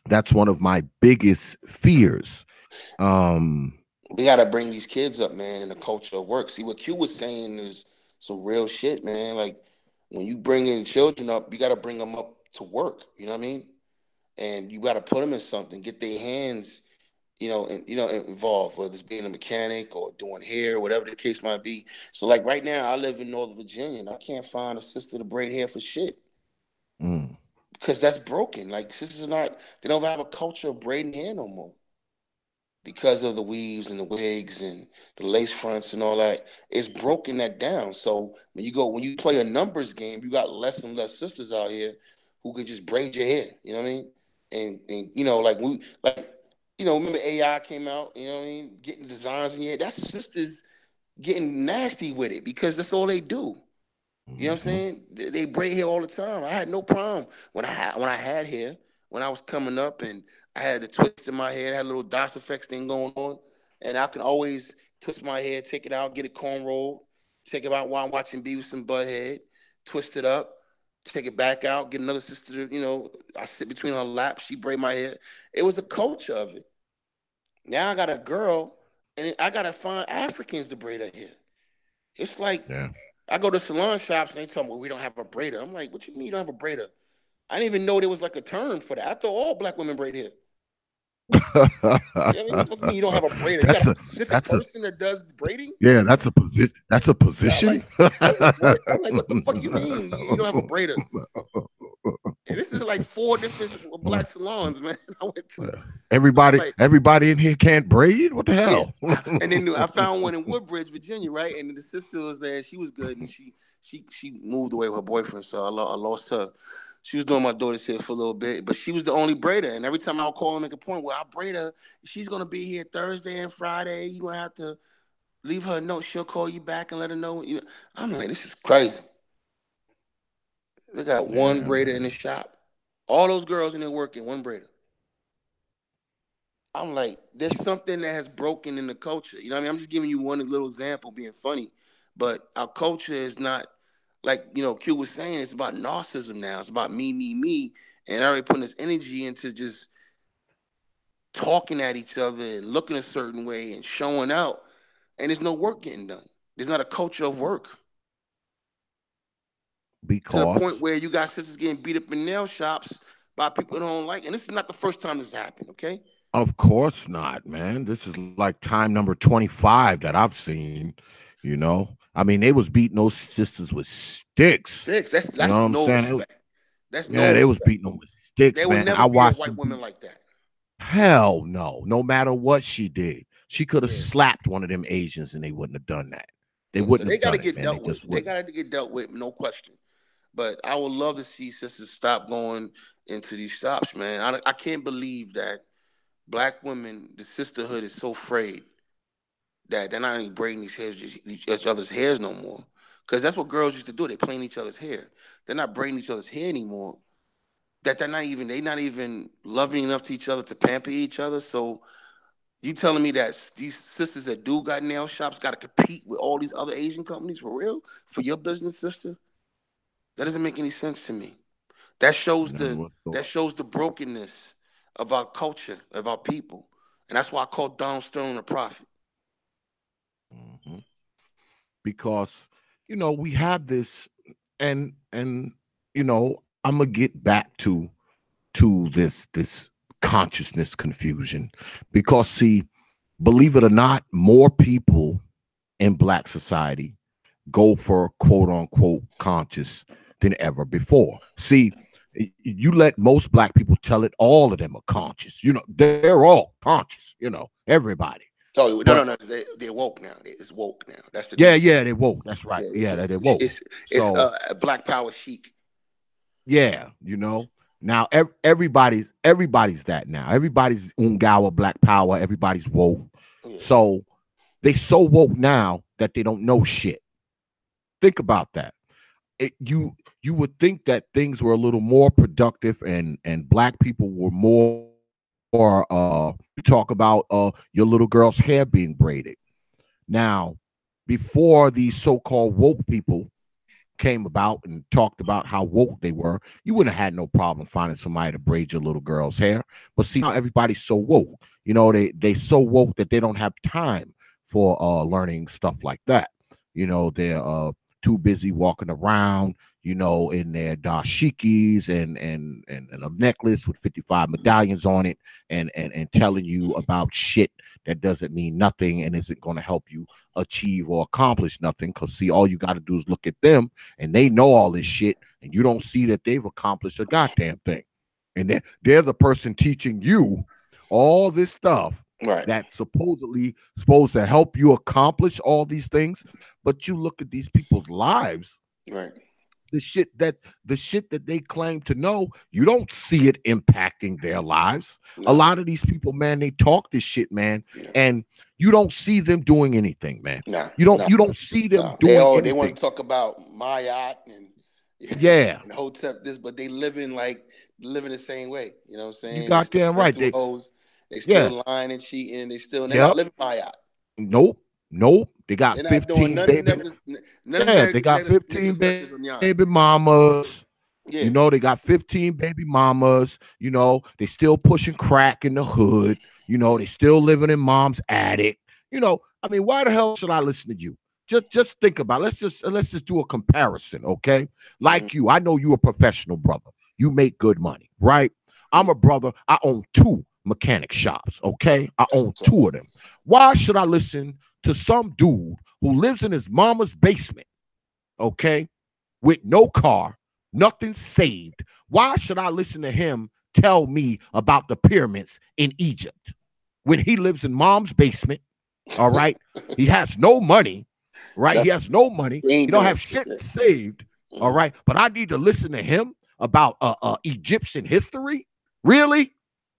that's one of my biggest fears. We gotta bring these kids up, man, in the culture of work. See, what Q was saying is some real shit, man. Like when you bring in children up, you gotta bring them up to work. You know what I mean? And you gotta put them in something, get their hands, involved, whether it's being a mechanic or doing hair, whatever the case might be. So, like right now, I live in Northern Virginia, and I can't find a sister to braid hair for shit because that's broken. Like sisters they don't have a culture of braiding hair no more. Because of the weaves and the wigs and the lace fronts and all that, it's broken that down. So when you play a numbers game, you got less and less sisters out here who can just braid your hair. You know what I mean? And remember AI came out. You know what I mean? Getting designs in your hair. That's sisters getting nasty with it because that's all they do. You know what I'm saying? They braid hair all the time. I had no problem when I had hair when I was coming up, and I had the twist in my hair, had a little DOS effects thing going on, and I can always twist my hair, take it out, get it corn rolled, take it out while I'm watching Beavis and Butthead, twist it up, take it back out, get another sister. I sit between her lap, she braid my hair. It was a culture of it. Now I got a girl, and I gotta find Africans to braid her hair. It's like I go to salon shops and they tell me, well, we don't have a braider. I'm like, what you mean you don't have a braider? I didn't even know there was like a term for that. I thought all black women braid hair. You know what I mean? What do you mean you don't have a braider? You got a specific person that does braiding? Yeah, that's a position. That's a position. I'm like, what the fuck you mean you don't have a braider? And this is like 4 different black salons, man. I went to. Everybody in here can't braid. What the Yeah. hell? And then I found one in Woodbridge, Virginia, right? And the sister was there. She was good, and she moved away with her boyfriend, so I lost her. She was doing my daughter's hair for a little bit, but she was the only braider. And every time I would call and make a point, well, I'll braid her. She's gonna be here Thursday and Friday. You gonna have to leave her a note. She'll call you back and let her know. You know, I'm like, this is crazy. They got one Yeah, braider in man. the shop. All those girls in there working, one braider. I'm like, there's something that has broken in the culture. You know what I mean? I'm just giving you one little example being funny. But our culture is not like, Q was saying, it's about narcissism now. It's about me, me, me. And already putting this energy into just talking at each other and looking a certain way and showing out. And there's no work getting done. There's not a culture of work. To the point Because where you got sisters getting beat up in nail shops by people who don't like. And this is not the first time this happened, okay? of course not, man. This is like time number 25 that I've seen. I mean, they was beating those sisters with sticks. Six. You know That's what I'm no saying? respect. That's no Yeah, they was respect. beating them with sticks, There will man. never I be a watched white them. woman like that. Hell no. No matter what she did, she could have Yeah. slapped one of them Asians and they wouldn't have done that. They So wouldn't they have got to done it, get man. They dealt with. just They wouldn't. got to get dealt with, no question. But I would love to see sisters stop going into these shops, man. I can't believe that black women, the sisterhood is so afraid that they're not even braiding each other's hairs no more. Because that's what girls used to do. They plait each other's hair. They're not braiding each other's hair anymore. That they're not even loving enough to each other to pamper each other. So you telling me that these sisters that do got nail shops got to compete with all these other Asian companies for real for your business, sister? That doesn't make any sense to me. That shows None the whatsoever. brokenness of our culture, of our people, and that's why I call Donald Sterling a prophet. Mhm. Because we have this, and I'm gonna get back to this consciousness confusion, because see, believe it or not, more people in black society go for quote unquote conscious than ever before. See, you let most black people tell it, all of them are conscious. They're all conscious, everybody. Oh no, But no, no! They're woke now. It's woke now. That's the new. yeah, they woke. That's right. Yeah, Yeah, they woke. it's So Black Power chic. yeah, now everybody's that now. Everybody's Ungawa Black Power. Everybody's woke. Yeah. So they so woke now that they don't know shit. Think about that. You would think that things were a little more productive, and black people were more you talk about your little girl's hair being braided. Now, before these so-called woke people came about and talked about how woke they were, you wouldn't have had no problem finding somebody to braid your little girl's hair. But see, now everybody's so woke. They so woke that they don't have time for learning stuff like that. They're too busy walking around, in their dashikis and a necklace with 55 medallions on it, and telling you about shit that doesn't mean nothing and isn't going to help you achieve or accomplish nothing. Because see, all you got to do is look at them, and they know all this shit, and you don't see that they've accomplished a goddamn thing. And they're the person teaching you all this stuff, Right. that's supposedly supposed to help you accomplish all these things. But you look at these people's lives, Right. the shit that they claim to know, you don't see it impacting their lives. No. A lot of these people, man, they talk this shit, man, and you don't see them doing anything, man. No. You don't see them doing anything. They want to talk about Mayat and yeah, and Hotep this, but they living the same way. You know what I'm saying? You goddamn right. They still lying and cheating. They're not living Mayat. Nope. They got 15 baby. They got 15 baby mamas. Yeah. They got 15 baby mamas. They still pushing crack in the hood. They still living in mom's attic. I mean, why the hell should I listen to you? Just think about it. Let's just do a comparison, okay? Like you, I know you a professional brother. You make good money, right? I'm a brother. I own 2 mechanic shops, okay? I own 2 of them. Why should I listen to some dude who lives in his mama's basement, okay, with no car, Nothing saved. Why should I listen to him tell me about the pyramids in Egypt when he lives in mom's basement? All right. He has no money, right? He has no money. He don't have shit saved. All right. But I need to listen to him about Egyptian history. Really?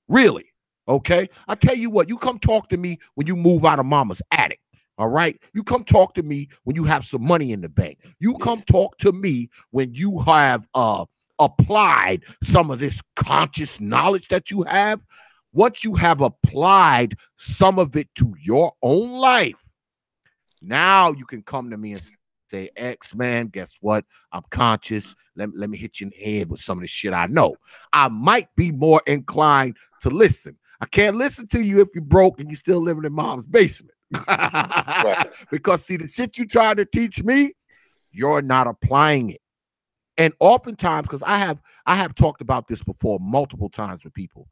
Really? Okay. I tell you what, you come talk to me when you move out of mama's attic. All right. You come talk to me when you have some money in the bank. You come talk to me when you have applied some of this conscious knowledge that you have. Once you have applied some of it to your own life, now you can come to me and say, X, man, guess what? I'm conscious. Let me hit you in the head with some of the shit I know. I might be more inclined to listen. I can't listen to you if you're broke and you're still living in mom's basement. Right. Because see, the shit you try to teach me, you're not applying it. And oftentimes, because I have talked about this before multiple times with people.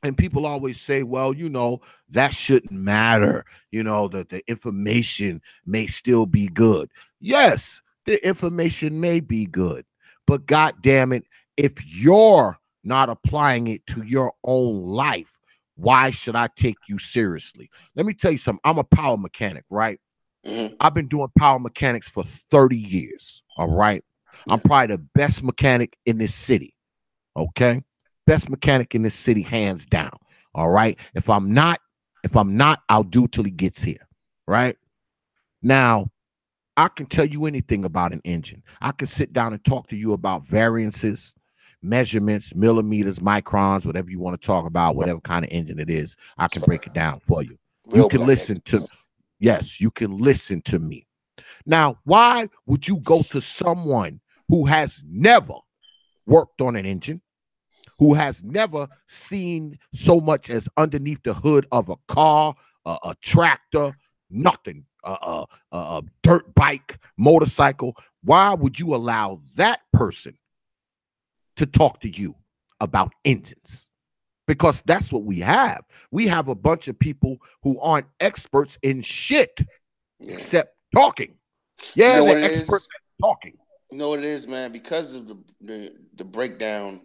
And people always say, well, you know, that shouldn't matter. You know, that the information may still be good. Yes, the information may be good. But God damn it, if you're not applying it to your own life, why should I take you seriously? Let me tell you something. I'm a power mechanic, right? I've been doing power mechanics for 30 years. All right. I'm probably the best mechanic in this city. Okay. Best mechanic in this city, hands down. All right. If I'm not, I'll do till he gets here. Right now, I can tell you anything about an engine. I can sit down and talk to you about variances, measurements, millimeters, microns, whatever you want to talk about, whatever kind of engine it is. I can break it down for you. You can listen to, yes, you can listen to me. Now, why would you go to someone who has never worked on an engine, who has never seen so much as underneath the hood of a car, a tractor, nothing, a dirt bike, motorcycle? Why would you allow that person to talk to you about engines? Because that's what we have. We have a bunch of people who aren't experts in shit except talking. Yeah, they're experts at talking. You know what it is, man? Because of the breakdown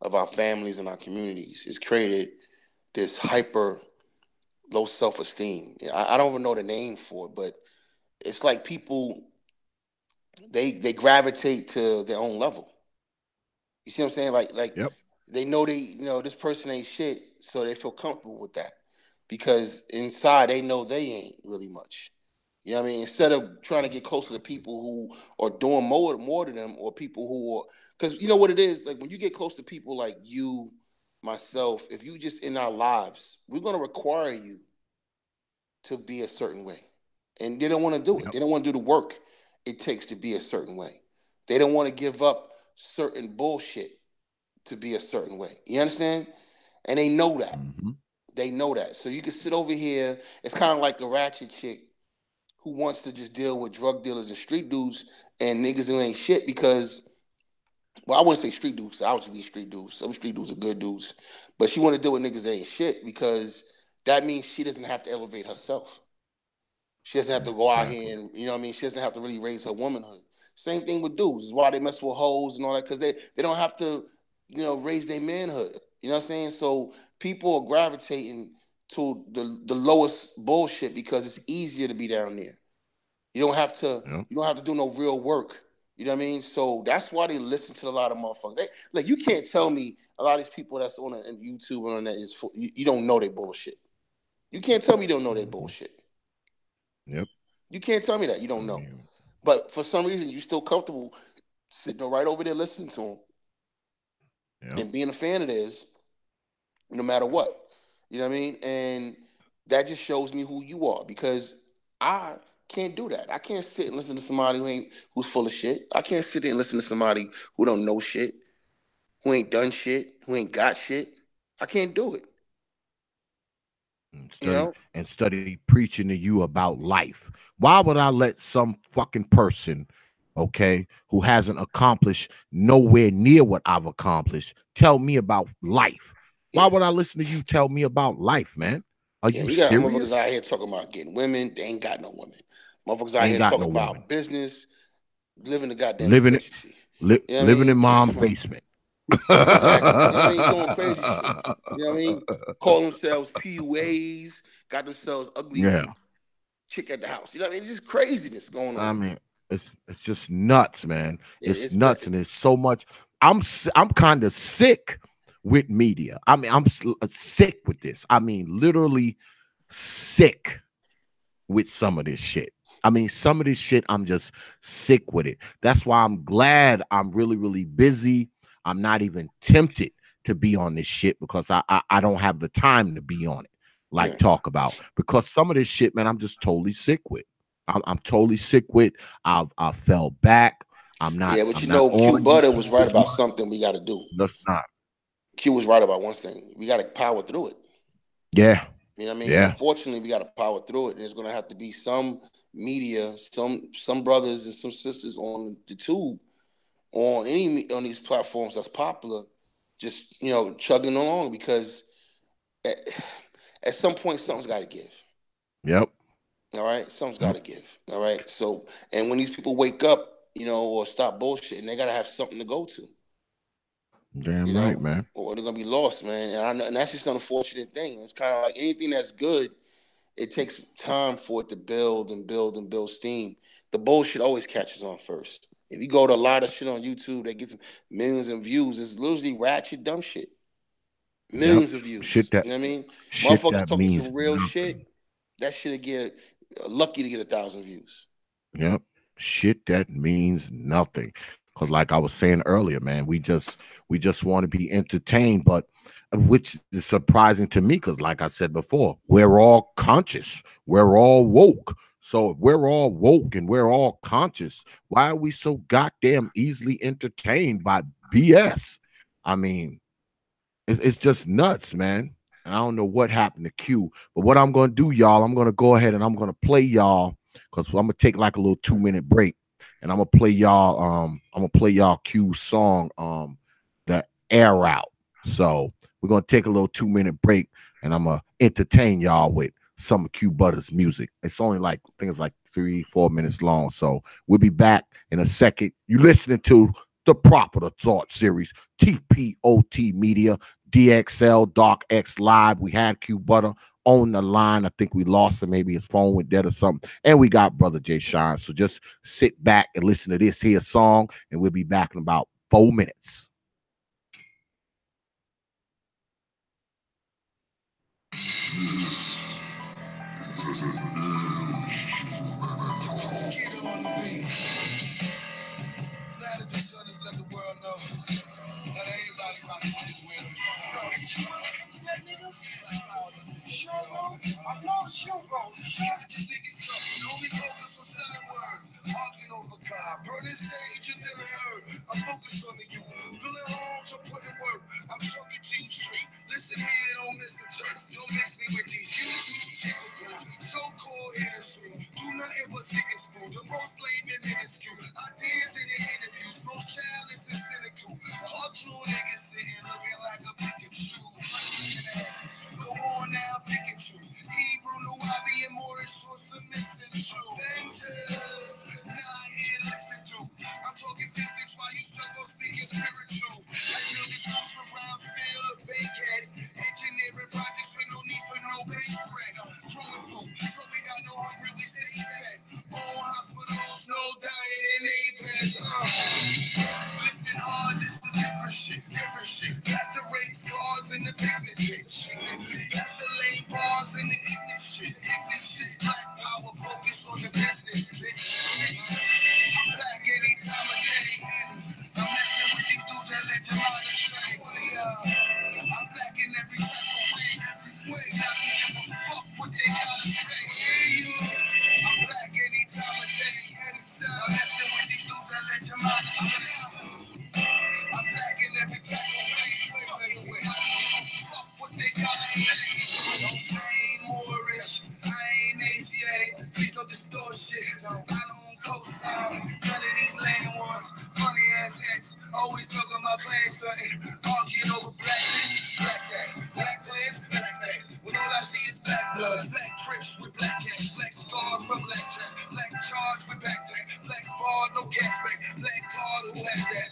of our families and our communities, it's created this hyper low self-esteem. I don't even know the name for it, but it's like people they gravitate to their own level. You see what I'm saying? Like they know this person ain't shit, so they feel comfortable with that because inside they know they ain't really much. You know what I mean? Instead of trying to get closer to people who are doing more to them, or people who are, because you know what it is, like when you get close to people like you, myself, if you just in our lives, we're gonna require you to be a certain way, and they don't want to do it. They don't want to do the work it takes to be a certain way. They don't want to give up certain bullshit to be a certain way. You understand? And they know that. They know that. So you can sit over here. It's kind of like a ratchet chick who wants to just deal with drug dealers and street dudes and niggas who ain't shit because, well, I wouldn't say street dudes. I would be street dudes. Some street dudes are good dudes. But she want to deal with niggas that ain't shit because that means she doesn't have to elevate herself. She doesn't have to go out here and, you know what I mean? She doesn't have to really raise her womanhood. Same thing with dudes. Is why they mess with hoes and all that, because they don't have to, raise their manhood. You know what I'm saying? So people are gravitating to the lowest bullshit because it's easier to be down there. You don't have to do no real work. You know what I mean? So that's why they listen to a lot of motherfuckers. Like you can't tell me a lot of these people that's on YouTube and on that is you don't know they bullshit. You can't tell me you don't know they bullshit. Yep. You can't tell me that you don't know. But for some reason, you're still comfortable sitting right over there listening to them and being a fan of theirs, no matter what. You know what I mean? And that just shows me who you are because I can't do that. I can't sit and listen to somebody who's full of shit. I can't sit there and listen to somebody who don't know shit, who ain't done shit, who ain't got shit. I can't do it. Study preaching to you about life. Why would I let some fucking person, okay, who hasn't accomplished nowhere near what I've accomplished, tell me about life? Why would I listen to you tell me about life, man? Are you serious? Got motherfuckers out here talking about getting women. They ain't got no women. Motherfuckers out here talking about business, living the goddamn efficiency. You know what I living mean? in mom's Come on. basement. Exactly. You know what I mean? Doing crazy shit. You know what I mean? Call themselves PUAs, got themselves ugly Yeah, chick at the house. You know what I mean? It's just craziness going I on. mean, it's just nuts, man. Yeah, It's it's nuts, and it's so much. I'm kind of sick with media. I mean, I'm sick with this. I mean, literally sick with some of this shit. I mean, some of this shit, I'm just sick with it. That's why I'm glad I'm really, really busy. I'm not even tempted to be on this shit because I don't have the time to be on it, like yeah. talk about. Because some of this shit, man, I'm just totally sick with. I'm totally sick with. I fell back. Yeah, but I'm you not know, Q on Butter was YouTube right as about much. something we got to do. That's not. Q was right about one thing. We got to power through it. Yeah. You know what I mean? Yeah. Unfortunately, we got to power through it. There's going to have to be some media, some brothers and some sisters on the tube, on these platforms that's popular, just chugging along because at, at some point something's got to give. Yep. All right, something's got Yep. to give. All right, so and when these people wake up, or stop bullshitting, they got to have something to go to. You Damn right, know, man. or they're gonna be lost, man. And I know, and that's just an unfortunate thing. It's kind of like anything that's good. It takes time for it to build and build and build steam. The bullshit always catches on first. If you go to a lot of shit on YouTube that gets millions of views, it's literally ratchet dumb shit. Yep. Millions of views. Shit that You know what I mean? shit Motherfuckers that talking means some real shit. nothing. That shit'll get lucky to get 1,000 views. Yep. Shit that means nothing. Because like I was saying earlier, man, we just want to be entertained, but which is surprising to me because like I said before, we're all conscious. We're all woke. So if we're all woke and we're all conscious, why are we so goddamn easily entertained by BS? I mean, it's just nuts, man. And I don't know what happened to Q, but what I'm gonna do, y'all, I'm gonna go ahead and I'm gonna play y'all because I'm gonna take like a little 2-minute break, and I'm gonna play y'all Q's song, the Air Out. So we're gonna take a little 2-minute break, and I'm gonna entertain y'all with some of Q Butter's music. It's only like I think it's like 3-4 minutes long. So we'll be back in a second. You listening to the Proper Thought series, TPOT Media. DXL, Dark X Live. We had Q Butter on the line. I think we lost him. Maybe his phone went dead or something. And we got Brother J-Shine. So just sit back and listen to this here song, and we'll be back in about 4 minutes. Burning sage until it hurt. I focus on the youth. Building homes or putting work. I'm talking to you straight. Listen here, don't miss the church. Don't mix me with these YouTube typicals. So-called innocent. Do nothing but sit and spoon. The most lame and minuscule. Ideas in the interviews. Most childish and cynical. Cartoon niggas sitting looking like a Pikachu. Go on now, pick and choose. Hebrew, Nuavi, and Moorish source of missing true. Avengers. Nah, here, listen to. I'm talking physics while you stuck on speaking spiritual. I build these schools from Brownsville to Bankhead. Engineering projects with no need for no bank rent. Growing food, so we got no hungry, we stay fed. All hospitals, no dying in Apex. Listen hard, this is different shit, different shit. That's the race cars in the picnic pitch. That's the lane bars in the ignorant shit. Ignorant shit, black power, focus on the business, bitch. I'm back anytime of day. I'm messing with these dudes that let your mind astray. I'm black in every type of way. Not give a fuck what they gotta say. I'm black anytime of day. I'm messing with these dudes that let your mind astray. I'm back in every type of way. Not give a fuck what they gotta say. I ain't Moorish, I ain't Asiatic. Please don't distort shit. I don't co-sign none of these lame ones. Funny ass heads, always talking about claim something. Arguing over black this, black that. Black plans, black facts. When all I see is black blood. Black crips with black cash. Black scar from black trash. Black charge with back tag. Black bar, no cashback. Black card, who has that?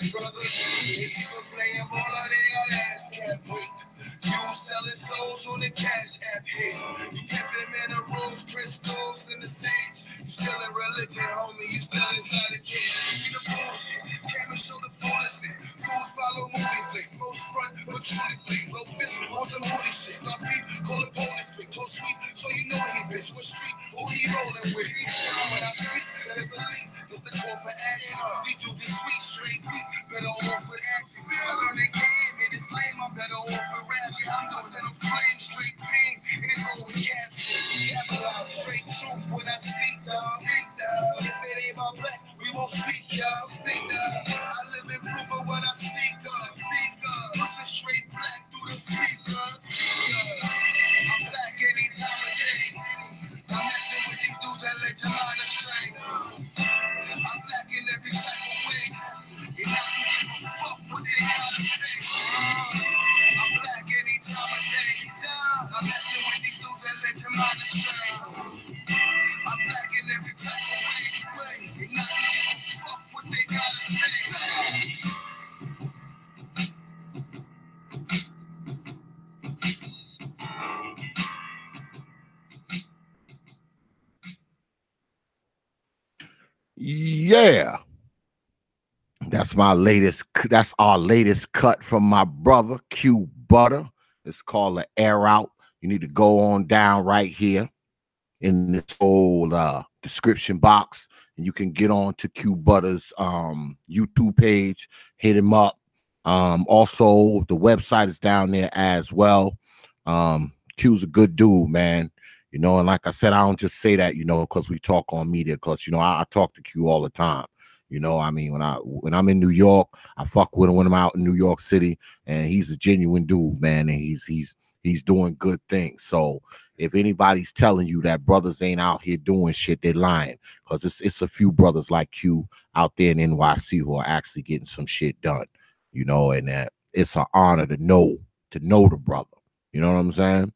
You pimping man the rose crystals in the sage. You still in religion, homie. You still inside the cage. You see the bullshit. Came and show the fullest. Fools follow movie flicks. Most front, but truly fake. Low fish on some holy shit. Stop beef, call it bonus. Big toe sweet, so you know he bitch. What street? Who he rolling with? When I speak, there's the link. Just the call for action. These dudes is sweet, straight weak. Better off with action. I learned the game and it's lame. I'm better off with rap. I send them flames, straight pain, and it's all with captions. Capitalize straight truth when I speak, dog. If it ain't my black, we won't speak, y'all. Speak, I live in proof of what I speak of. Pushing straight black through the speakers. I'm black any time of day. I'm messing with these dudes that let your mind astray. I'm black in every type of way. And I don't give a fuck what they gotta say. I'm black any time of day. I'm messing with these dudes that let your mind astray. I'm black in every type of way. And I don't give a fuck what they gotta say. Yeah. That's our latest cut from my brother Q Butter. It's called the Air Out. You need to go on down right here in this whole description box, and you can get on to Q Butter's YouTube page, hit him up. Also the website is down there as well. Q's a good dude, man. You know, and like I said, I don't just say that, you know, because we talk on media, because, you know, I talk to Q all the time. You know, I mean, when I'm in New York, I fuck with him when I'm out in New York City, and he's a genuine dude, man, and he's doing good things. So if anybody's telling you that brothers ain't out here doing shit, they're lying, because it's a few brothers like Q out there in NYC who are actually getting some shit done, you know, and it's an honor to know the brother. You know what I'm saying?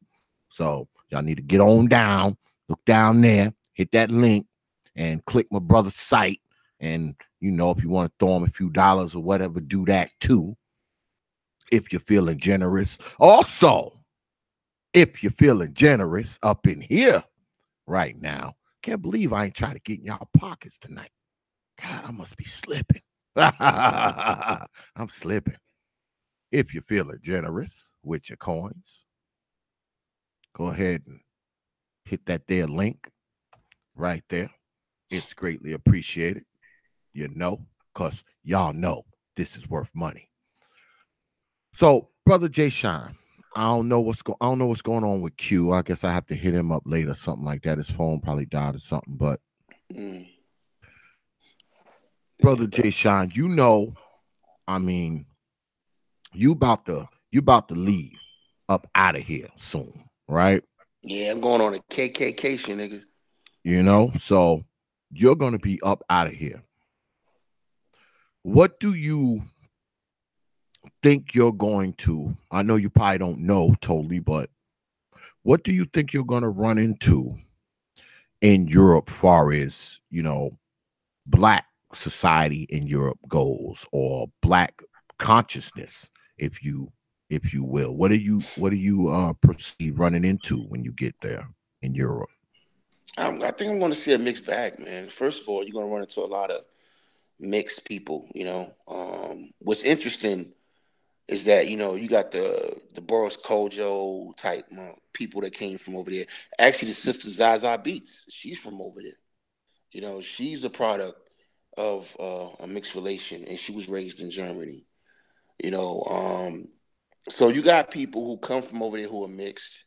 So y'all need to get on down, look down there, hit that link, and click my brother's site. And, you know, if you want to throw him a few dollars or whatever, do that too, if you're feeling generous. Also, if you're feeling generous up in here right now, can't believe I ain't trying to get in y'all pockets tonight. God, I must be slipping. I'm slipping. If you're feeling generous with your coins, go ahead and hit that there link right there. It's greatly appreciated. You know, because y'all know this is worth money. So, brother J-Shine, I don't know what's going on with Q. I guess I have to hit him up later, something like that. His phone probably died or something. But brother J-Shine, you know, I mean, you about to leave up out of here soon, right? Yeah, I'm going on a KKK, nigga. You know, so you're gonna be up out of here. What do you think you're going to? I know you probably don't know totally, but what do you think you're going to run into in Europe, far as, you know, black society in Europe goes, or black consciousness, if you will? What do you perceive running into when you get there in Europe? I think I'm going to see a mixed bag, man. First of all, you're going to run into a lot of mixed people. You know, what's interesting is that, you know, you got the Boris Kojo type people that came from over there. Actually, the sister Zaza Beats, she's from over there. You know, she's a product of a mixed relation, and she was raised in Germany. You know, so you got people who come from over there who are mixed,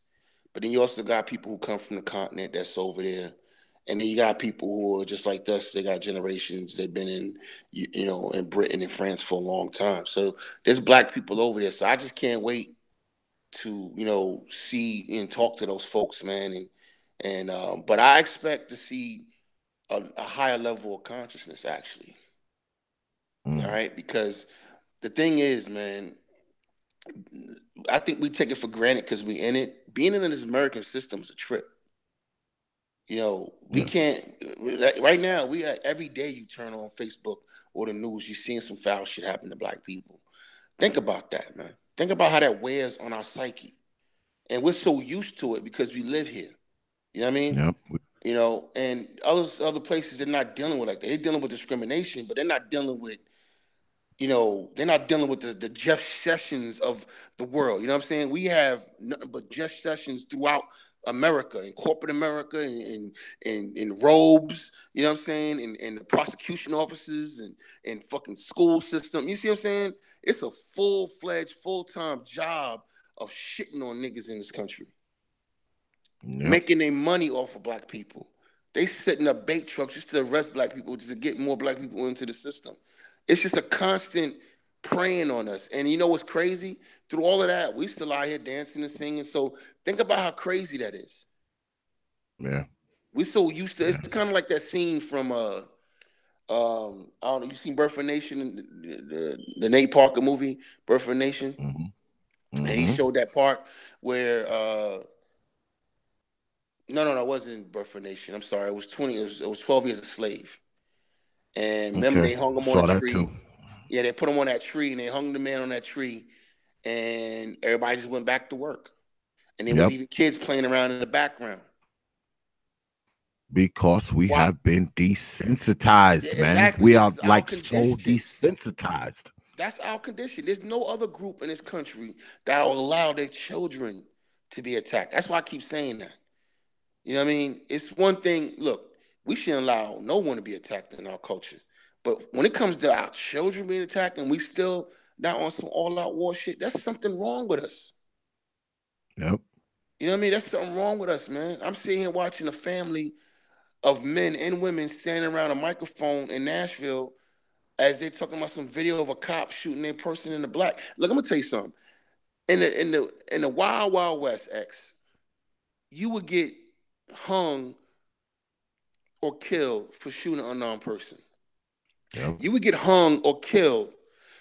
but then you also got people who come from the continent that's over there. And then you got people who are just like us. They got generations. They've been in, you know, in Britain and France for a long time. So there's black people over there. So I just can't wait to, you know, see and talk to those folks, man. But I expect to see a higher level of consciousness, actually. All right, because the thing is, man, I think we take it for granted because we in it. Being in this American system is a trip. You know, we can't right now. Every day you turn on Facebook or the news, you're seeing some foul shit happen to black people. Think about that, man. Think about how that wears on our psyche. and we're so used to it because we live here. You know what I mean? Yep. And other places they're not dealing with like that. They're dealing with discrimination, but they're not dealing with they're not dealing with the Jeff Sessions of the world. You know what I'm saying? We have nothing but Jeff Sessions throughout America, in corporate America, in robes. You know what I'm saying? In the prosecution offices and fucking school system. You see what I'm saying? It's a full-fledged, full-time job of shitting on niggas in this country, Yep. making their money off of black people. They setting up bait trucks just to arrest black people, just to get more black people into the system. It's just a constant preying on us. And you know what's crazy? Through all of that, we still out here dancing and singing. So think about how crazy that is. Yeah. We're so used to Yeah. it's kind of like that scene from I don't know, you seen Birth of a Nation, the Nate Parker movie, Birth of a Nation? Mm-hmm. And he Mm-hmm. showed that part where no, it wasn't Birth of a Nation. I'm sorry. It was 12 Years a Slave. And remember Okay. they hung him on a Saw that too. tree. Yeah, they put him on that tree and they hung the man on that tree and everybody just went back to work. And there was Yep. even kids playing around in the background. Because we Why? have been desensitized, Yeah, man. exactly. We This are is our like so condition. desensitized. That's our condition. There's no other group in this country that will allow their children to be attacked. That's why I keep saying that. You know what I mean? It's one thing, look, we shouldn't allow no one to be attacked in our culture. But when it comes to our children being attacked and we still not on some all-out war shit, that's something wrong with us. Yep. You know what I mean? That's something wrong with us, man. I'm sitting here watching a family of men and women standing around a microphone in Nashville as they're talking about some video of a cop shooting a person in the black. Look, I'm gonna tell you something. In the Wild Wild West, X, you would get hung or killed for shooting an unarmed person. Yep. You would get hung or killed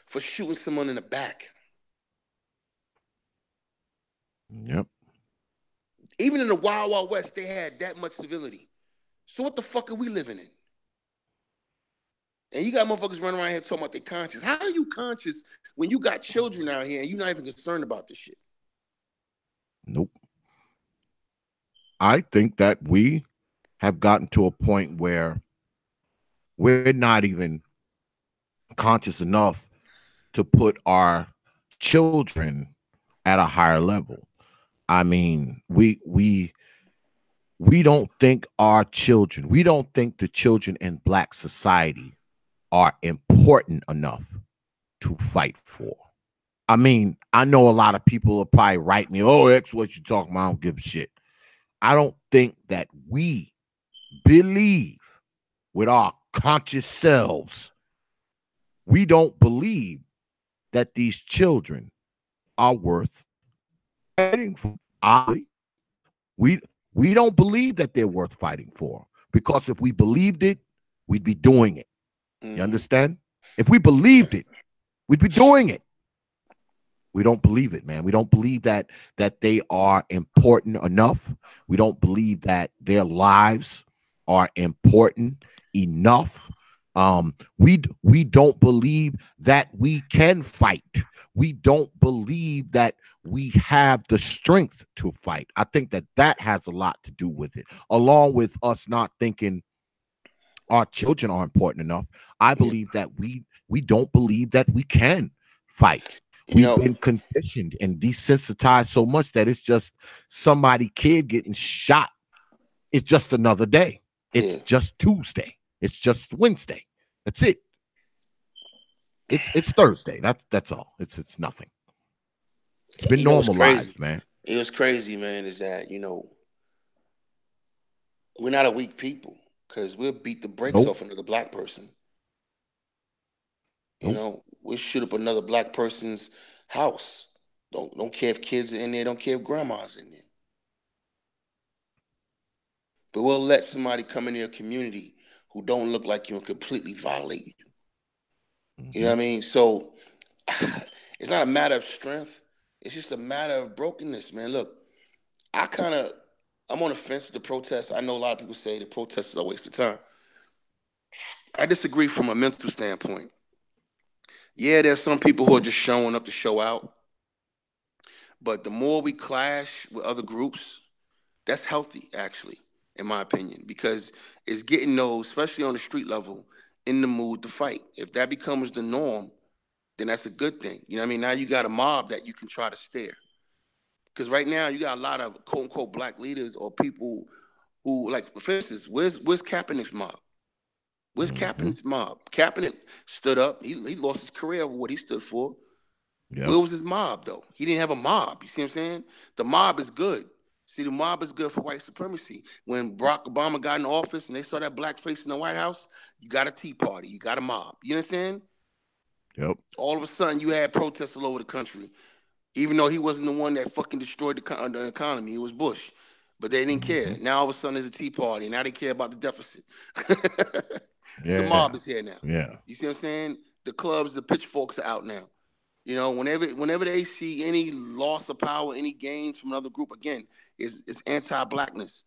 for shooting someone in the back. Yep. Even in the Wild Wild West, they had that much civility. So what the fuck are we living in? And you got motherfuckers running around here talking about they conscious. How are you conscious when you got children out here and you're not even concerned about this shit? Nope. I think that we have gotten to a point where we're not even conscious enough to put our children at a higher level. I mean, we don't think our children, we don't think the children in black society are important enough to fight for. I mean, I know a lot of people will probably write me, oh, X, what you talking about? I don't give a shit. I don't think that we believe with our conscious selves, we don't believe that these children are worth fighting for. We we don't believe that they're worth fighting for, because if we believed it, we'd be doing it. You understand? If we believed it, we'd be doing it. We don't believe it, man. We don't believe that they are important enough. We don't believe that their lives are important enough. We don't believe that we can fight. We don't believe that we have the strength to fight. I think that has a lot to do with it, along with us not thinking our children are important enough. I believe that we don't believe that we can fight. We've been conditioned and desensitized so much that it's just somebody kid getting shot. It's just another day. It's just Tuesday. It's just Wednesday. That's it. It's Thursday. That's all. It's nothing. It's been normalized, man. It was crazy, man, is that, we're not a weak people because we'll beat the brakes off another black person. We'll shoot up another black person's house. Don't care if kids are in there, don't care if grandma's in there. But we'll let somebody come in your community who don't look like you and completely violate you. You know what I mean? So it's not a matter of strength. It's just a matter of brokenness, man. Look, I'm on the fence with the protests. I know a lot of people say the protests are a waste of time. I disagree from a mental standpoint. Yeah, there's some people who are just showing up to show out. But the more we clash with other groups, that's healthy, actually, in my opinion, because it's getting those, especially on the street level, in the mood to fight. If that becomes the norm, then that's a good thing. You know what I mean? Now you got a mob that you can try to stare. Because right now you got a lot of quote unquote black leaders or people who, like, for instance, where's Kaepernick's mob? Where's Mm-hmm. Kaepernick's mob? Kaepernick stood up. He lost his career over what he stood for. Yep. Where was his mob though? He didn't have a mob. You see what I'm saying? The mob is good. See, the mob is good for white supremacy. When Barack Obama got in office and they saw that black face in the White House, you got a Tea Party, you got a mob. You understand? Yep. All of a sudden, you had protests all over the country, even though he wasn't the one that fucking destroyed the economy. It was Bush, but they didn't Mm-hmm. care. Now all of a sudden, there's a Tea Party, and now they care about the deficit. The Yeah. mob is here now. Yeah. You see what I'm saying? The clubs, the pitchforks are out now. You know, whenever they see any loss of power, any gains from another group, again, it's anti-blackness.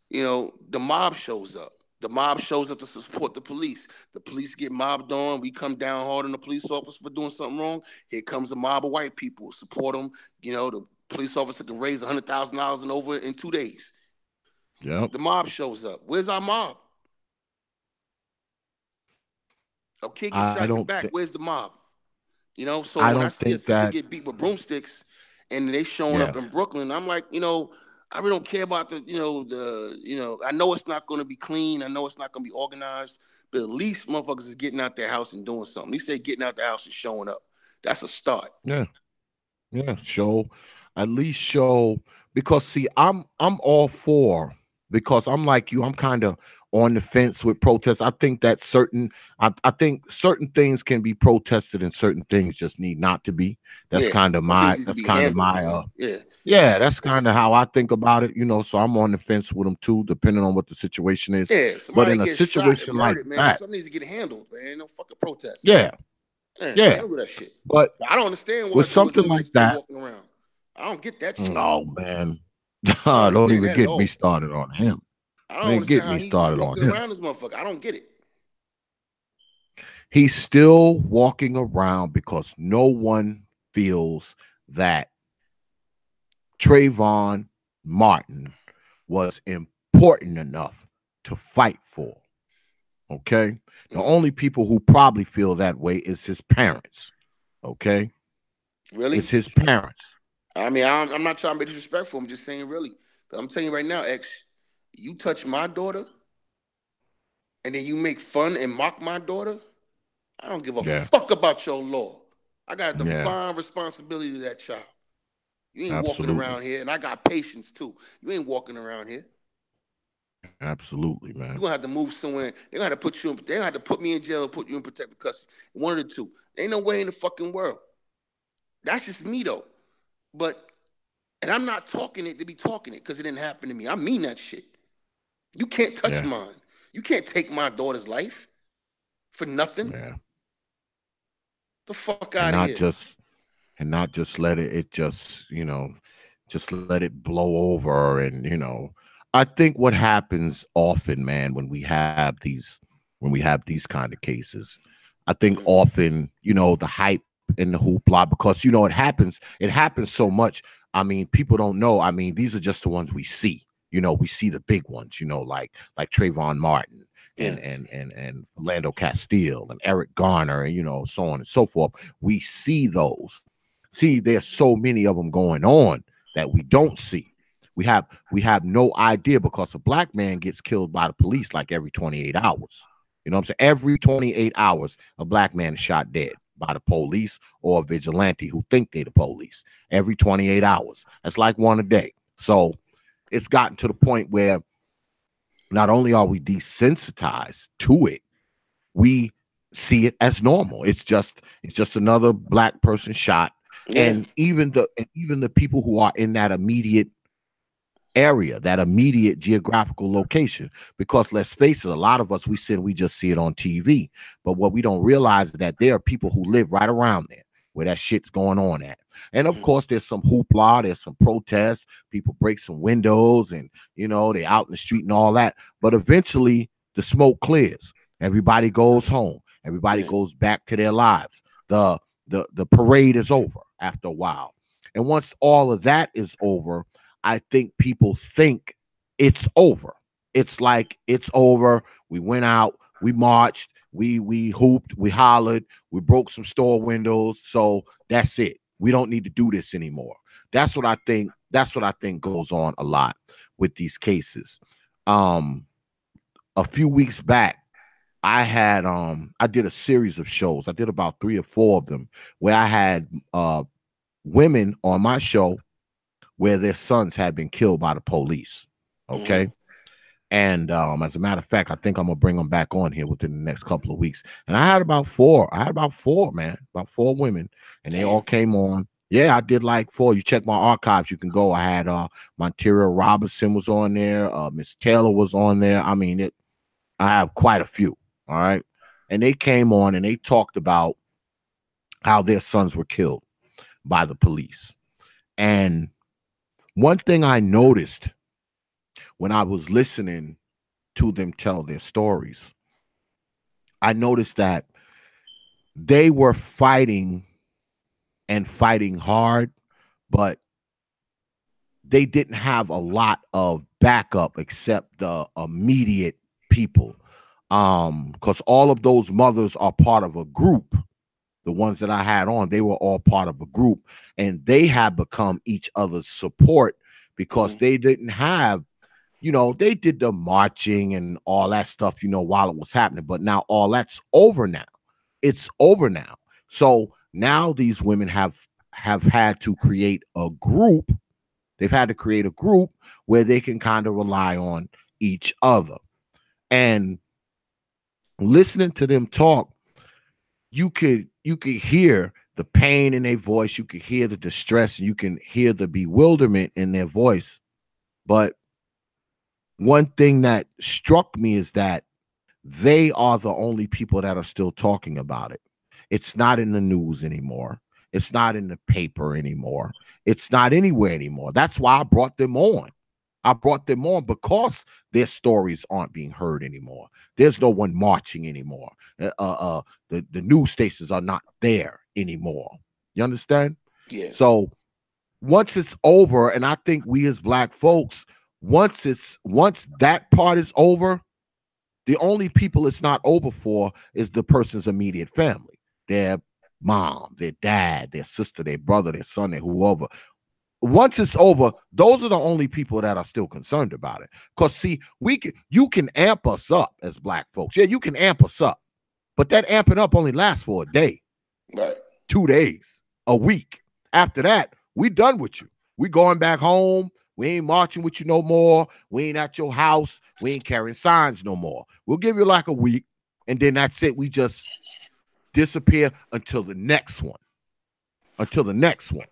You know, the mob shows up. The mob shows up to support the police. The police get mobbed on. We come down hard on the police officer for doing something wrong. Here comes a mob of white people. Support them. You know, the police officer can raise $100,000 and over in 2 days. Yep. The mob shows up. Where's our mob? A kid gets I shot in the don't back. think Where's the mob? You know, so I when I don't see a think sister that get beat with broomsticks and they showing yeah. up in Brooklyn, I'm like, you know, I really don't care about I know it's not going to be clean. I know it's not going to be organized, but at least motherfuckers is getting out their house and doing something. At least they getting out the house and showing up. That's a start. Yeah. Yeah. Show, at least show, because see, I'm all for, because I'm like you, I'm kind of on the fence with protests. I think that I think certain things can be protested and certain things just need not to be. That's Yeah, kind of some things my need to that's be kind of handled. my Yeah, yeah, that's kind of how I think about it, you know. So I'm on the fence with them too, depending on what the situation is. yeah. But Somebody in a gets shot and situation like murdered, man. that, Something needs to get handled, man. No fucking protest. yeah, Man, yeah. handle that shit. But I don't understand why with George something Floyd like is still that, walking around. I don't get that shit. oh man, I don't don't understand even that at get me all. started on him. I don't Man, get understand me how he's started on walking him. around this motherfucker. I don't get it. He's still walking around because no one feels that Trayvon Martin was important enough to fight for. Okay. The only people who probably feel that way is his parents. Okay. Really? It's his parents. I mean, I'm not trying to be disrespectful. I'm just saying, really. But I'm telling you right now, X, you touch my daughter and then you make fun and mock my daughter, I don't give a Yeah. fuck about your law. I got a Yeah. defined responsibility to that child. You ain't walking Absolutely. around here, and I got patience too. You ain't walking around here. Absolutely, You're man. gonna have to move somewhere. They're gonna have to put you in, they're gonna have to put me in jail, put you in protective custody. One of the two. Ain't no way in the fucking world. That's just me though. But and I'm not talking it to be talking it because it didn't happen to me. I mean that shit. You can't touch Yeah. mine. You can't take my daughter's life for nothing. Yeah. The fuck And out of not here. just let it just, just let it blow over. And, I think what happens often, man, when we have these kind of cases, I think often, the hype and the hoopla, because, it happens so much. I mean, people don't know. I mean, these are just the ones we see. We see the big ones, like Trayvon Martin and Philando Castile and Eric Garner, and, so on and so forth. We see those. See, there's so many of them going on that we don't see. We have no idea, because a black man gets killed by the police like every 28 hours. You know what I'm saying? Every 28 hours, a black man is shot dead by the police or a vigilante who think they're the police. Every 28 hours. That's like one a day. So it's gotten to the point where not only are we desensitized to it, we see it as normal. It's just another black person shot. Yeah. And even the people who are in that immediate area, that immediate geographical location, because let's face it, a lot of us, we just see it on TV, but what we don't realize is that there are people who live right around there where that shit's going on at. And of course, there's some hoopla, there's some protests, people break some windows, and they're out in the street and all that. But eventually the smoke clears. Everybody goes home. Everybody goes back to their lives. The parade is over after a while. And once all of that is over, I think people think it's over. It's like it's over. We went out, we marched, we hooped, we hollered, we broke some store windows. So that's it. We don't need to do this anymore. That's what I think. That's what I think goes on a lot with these cases. Um, a few weeks back, I did a series of shows. I did about 3 or 4 of them where I had women on my show where their sons had been killed by the police. Okay. And as a matter of fact, I think I'm gonna bring them back on here within the next couple of weeks. And I had about four. I had about four, man, about 4 women, and they all came on. Yeah, I did like 4. You check my archives, you can go. I had Monteria Robinson was on there, Miss Taylor was on there. I mean, I have quite a few. All right. And they came on and they talked about how their sons were killed by the police. And one thing I noticed when I was listening to them tell their stories, I noticed that they were fighting and fighting hard, but they didn't have a lot of backup except the immediate people. Because all of those mothers are part of a group. The ones that I had on, they were all part of a group, and they had become each other's support because they didn't have, they did the marching and all that stuff, while it was happening. But now all that's over now. It's over now. So now these women have had to create a group. They've had to create a group where they can kind of rely on each other. And listening to them talk, you could hear the pain in their voice, you could hear the distress, you can hear the bewilderment in their voice. But one thing that struck me is that they are the only people that are still talking about it. It's not in the news anymore. It's not in the paper anymore. It's not anywhere anymore. That's why I brought them on. I brought them on because their stories aren't being heard anymore. There's no one marching anymore. The news stations are not there anymore. You understand? Yeah. So once it's over, and I think we as Black folks, once that part is over, the only people it's not over for is the person's immediate family, their mom, their dad, their sister, their brother, their son, their whoever. Once it's over, those are the only people that are still concerned about it. Because see, you can amp us up as Black folks. Yeah, you can amp us up, but that amping up only lasts for a day, Right. 2 days, a week. After that, we done with you. We going back home. We ain't marching with you no more. We ain't at your house. We ain't carrying signs no more. We'll give you like a week, and then that's it. We just disappear until the next one. Until the next one.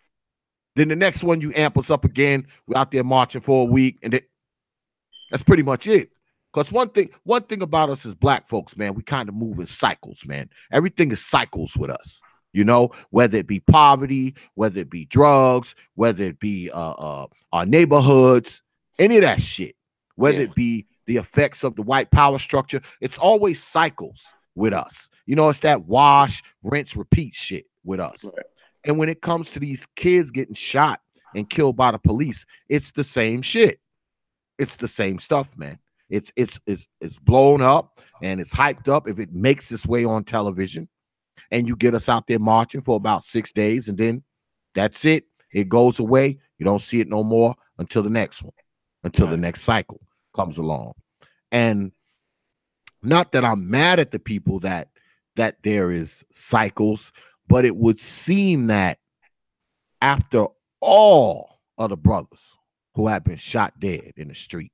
Then the next one, you amp us up again. We're out there marching for a week, and that's pretty much it. Because one thing about us as Black folks, man, we kind of move in cycles, man. Everything is cycles with us, whether it be poverty, whether it be drugs, whether it be our neighborhoods, any of that shit, whether it be the effects of the white power structure. It's always cycles with us. It's that wash, rinse, repeat shit with us. Right. And when it comes to these kids getting shot and killed by the police, it's the same shit. It's the same stuff, man. It's blown up and it's hyped up if it makes its way on television, and you get us out there marching for about 6 days, and then that's it. It goes away. You don't see it no more until the next one, until the next cycle comes along. And not that I'm mad at the people that there is cycles, but it would seem that after all of the brothers who have been shot dead in the street,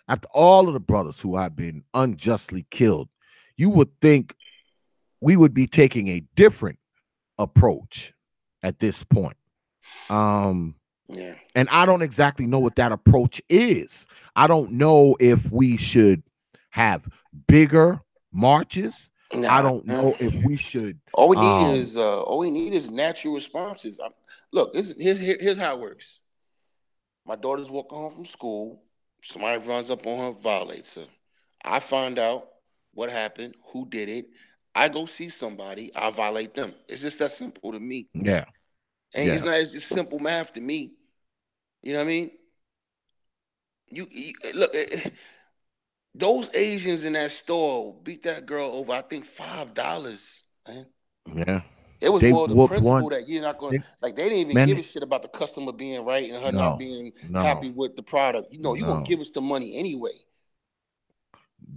after all of the brothers who have been unjustly killed, you would think we would be taking a different approach at this point. And I don't exactly know what that approach is. I don't know if we should have bigger marches. I don't know if we should. All we need is natural responses. Look, here's how it works. My daughter's walking home from school. Somebody runs up on her, violates her. I find out what happened, who did it. I go see somebody. I violate them. It's just that simple to me. Yeah. And it's not, it's just simple math to me. You know what I mean? You look, those Asians in that store beat that girl over, I think $5, man. Yeah. It was They more the whooped one. principle that you're not going They, to, like, they didn't even give man, a shit about the customer being right and her not no, being no, happy with the product. You know, you're going to no. give us the money anyway.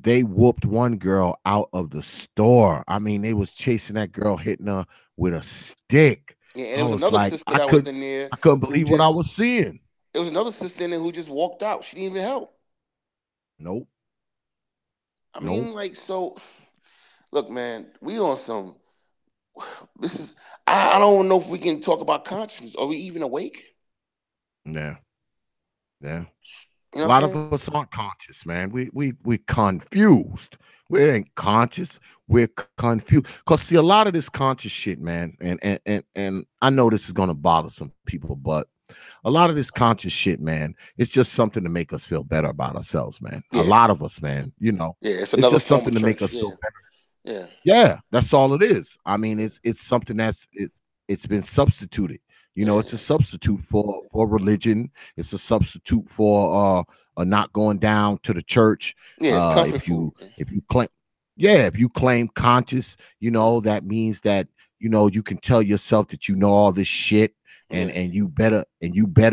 They whooped one girl out of the store. I mean, they was chasing that girl, hitting her with a stick. Yeah, and I there was was another like, sister that was in there I couldn't who believe what I just, was seeing. there was another sister in there who just walked out. She didn't even help. Nope, I nope. mean, like, so, look, man, we on some, this is, I don't know if we can talk about consciousness. Are we even awake? Yeah, yeah. You know A what lot I'm of saying? us aren't conscious, man. We confused. We ain't conscious. We're confused. Cause see, a lot of this conscious shit, man, and I know this is gonna bother some people, but a lot of this conscious shit, man, it's just something to make us feel better about ourselves, man. A Yeah. lot of us, man, Yeah, it's it's another just form something of to make church. us Yeah. feel better. Yeah. Yeah, that's all it is. I mean, it's something it's been substituted. Yeah. It's a substitute for religion. It's a substitute for not going down to the church. Yeah, it's comfort If food. you claim, yeah, if you claim conscious, that means that you can tell yourself that you know all this shit, and Yeah. you better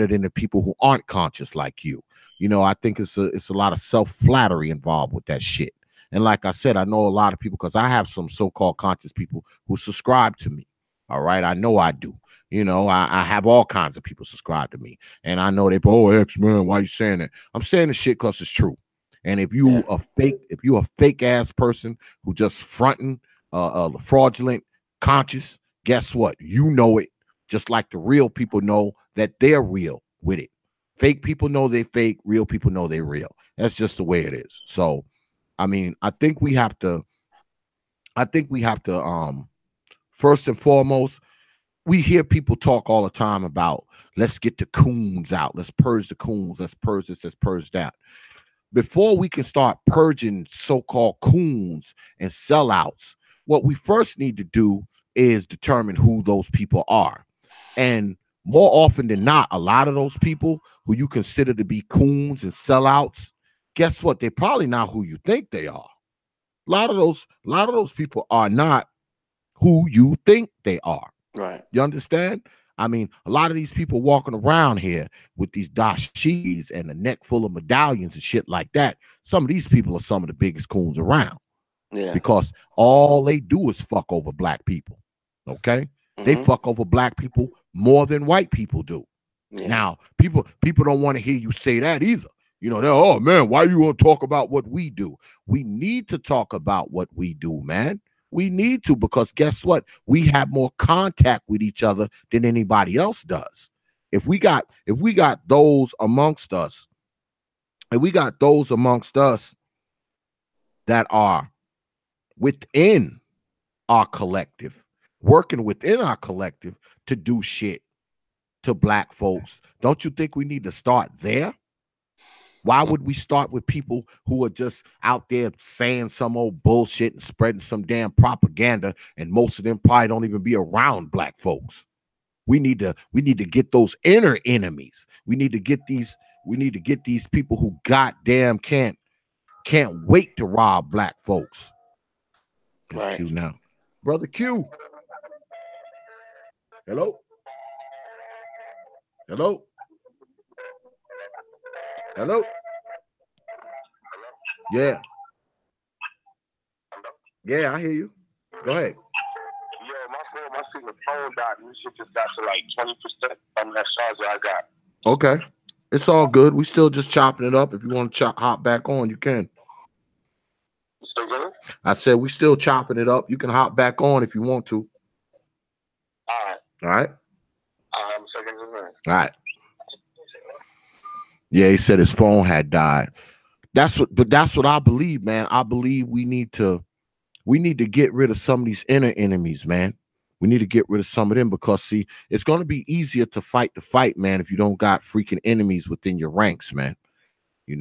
than the people who aren't conscious like you. I think it's a lot of self flattery involved with that shit. And like I said, I know a lot of people because I have some so-called conscious people who subscribe to me. All right. I know I do. I have all kinds of people subscribe to me. And I know they, oh, X, man, why you saying that? I'm saying the shit because it's true. And if Yeah. you a fake ass person who just fronting the fraudulent conscious, guess what? You know it. Just like the real people know that they're real with it. Fake people know they're fake. Real people know they're real. That's just the way it is. So I mean, I think we have to first and foremost, we hear people talk all the time about let's get the coons out, let's purge the coons, let's purge this, let's purge that. Before we can start purging so-called coons and sellouts, what we first need to do is determine who those people are. And more often than not, a lot of those people who you consider to be coons and sellouts, guess what? They're probably not who you think they are. A lot of those people are not who you think they are. Right. You understand? I mean, a lot of these people walking around here with these dashikis and a neck full of medallions and shit like that. Some of these people are some of the biggest coons around. Yeah. Because all they do is fuck over black people. Okay? They fuck over black people more than white people do. Yeah. Now, people don't want to hear you say that either. They're, oh man, why you want to talk about what we do? We need to talk about what we do, man. We need to, because guess what? We have more contact with each other than anybody else does. If we got those amongst us, that are within our collective, working within our collective to do shit to black folks, don't you think we need to start there? Why would we start with people who are just out there saying some old bullshit and spreading some damn propaganda, and most of them probably don't even be around black folks? We need to get those inner enemies. We need to get these people who goddamn can't wait to rob black folks. It's Right. Q now. Brother Q. Hello? Hello? Hello? Yeah. Yeah, I hear you. Go ahead. Yo, my phone died. This shit just got to like 20% on that charger I got. Okay. It's all good. We still just chopping it up. If you want to hop back on, you can. Still good? I said we still chopping it up. You can hop back on if you want to. All right. All right. I'm second to that. All right. Yeah, he said his phone had died. That's what I believe, man. I believe we need to get rid of some of these inner enemies, man. We need to get rid of some of them because, see, it's going to be easier to fight the fight, man, if you don't got freaking enemies within your ranks, man. Yeah,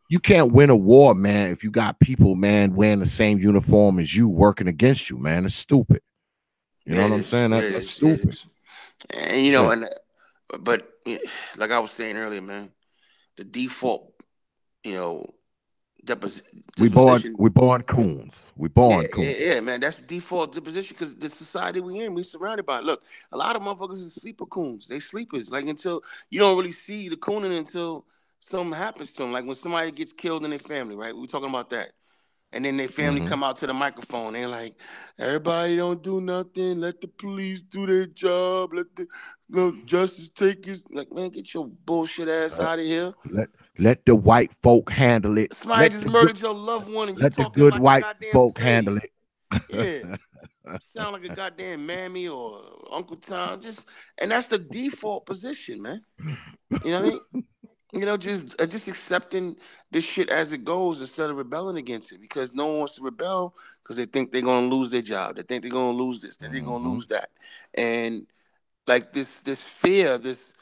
you can't win a war, man, if you got people, man, wearing the same uniform as you working against you, man. It's stupid. You know what I'm saying? That's stupid. And you know, and but like I was saying earlier, man, the default, you know, disposition. we born coons. We Yeah, born yeah, coons. man. That's the default disposition because the society we in, we surrounded by it. Look, a lot of motherfuckers is sleeper coons. They sleepers. Like until you don't really see the cooning until something happens to them. Like when somebody gets killed in their family, right? We talking about that. And then their family Mm-hmm. come out to the microphone. They're like, everybody don't do nothing. Let the police do their job. Let the justice take his like, man, get your bullshit ass Uh, out of here. let the white folk handle it. Somebody just murdered your loved one and you Let the talking good about the white goddamn folk slave. handle it. Yeah. Sound like a goddamn mammy or Uncle Tom. And that's the default position, man. You know what I mean? You know, just accepting this shit as it goes instead of rebelling against it because no one wants to rebel because they think they're gonna lose their job. They think they're gonna lose this. They're gonna Mm-hmm. lose that. And like this fear, this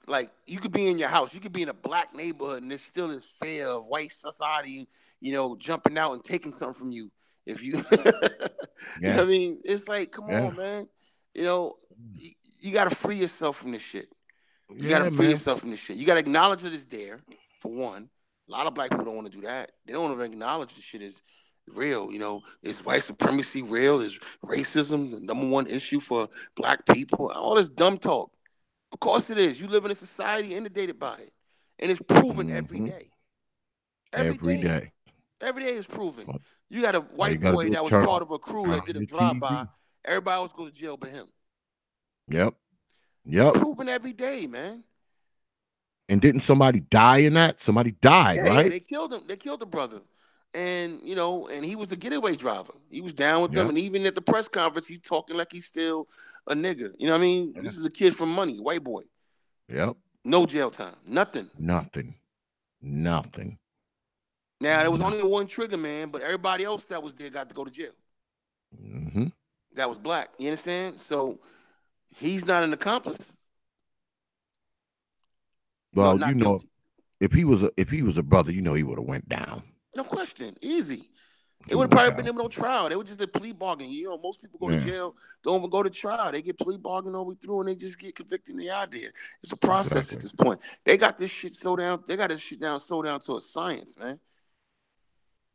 like you could be in your house, you could be in a black neighborhood, and there's still this fear of white society, you know, jumping out and taking something from you. If you, you know Yeah. what I mean, it's like, come Yeah. on, man. You know, you got to free yourself from this shit. You got to Yeah, free man. yourself from this shit. You got to acknowledge that it's there, for one. A lot of black people don't want to do that. They don't want to acknowledge the shit is real. You know, is white supremacy real? Is racism the number one issue for black people? All this dumb talk. Of course it is. You live in a society inundated by it. And it's proven every Mm-hmm. day. Every Every day. day. Every day is proven. You got a All you white gotta boy do is that was turn part on of a crew that did a your drive-by. TV. Everybody else go to jail but him. Yep. It's Yep. proven every day, man. And didn't somebody die in that? Somebody died, Yeah, right? they killed him. They killed the brother. And, you know, and he was the getaway driver. He was down with them. Yep. And even at the press conference, he's talking like he's still a nigga. You know what I mean? Yeah. This is a kid from money, white boy. Yep. No jail time. Nothing. Nothing. Nothing. Now, there was Nothing. only one trigger man, but everybody else that was there got to go to jail. Mm-hmm. That was black. You understand? So he's not an accomplice. No, Well, not guilty. if he was a brother, he would have went down. No question. Easy. He It would would have have went probably been down. no trial. They would just a plea bargain. You know, most people go to Yeah. jail, don't even go to trial. They get plea bargain all the way through and they just get convicted and they out there. It's a process at Exactly. this point. They got this shit so down. They got this shit down so down to a science, man.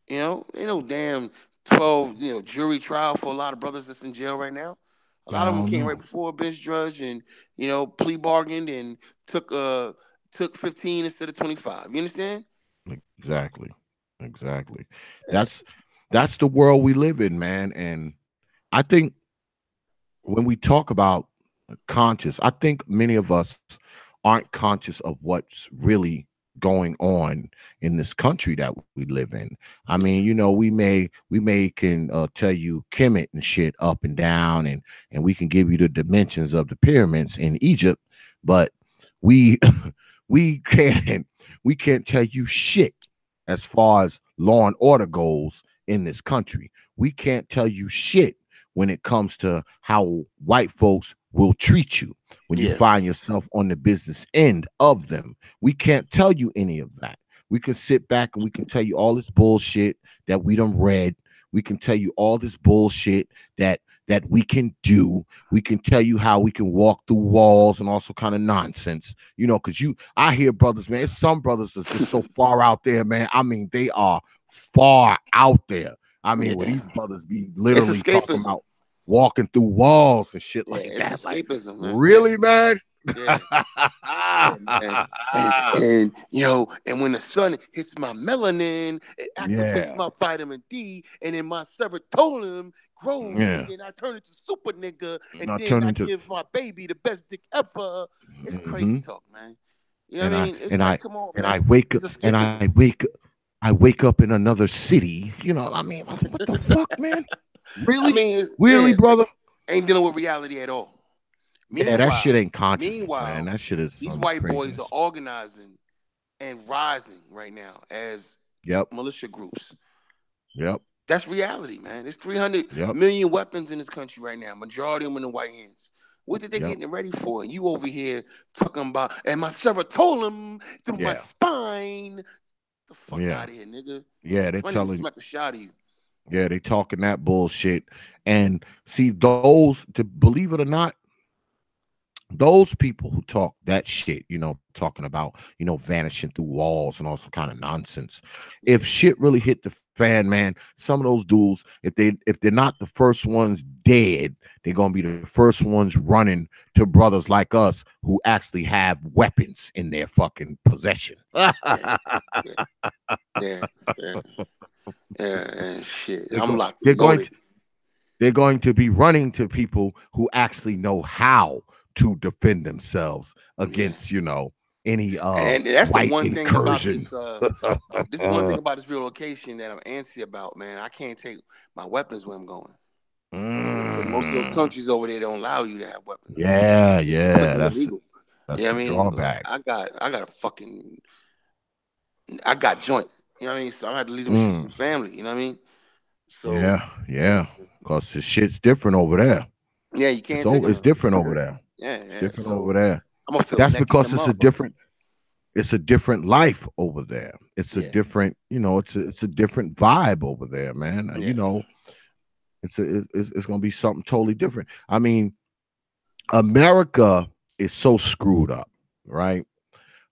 You know, ain't no damn 12, jury trial for a lot of brothers that's in jail right now. A lot of them Hell came right no. before a bench judge and, plea bargained and took 15 instead of 25. You understand? Exactly. Exactly. That's the world we live in, man. And I think when we talk about conscious, I think many of us aren't conscious of what's really going on in this country that we live in. I mean, we may can tell you Kemet and shit up and down, and we can give you the dimensions of the pyramids in Egypt, but we we can't tell you shit as far as law and order goes in this country. We can't tell you shit when it comes to how white folks will treat you when you find yourself on the business end of them. We can't tell you any of that. We can sit back and we can tell you all this bullshit that we done read. We can tell you all this bullshit that we can do. We can tell you how we can walk through walls and also kind of nonsense, because I hear brothers, man, some brothers are just so far out there, man. I mean, they are far out there. I mean, where these brothers be literally It's talking escapism. about walking through walls and shit like It's that. Like, escapism, man. really, man? Yeah. Man. And when the sun hits my melanin, it activates my vitamin D, and then my serotonin grows, and then I turn into super nigga, and then I give my baby the best dick ever. It's crazy talk, man. You know what I mean? It's like, come on, man. I wake up, and I wake up in another city. I mean, what the fuck, man? Really? I mean, really, brother? Ain't dealing with reality at all. Yeah, that shit ain't consciousness, man. That shit is these some white craziness. boys are organizing and rising right now as militia groups. Yep. That's reality, man. There's 300 million weapons in this country right now. Majority of them in the white hands. What did they getting ready for? And you over here talking about, and my serotonin through my spine. The fuck out of here, nigga. Yeah, they telling smack a shot of you. Yeah, they talking that bullshit. And see, those, to believe it or not, those people who talk that shit, talking about, vanishing through walls and all some kind of nonsense. If shit really hit the fan, man, some of those dudes, if they're not the first ones dead, they're gonna be the first ones running to brothers like us who actually have weapons in their fucking possession. Yeah, yeah, and shit. I'm locked They're and going loaded. to they're going to be running to people who actually know how to defend themselves against, any And that's the white one thing about incursion. this. This is one thing about this relocation that I'm antsy about, man. I can't take my weapons where I'm going. Most of those countries over there don't allow you to have weapons. Yeah, It's that's illegal. that's You know the what I mean? Like, drawback. I got joints. You know what I mean? So I had to leave them shits in family. You know what I mean? So Yeah, because the shit's different over there. yeah, you can't take them. It's different over there. Yeah, It's yeah. different So over there. I'm gonna feel That's naked because in it's the motherfucker. it's a different life over there. It's a Yeah. different, it's a different vibe over there, man. Yeah. It's gonna be something totally different. I mean, America is so screwed up, right?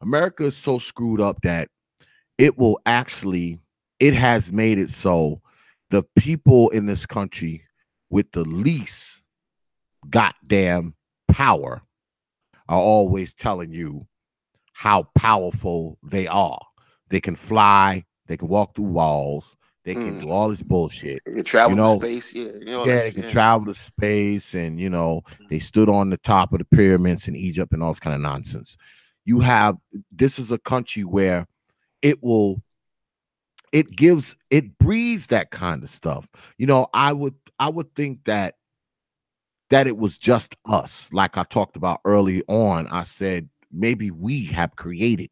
America is so screwed up that it has made it so the people in this country with the least goddamn power are always telling you how powerful they are. They can fly, they can walk through walls, they can do all this bullshit. You can travel to space, yeah. They can travel to space, and they stood on the top of the pyramids in Egypt and all this kind of nonsense. This is a country where it breeds that kind of stuff. I would think that it was just us. Like I talked about early on, I said maybe we have created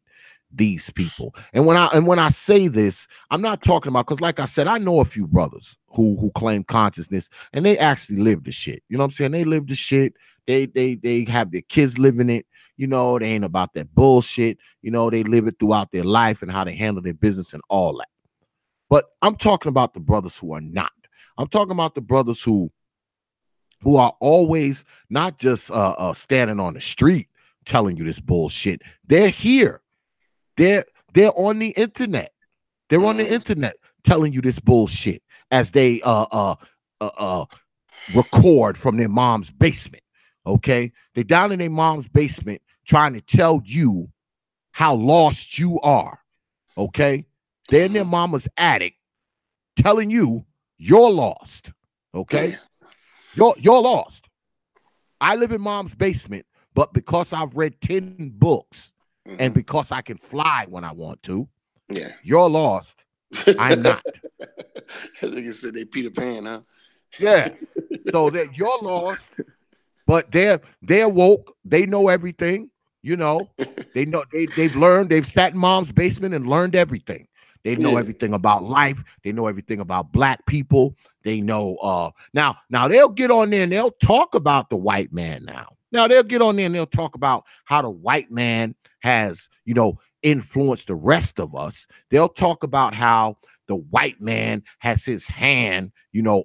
these people. And when I say this, I'm not talking about, because like I said, I know a few brothers who claim consciousness and they actually live the shit. You know what I'm saying? They live the shit. They have their kids living it. They ain't about that bullshit. They live it throughout their life and how they handle their business and all that. But I'm talking about the brothers who are not. I'm talking about the brothers who are always not just standing on the street telling you this bullshit. They're here. They're on the internet. They're on the internet telling you this bullshit as they record from their mom's basement. Okay, they're down in their mom's basement trying to tell you how lost you are. Okay, they're in their mama's attic telling you you're lost. Okay, you're lost. I live in mom's basement, but because I've read 10 books and because I can fly when I want to, you're lost. I'm not. I think it said they Peter Pan, huh? Yeah. So that you're lost, but they're woke. They know everything. They know they've learned. They've sat in mom's basement and learned everything. They know everything about life. They know everything about black people. They know now they'll get on there and they'll talk about the white man now. Now they'll get on there and they'll talk about how the white man has, influenced the rest of us. They'll talk about how the white man has his hand,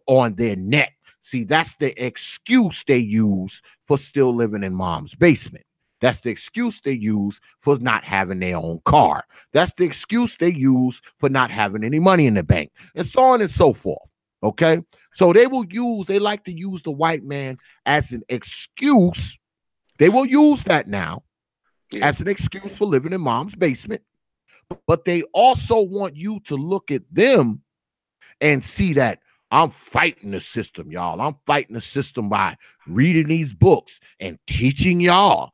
on their neck. See, that's the excuse they use for still living in mom's basement. That's the excuse they use for not having their own car. That's the excuse they use for not having any money in the bank, and so on and so forth. Okay? So they like to use the white man as an excuse. They will use that now as an excuse for living in mom's basement. But they also want you to look at them and see that I'm fighting the system, y'all. I'm fighting the system by reading these books and teaching y'all,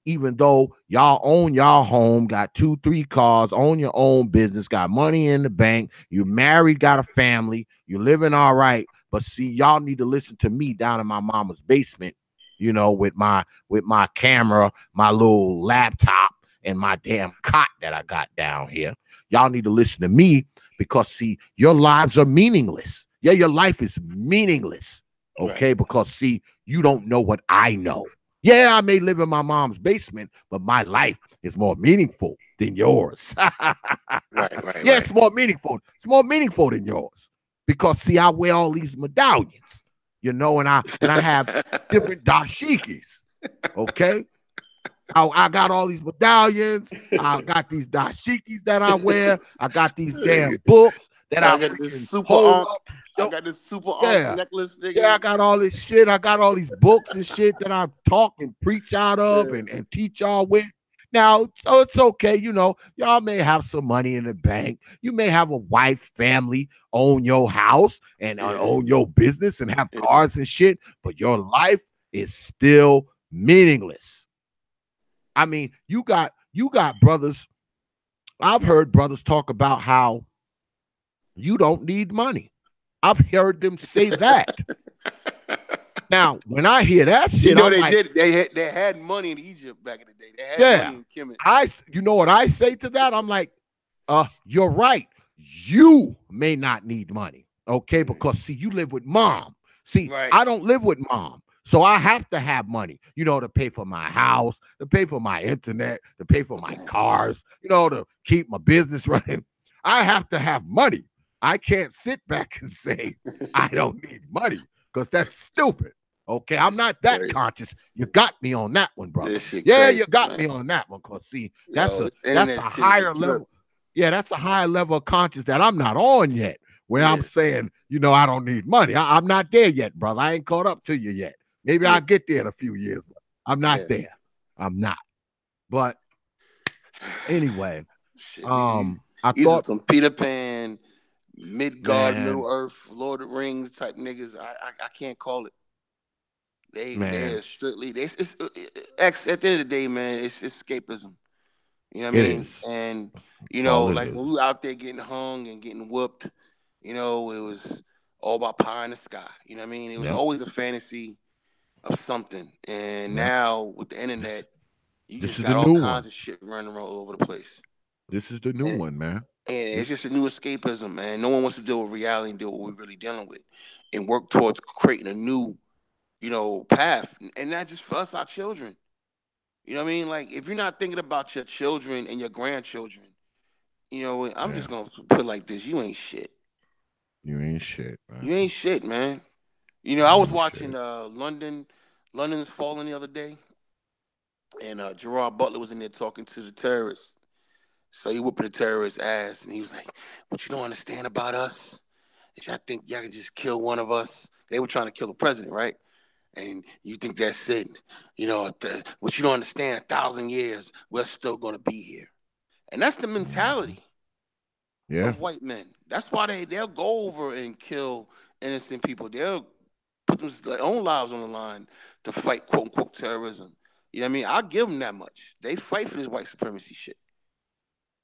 even though y'all own y'all home, got 2-3 cars, own your own business, got money in the bank, you're married, got a family, you're living all right. But see, y'all need to listen to me down in my mama's basement, with my camera, my little laptop, and my damn cot that I got down here. Y'all need to listen to me because, see, your lives are meaningless. Yeah, your life is meaningless. Okay, right. Because, see, you don't know what I know. Yeah, I may live in my mom's basement, but my life is more meaningful than yours. Right. Yeah, it's more meaningful. It's more meaningful than yours because, see, I wear all these medallions, and I have different dashikis. Okay. I got all these medallions. I got these dashikis that I wear. I got these damn books that I I got this freaking super hold ankh. up. I Yo, got this super ankh yeah. necklace, nigga. Yeah, I got all this shit. I got all these books and shit that I talk and preach out of Yeah. and teach y'all with. Now, so it's okay, you know, y'all may have some money in the bank. You may have a wife, family, own your house and own your business and have cars and shit, but your life is still meaningless. I mean, you got brothers. I've heard brothers talk about how you don't need money. I've heard them say that. Now, when I hear that shit, You know I'm they like, did. They had money in Egypt back in the day. They had money yeah. in Kemet. You know what I say to that? I'm like, you're right. You may not need money, okay? Because see, you live with mom. See, Right. I don't live with mom. So I have to have money, you know, to pay for my house, to pay for my internet, to pay for my cars, you know, to keep my business running. I have to have money. I can't sit back and say I don't need money because that's stupid. Okay, I'm not that Crazy. conscious. You got me on that one, brother. This shit Yeah, crazy, you got man. me on that one. Cause see, Yo, that's internet a shit is a higher trip. level. Yeah, that's a higher level of conscious that I'm not on yet. Where I'm Yeah. saying, you know, I don't need money. I'm not there yet, brother. I ain't caught up to you yet. Maybe Yeah. I'll get there in a few years, but I'm not Yeah. there. I'm not. But anyway, Shit, I these are thought, some Peter Pan, Midgard, man, Middle Earth, Lord of the Rings type niggas. I can't call it. They man, are strictly it's X at the end of the day, man. It's escapism. You know what I it mean? is. And you That's know, all it like when we is. were out there getting hung and getting whooped, you know, it was all about pie in the sky. You know what I mean? It was Yep, always a fantasy of something. And yep. now with the internet, This you this just is the got all new kinds one. of shit running all over the place. This is the new And, one, man. and it's This just a new escapism, man. No one wants to deal with reality and deal with what we're really dealing with and work towards creating a new, path. And not just for us, our children. You know what I mean? Like if you're not thinking about your children and your grandchildren, I'm yeah, just gonna put it like this: you ain't shit. you ain't shit, man. You ain't shit, man. I You was ain't watching shit. London's Fallen the other day, and Gerard Butler was in there talking to the terrorists. So he whooping the terrorist's ass, and he was like, "What you don't understand about us is I think y'all can just kill one of us." They were trying to kill the president, right? And you think that's it? What you don't understand? 1,000 years, we're still gonna be here, and that's the Mhm. mentality Yeah. of white men. That's why they'll go over and kill innocent people. They'll put their own lives on the line to fight quote unquote terrorism. You know what I mean? I'll give them that much. They fight for this white supremacy shit.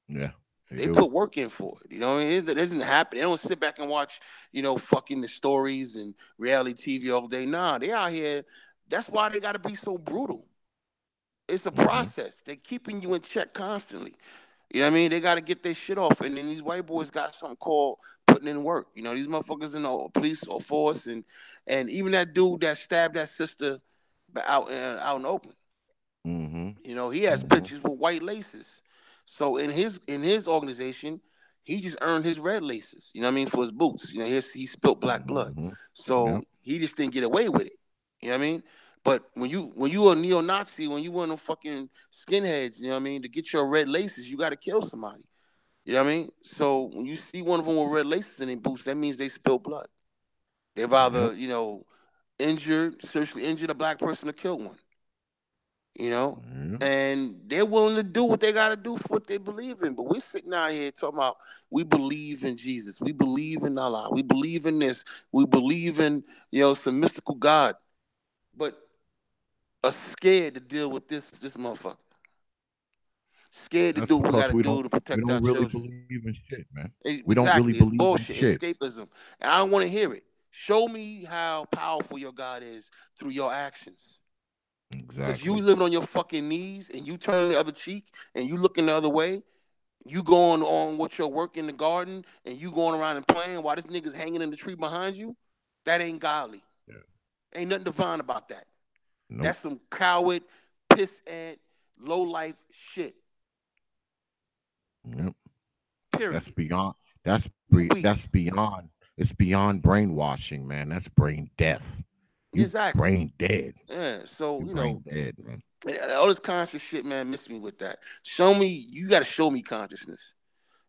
Yeah. They They do. put work in for it. You know what I mean? It doesn't happen. They don't sit back and watch, fucking the stories and reality TV all day. Nah, they out here. That's why they got to be so brutal. It's a Hmm. process. They're keeping you in check constantly. You know what I mean? They got to get their shit off. And then these white boys got something called putting in work. These motherfuckers in the police or force, and even that dude that stabbed that sister out in the open. Hmm. He has Hmm. pictures with white laces. So in his organization, he just earned his red laces. You know what I mean, for his boots. He spilled black blood. Hmm. So Yep. he just didn't get away with it. You know what I mean? But when you a neo-Nazi, when you one of them fucking skinheads, you know what I mean, to get your red laces, you got to kill somebody. You know what I mean? So when you see one of them with red laces in their boots, that means they spilled blood. They've Yep. either seriously injured a black person or killed one. you know, Yep. and they're willing to do what they got to do for what they believe in. But we're sitting out here talking about we believe in Jesus, we believe in Allah, we believe in this, we believe in some mystical God, but are scared to deal with this motherfucker. Scared to That's do what we got because to do to we protect our don't really children. believe in shit, man. We don't really Exactly, it's believe in bullshit, shit. escapism, and I don't want to hear it. Show me how powerful your God is through your actions. Because you Exactly. living on your fucking knees and you turning the other cheek and you looking the other way, you going on with your work in the garden and you going around and playing while this nigga's hanging in the tree behind you, that ain't godly. Yeah. Ain't nothing divine about that. Nope. That's some coward, piss ant, low life shit. Yep. That's Period. beyond. You weak. That's beyond. It's beyond brainwashing, man. That's brain death. You Exactly. brain dead. Yeah. So You you brain know, dead, man. all this conscious shit, man, miss me with that. Show me, you got to show me consciousness.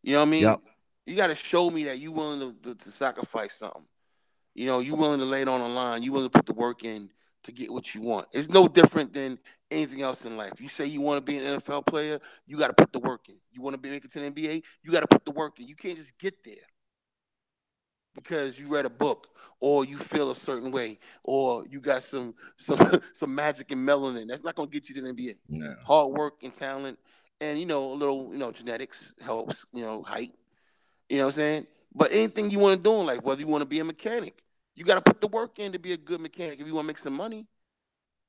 You know what I mean? Yep. You got to show me that you willing to sacrifice something. You know, you willing to lay it on the line. You willing to put the work in to get what you want. It's no different than anything else in life. You say you want to be an NFL player, you got to put the work in. You want to be make it to the NBA, you got to put the work in. You can't just get there because you read a book or you feel a certain way or you got some some magic and melanin. That's not gonna get you to the NBA. Yeah. Hard work and talent, and a little genetics helps. Height. You know what I'm saying? But anything you want to do in life, whether you want to be a mechanic, you got to put the work in to be a good mechanic. If you want to make some money,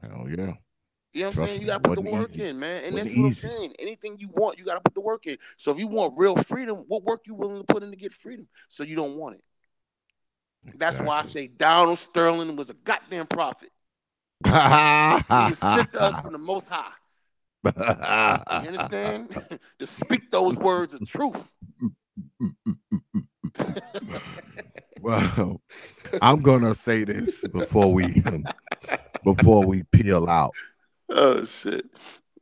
Hell yeah. you know what I'm saying? Trust You me, got it to put the wasn't work easy. in, man. And Wasn't that's what I'm easy. saying. Anything you want, you got to put the work in. So if you want real freedom, what work you willing to put in to get freedom? So you don't want it. That's why I Exactly. say Donald Sterling was a goddamn prophet. He was sent to us from the Most High. You understand? To speak those words of truth. Well, I'm gonna say this before we peel out. Oh shit.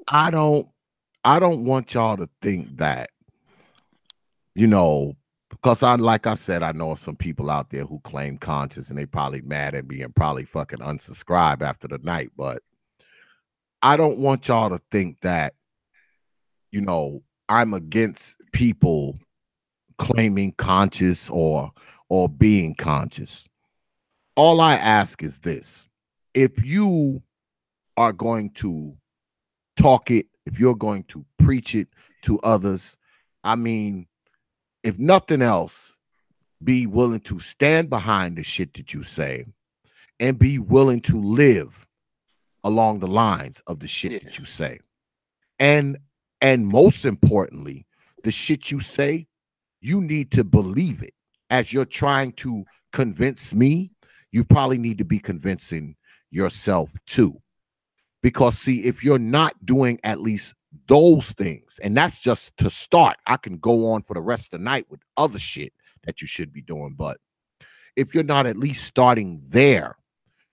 I don't I don't want y'all to think that, because like I said, I know some people out there who claim conscious and they probably mad at me and probably fucking unsubscribe after the night, but I don't want y'all to think that, I'm against people claiming conscious or being conscious. All I ask is this: if you are going to talk it, if you're going to preach it to others, I mean, if nothing else, be willing to stand behind the shit that you say and be willing to live along the lines of the shit Yeah. that you say. And most importantly, the shit you say, you need to believe it. As you're trying to convince me, you probably need to be convincing yourself too. Because see, if you're not doing at least those things, and that's just to start, I can go on for the rest of the night with other shit that you should be doing. But if you're not at least starting there,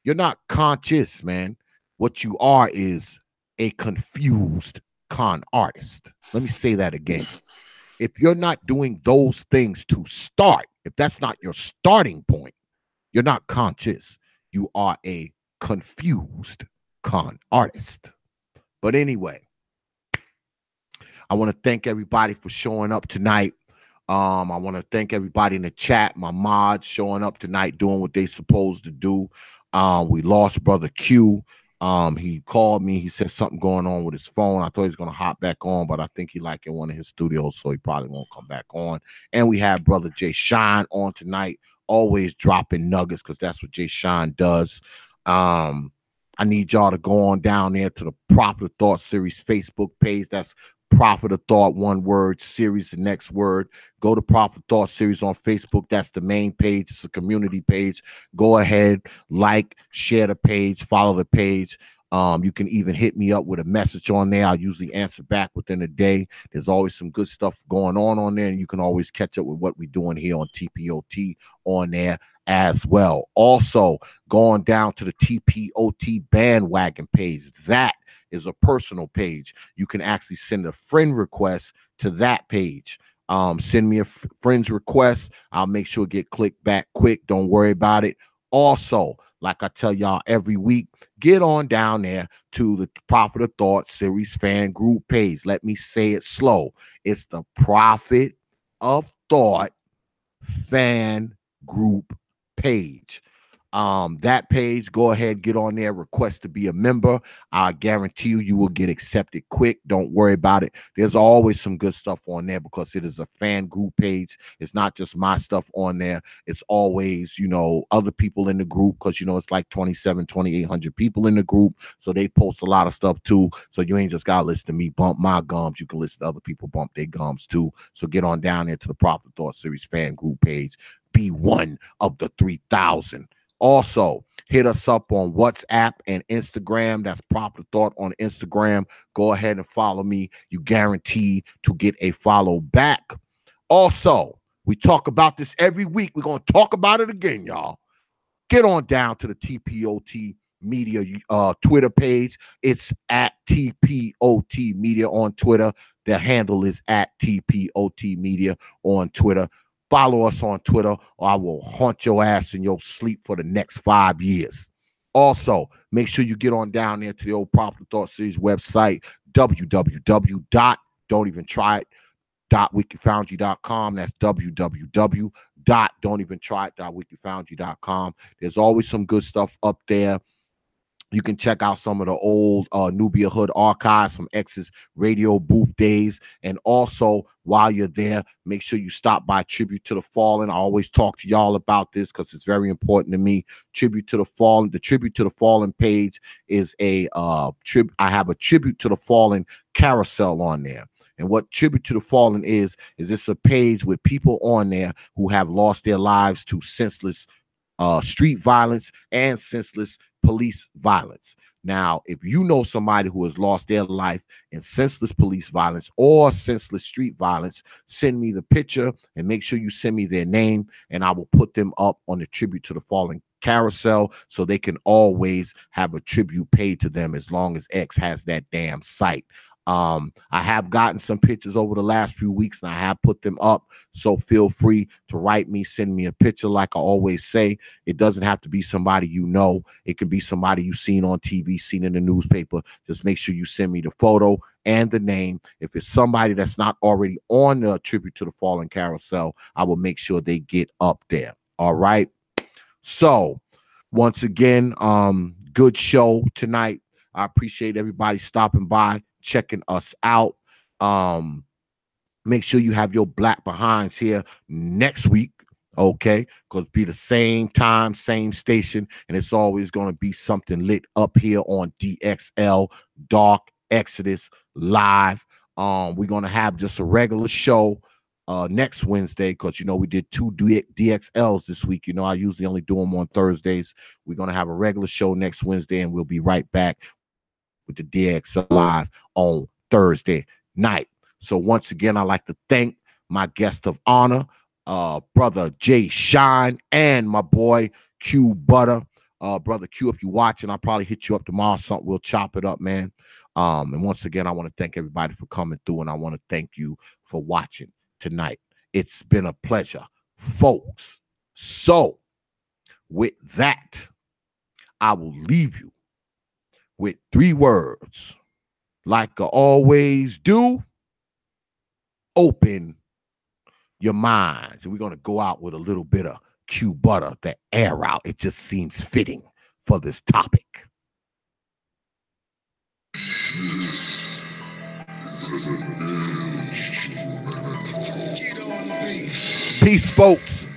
you're not conscious, man. What you are is a confused con artist. Let me say that again. If you're not doing those things to start, if that's not your starting point, you're not conscious. You are a confused con artist. But anyway, I want to thank everybody for showing up tonight. I want to thank everybody in the chat, my mods showing up tonight, doing what they supposed to do. We lost Brother Q. He called me. He said something going on with his phone. I thought he was going to hop back on, but I think he like in one of his studios, so he probably won't come back on. And we have Brother J-Shine on tonight, always dropping nuggets because that's what J-Shine does. I need y'all to go on down there to the Prophet of Thought Series Facebook page. That's Prophet of Thought, one word, series, the next word. Go to Prophet of Thought Series on Facebook. That's the main page. It's a community page. Go ahead, like, share the page, follow the page. You can even hit me up with a message on there. I'll usually answer back within a day. There's always some good stuff going on there, and you can always catch up with what we're doing here on TPOT on there as well. Also, going down to the TPOT bandwagon page. That is a personal page. You can actually send a friend request to that page. Send me a friend's request. I'll make sure it get clicked back quick. Don't worry about it. Also, like I tell y'all every week, get on down there to the Prophet of Thought Series fan group page. Let me say it slow. It's the Prophet of Thought fan group page. That page, go ahead, get on there, request to be a member. I guarantee you will get accepted quick. Don't worry about it. There's always some good stuff on there because it is a fan group page. It's not just my stuff on there. It's always, other people in the group because, it's like 2,800 people in the group. So they post a lot of stuff too. So you ain't just got to listen to me bump my gums. You can listen to other people bump their gums too. So get on down there to the Prophet Thought Series fan group page. Be one of the 3,000. Also, hit us up on WhatsApp and Instagram. That's Prophet Thought on Instagram. Go ahead and follow me. You guaranteed to get a follow back. Also, we talk about this every week. We're going to talk about it again, y'all. get on down to the TPOT Media Twitter page. It's at TPOT Media on Twitter. The handle is at TPOT Media on Twitter. Follow us on Twitter, or I will haunt your ass in your sleep for the next 5 years. Also, make sure you get on down there to the Old Popular Thought Series website, www.don'teventryi.weeklyfoundry.com. That's www.don'teventryi.weeklyfoundry.com. There's always some good stuff up there. You can check out some of the old Nubia Hood archives from X's radio booth days. And also, while you're there, make sure you stop by Tribute to the Fallen. I always talk to y'all about this because it's very important to me. Tribute to the Fallen. The Tribute to the Fallen page is I have a Tribute to the Fallen carousel on there. And what Tribute to the Fallen is it's a page with people on there who have lost their lives to senseless street violence and senseless police violence. Now, if you know somebody who has lost their life in senseless police violence or senseless street violence, send me the picture and make sure you send me their name, and I will put them up on the Tribute to the Fallen carousel so they can always have a tribute paid to them as long as X has that damn site. I have gotten some pictures over the last few weeks and I have put them up. So feel free to write me, send me a picture. Like I always say, it doesn't have to be somebody you know. It could be somebody you've seen on TV, seen in the newspaper. Just make sure you send me the photo and the name. If it's somebody that's not already on the Tribute to the Fallen carousel, I will make sure they get up there. All right. So once again, good show tonight. I appreciate everybody stopping by, checking us out. Make sure you have your black behinds here next week, okay? Because be the same time, same station, and it's always going to be something lit up here on DXL, Dark Exodus Live. We're going to have just a regular show next Wednesday because, you know, we did 2 DXLs this week. You know, I usually only do them on Thursdays. We're going to have a regular show next Wednesday, and we'll be right back with the DXL Live on Thursday night. So once again, I'd like to thank my guest of honor, brother J-Shine, and my boy Q Butter. Brother Q, if you're watching, I'll probably hit you up tomorrow. Something, we'll chop it up, man. And once again, I want to thank everybody for coming through, and I want to thank you for watching tonight. It's been a pleasure, folks. So with that, I will leave you with 3 words. Like I always do, open your minds. And we're going to go out with a little bit of Q Butter, the air out. It just seems fitting for this topic. Peace, folks.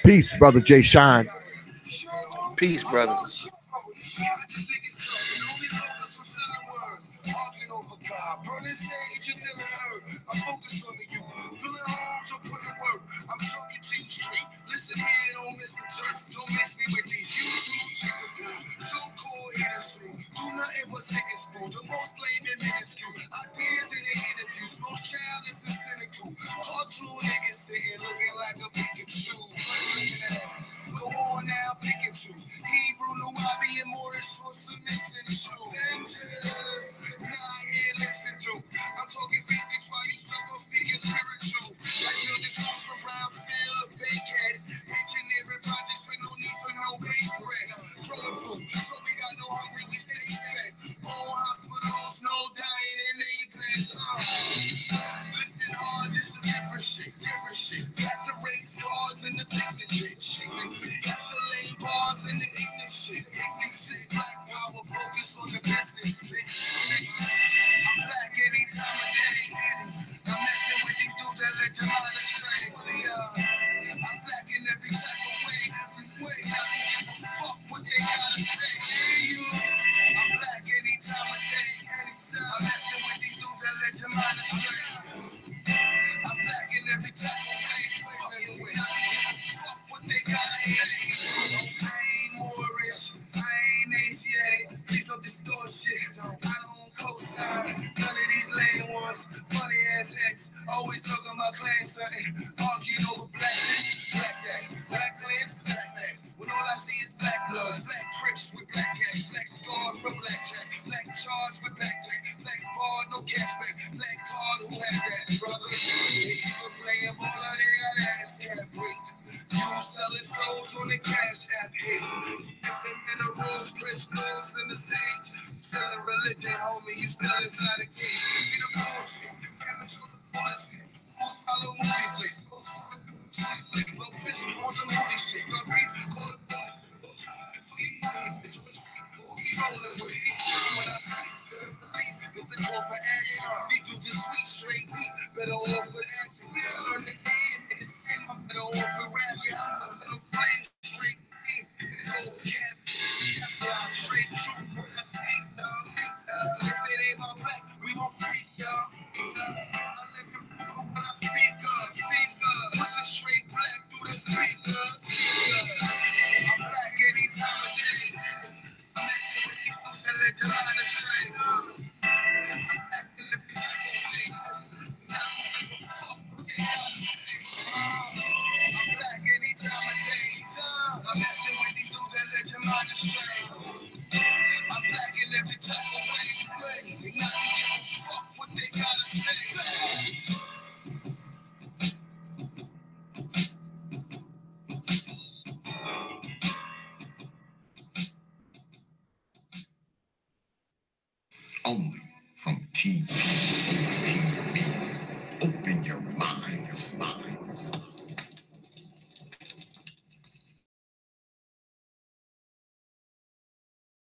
Peace, brother J-Shine. Peace, brother. Burning sage until it hurt. I focus on the youth. Building homes or putting work. I'm talking to you straight. Listen here, don't listen to us. Don't mix me with these YouTube chickens. So-called innocent. Do nothing but sick and spoon. The most lame and minuscule. Ideas in their interviews. Most childish and cynical. Cartoon niggas sitting looking like a Pikachu. Go on now, pick and choose. Hebrew, New Hobby, and more than short submission. Dangerous. Not here, listen to. I'm talking physics while you stuck on speaking spiritual. Like building schools from Brownsville or Bankhead. Engineering projects with no need for no paint bread. Growing food, so we got no hungry, we stay fed. All hospitals, no dying in their beds. Listen hard, this is different shit, different shit. That's the race cars and the picnic bitch. That's the lane bars and the ignorant shit. Ignorant shit, black power, focus on the business, bitch. I'm black any time of day. I'm messing with these dudes that let your mind astray. I'm black in every type of way, every way. I don't give a fuck what they gotta say. I'm black any time of day, anytime. I'm messing with these dudes that let your mind astray. I'm black in every type of way, every way. I don't give a fuck what they gotta say. I ain't Moorish, I ain't Asiatic. Please don't distort shit. I don't co-sign none of these lame ones. Funny ass heads. Always talking about claim something. Arguing over blackness.